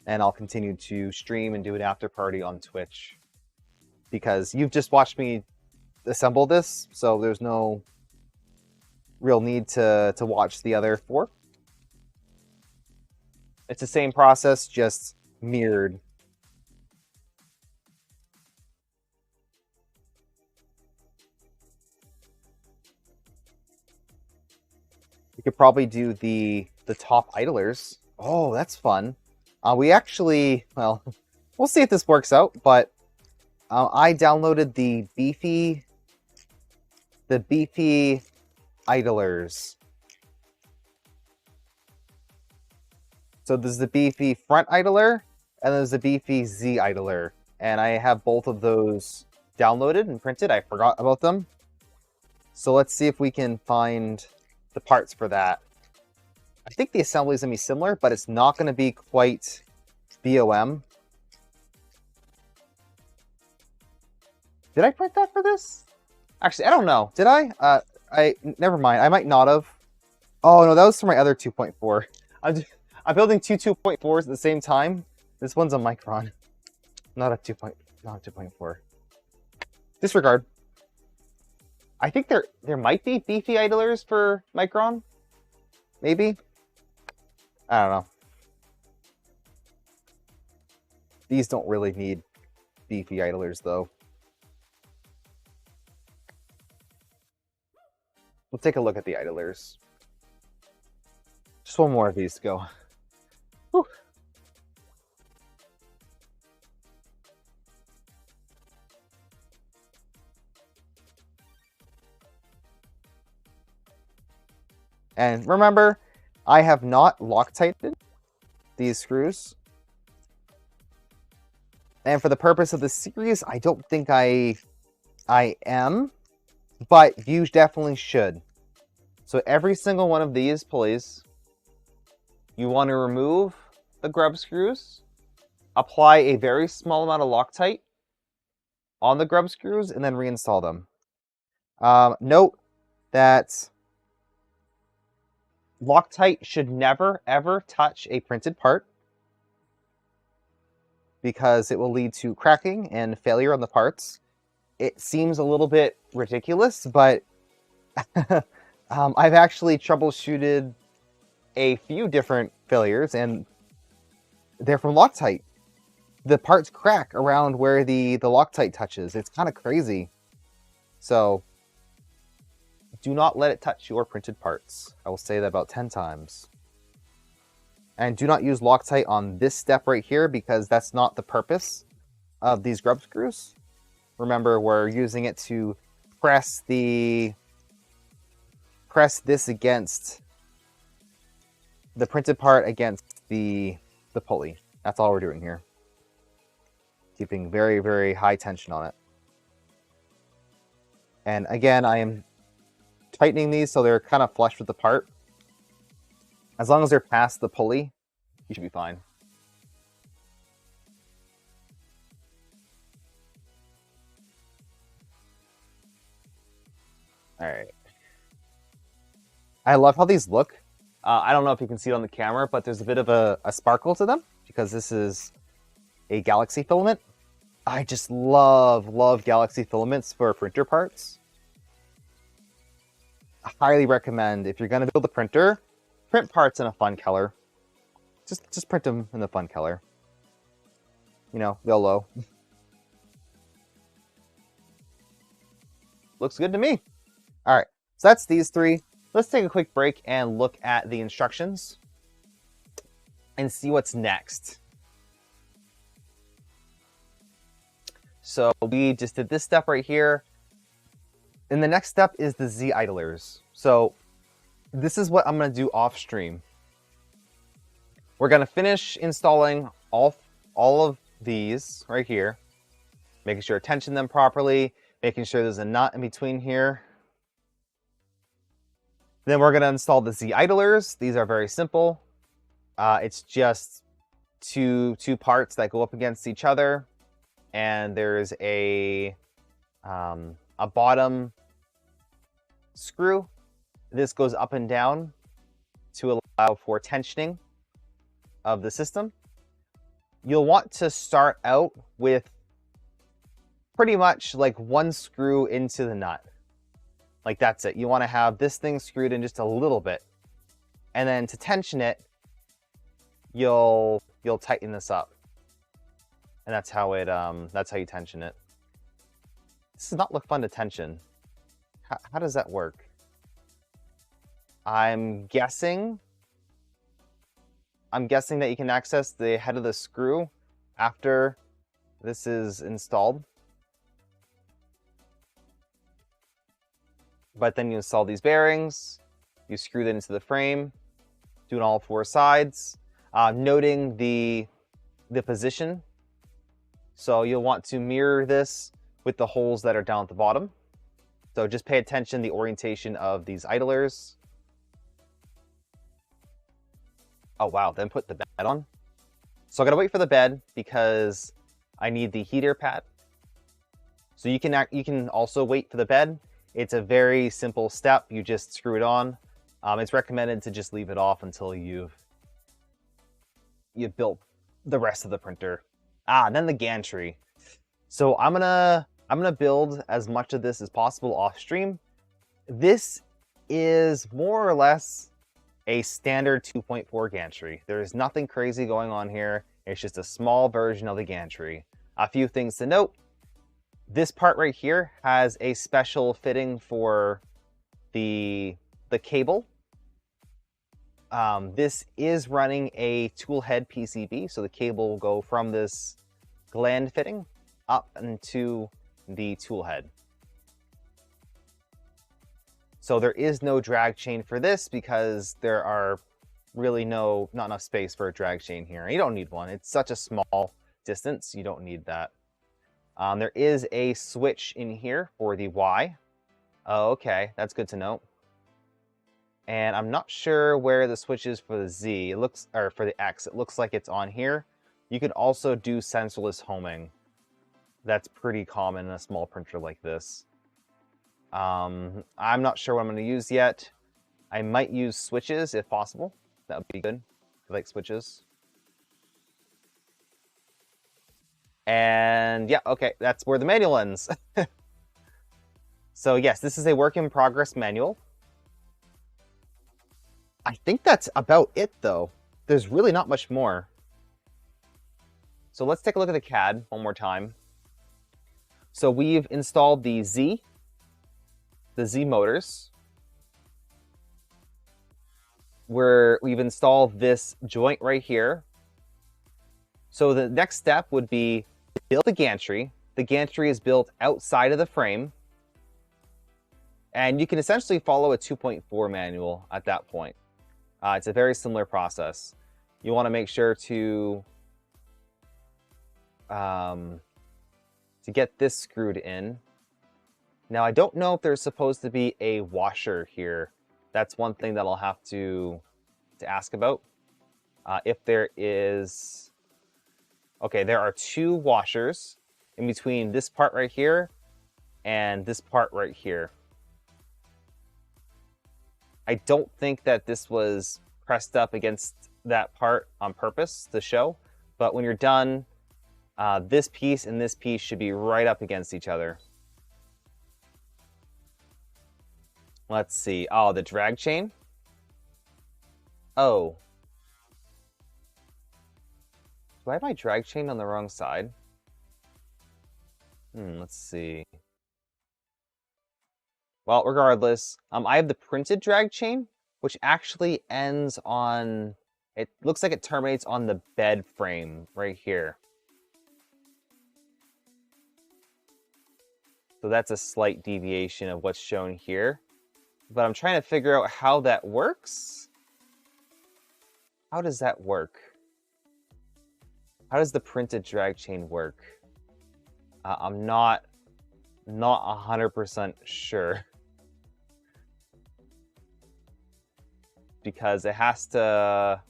And I'll continue to stream and do an after party on Twitch. Because you've just watched me assemble this, so there's no real need to watch the other four. It's the same process, just mirrored. could probably do the top idlers. Oh, that's fun. We actually, well, we'll see if this works out, but I downloaded the beefy idlers. So there's the beefy front idler, and there's the beefy Z idler. And I have both of those downloaded and printed. I forgot about them. So let's see if we can find the parts for that. I think the assembly is going to be similar, but it's not going to be quite BOM. Did I print that for this? Actually, I don't know. Did I? Never mind. I might not have. Oh, no, that was for my other 2.4. I'm building two 2.4s at the same time. This one's a Micron. Not a 2.4. Disregard. I think there might be beefy idlers for Micron. Maybe. I don't know. These don't really need beefy idlers, though. We'll take a look at the idlers. Just one more of these to go. Whew. And remember, I have not Loctited these screws. And for the purpose of the series, I don't think I am, but you definitely should. So every single one of these pulleys, you want to remove the grub screws, apply a very small amount of Loctite on the grub screws, and then reinstall them. Note that Loctite should never, ever touch a printed part because it will lead to cracking and failure on the parts. It seems a little bit ridiculous, but I've actually troubleshooted a few different failures, and they're from Loctite. The parts crack around where the Loctite touches. It's kind of crazy. So do not let it touch your printed parts. I will say that about 10 times. And do not use Loctite on this step right here because that's not the purpose of these grub screws. Remember, we're using it to press this against the printed part against the pulley. That's all we're doing here. Keeping very, very high tension on it. And again, I am tightening these so they're kind of flush with the part. As long as they're past the pulley, you should be fine. All right. I love how these look. I don't know if you can see it on the camera, but there's a bit of a sparkle to them because this is a Galaxy filament. I just love Galaxy filaments for printer parts. I highly recommend if you're going to build a printer, print parts in a fun color. Just print them in the fun color. You know, YOLO. Looks good to me. All right, so that's these three. Let's take a quick break and look at the instructions and see what's next. So we just did this step right here. And the next step is the Z idlers. So this is what I'm going to do off stream. We're going to finish installing all of these right here, making sure to tension them properly, making sure there's a nut in between here. Then we're going to install the Z idlers. These are very simple. It's just two parts that go up against each other, and there's a bottom screw. This goes up and down to allow for tensioning of the system. You'll want to start out with pretty much like one screw into the nut. Like that's it. You want to have this thing screwed in just a little bit. And then to tension it, you'll tighten this up. And that's how you tension it. This does not look fun to tension. How does that work? I'm guessing that you can access the head of the screw after this is installed. But then you install these bearings, you screw them into the frame, doing all 4 sides, noting the position. So you'll want to mirror this with the holes that are down at the bottom. So just pay attention to the orientation of these idlers. Oh wow, then put the bed on. So I gotta wait for the bed because I need the heater pad. So you can also wait for the bed. It's a very simple step. You just screw it on. It's recommended to just leave it off until you've built the rest of the printer. And then the gantry. So I'm gonna build as much of this as possible off stream. This is more or less a standard 2.4 gantry. There's nothing crazy going on here. It's just a small version of the gantry. A few things to note. This part right here has a special fitting for the cable. This is running a tool head PCB, so the cable will go from this gland fitting up into the tool head. So there is no drag chain for this because there are really not enough space for a drag chain here. You don't need one. It's such a small distance, you don't need that. There is a switch in here for the Y. Oh, okay, that's good to know. And I'm not sure where the switch is for the Z. It looks, or for the X. It looks like it's on here. You could also do sensorless homing. That's pretty common in a small printer like this. I'm not sure what I'm going to use yet. I might use switches if possible. That would be good. I like switches. And yeah, okay, that's where the manual ends. So yes, this is a work in progress manual. I think that's about it though. There's really not much more. So let's take a look at the CAD one more time. So we've installed the Z motors. We've installed this joint right here. So the next step would be build the gantry. The gantry is built outside of the frame. And you can essentially follow a 2.4 manual at that point. It's a very similar process. You want to make sure to get this screwed in. Now, I don't know if there's supposed to be a washer here. That's one thing that I'll have to ask about. If there is... Okay, there are 2 washers in between this part right here and this part right here. I don't think that this was pressed up against that part on purpose to show, but when you're done, this piece and this piece should be right up against each other. Let's see. Oh, the drag chain? Oh. Do I have my drag chain on the wrong side? Let's see. Well, regardless, I have the printed drag chain, which actually ends on... It looks like it terminates on the bed frame right here. So that's a slight deviation of what's shown here. But I'm trying to figure out how that works. How does that work? How does the printed drag chain work? I'm not 100% sure. Because it has to...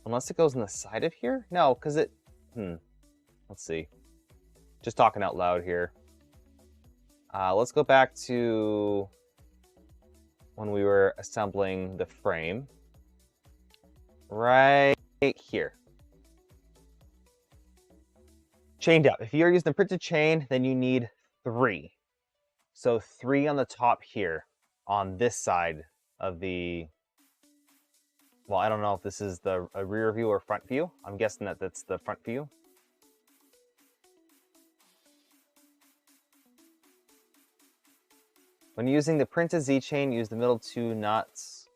Unless it goes on the side of here? No, because it... Let's see. Just talking out loud here. Let's go back to when we were assembling the frame. Right here. Chained up. If you're using the printed chain, then you need 3. So 3 on the top here, on this side of the... Well, I don't know if this is the rear view or front view. I'm guessing that that's the front view. When using the printed Z chain, use the middle 2 nuts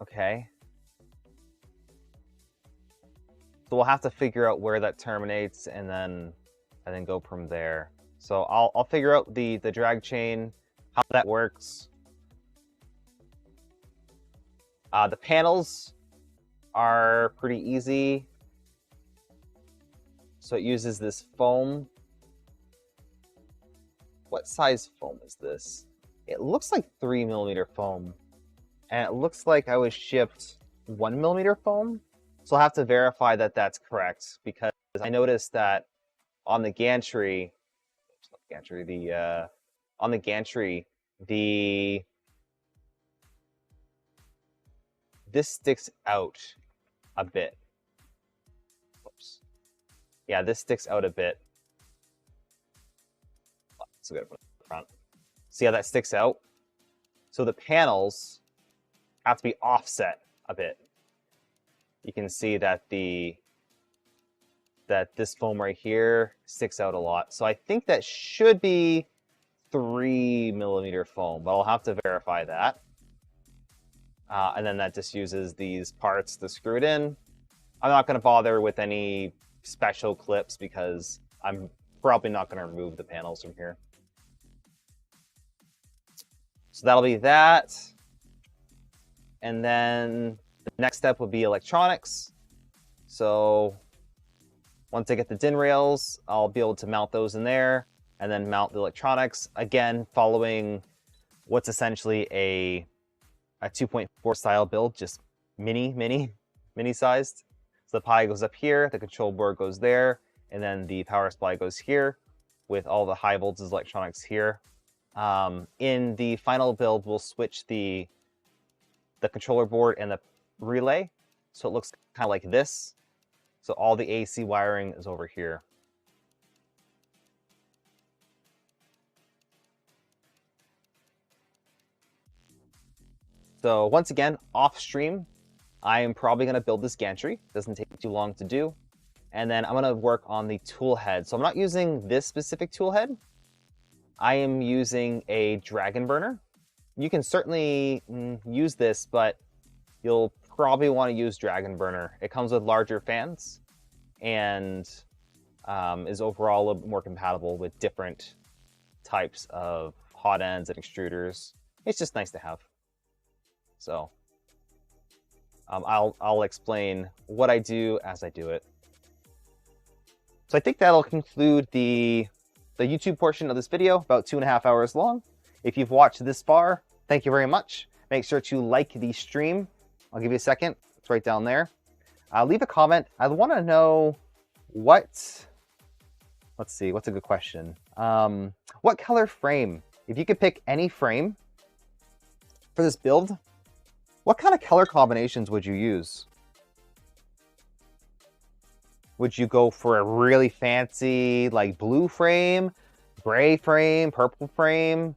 Okay. So we'll have to figure out where that terminates and then go from there. So I'll figure out the drag chain, how that works. The panels are pretty easy. So it uses this foam. What size foam is this? It looks like 3mm foam. And it looks like I was shipped 1mm foam. So I'll have to verify that that's correct, because I noticed that on the gantry, this sticks out a bit. Whoops. Yeah, this sticks out a bit. So good front. See how that sticks out? So the panels have to be offset a bit. You can see that this foam right here sticks out a lot. So I think that should be 3mm foam, but I'll have to verify that. And then that just uses these parts to screw it in. I'm not going to bother with any special clips because I'm probably not going to remove the panels from here. So that'll be that. And then the next step would be electronics. So once I get the DIN rails, I'll be able to mount those in there and then mount the electronics. Again, following what's essentially a 2.4 style build, just mini sized. So the Pi goes up here, the control board goes there, and then the power supply goes here with all the high voltage electronics here. In the final build, we'll switch the controller board and the relay, so it looks kind of like this. So all the AC wiring is over here. So once again, off stream, I am probably going to build this gantry. Doesn't take too long to do. And then I'm going to work on the tool head. So I'm not using this specific tool head. I am using a dragon burner. You can certainly use this, but you'll probably want to use dragon burner. It comes with larger fans and is overall a little bit more compatible with different types of hot ends and extruders. It's just nice to have. So I'll explain what I do as I do it. So I think that'll conclude the YouTube portion of this video, about 2.5 hours long. If you've watched this far, thank you very much. Make sure to like the stream. I'll give you a second. It's right down there. Leave a comment. I want to know let's see, what's a good question? What color frame? If you could pick any frame for this build, what kind of color combinations would you use? Would you go for a really fancy, like blue frame, gray frame, purple frame,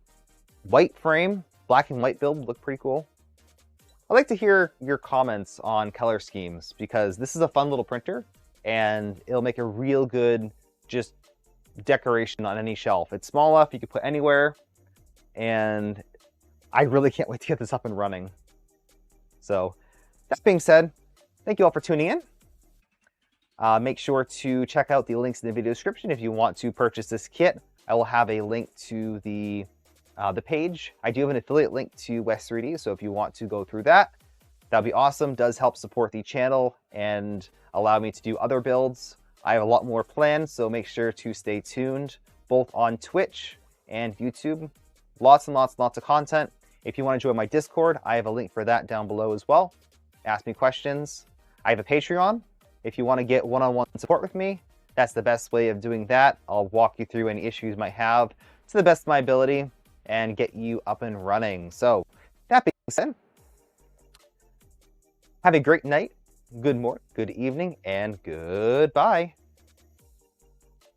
white frame? Black and white build would look pretty cool. I'd like to hear your comments on color schemes because this is a fun little printer and it'll make a real good just decoration on any shelf. It's small enough you can put anywhere, and I really can't wait to get this up and running. So that being said, thank you all for tuning in. Make sure to check out the links in the video description if you want to purchase this kit. I will have a link to the page. I do have an affiliate link to West3D, so if you want to go through that, that'd be awesome. It does help support the channel and allow me to do other builds. I have a lot more planned, so make sure to stay tuned, both on Twitch and YouTube. Lots and lots of content. If you want to join my Discord, I have a link for that down below as well. Ask me questions. I have a Patreon. If you want to get one-on-one support with me, that's the best way of doing that. I'll walk you through any issues you might have to the best of my ability and get you up and running. So that being said, have a great night, good morning, good evening, and goodbye.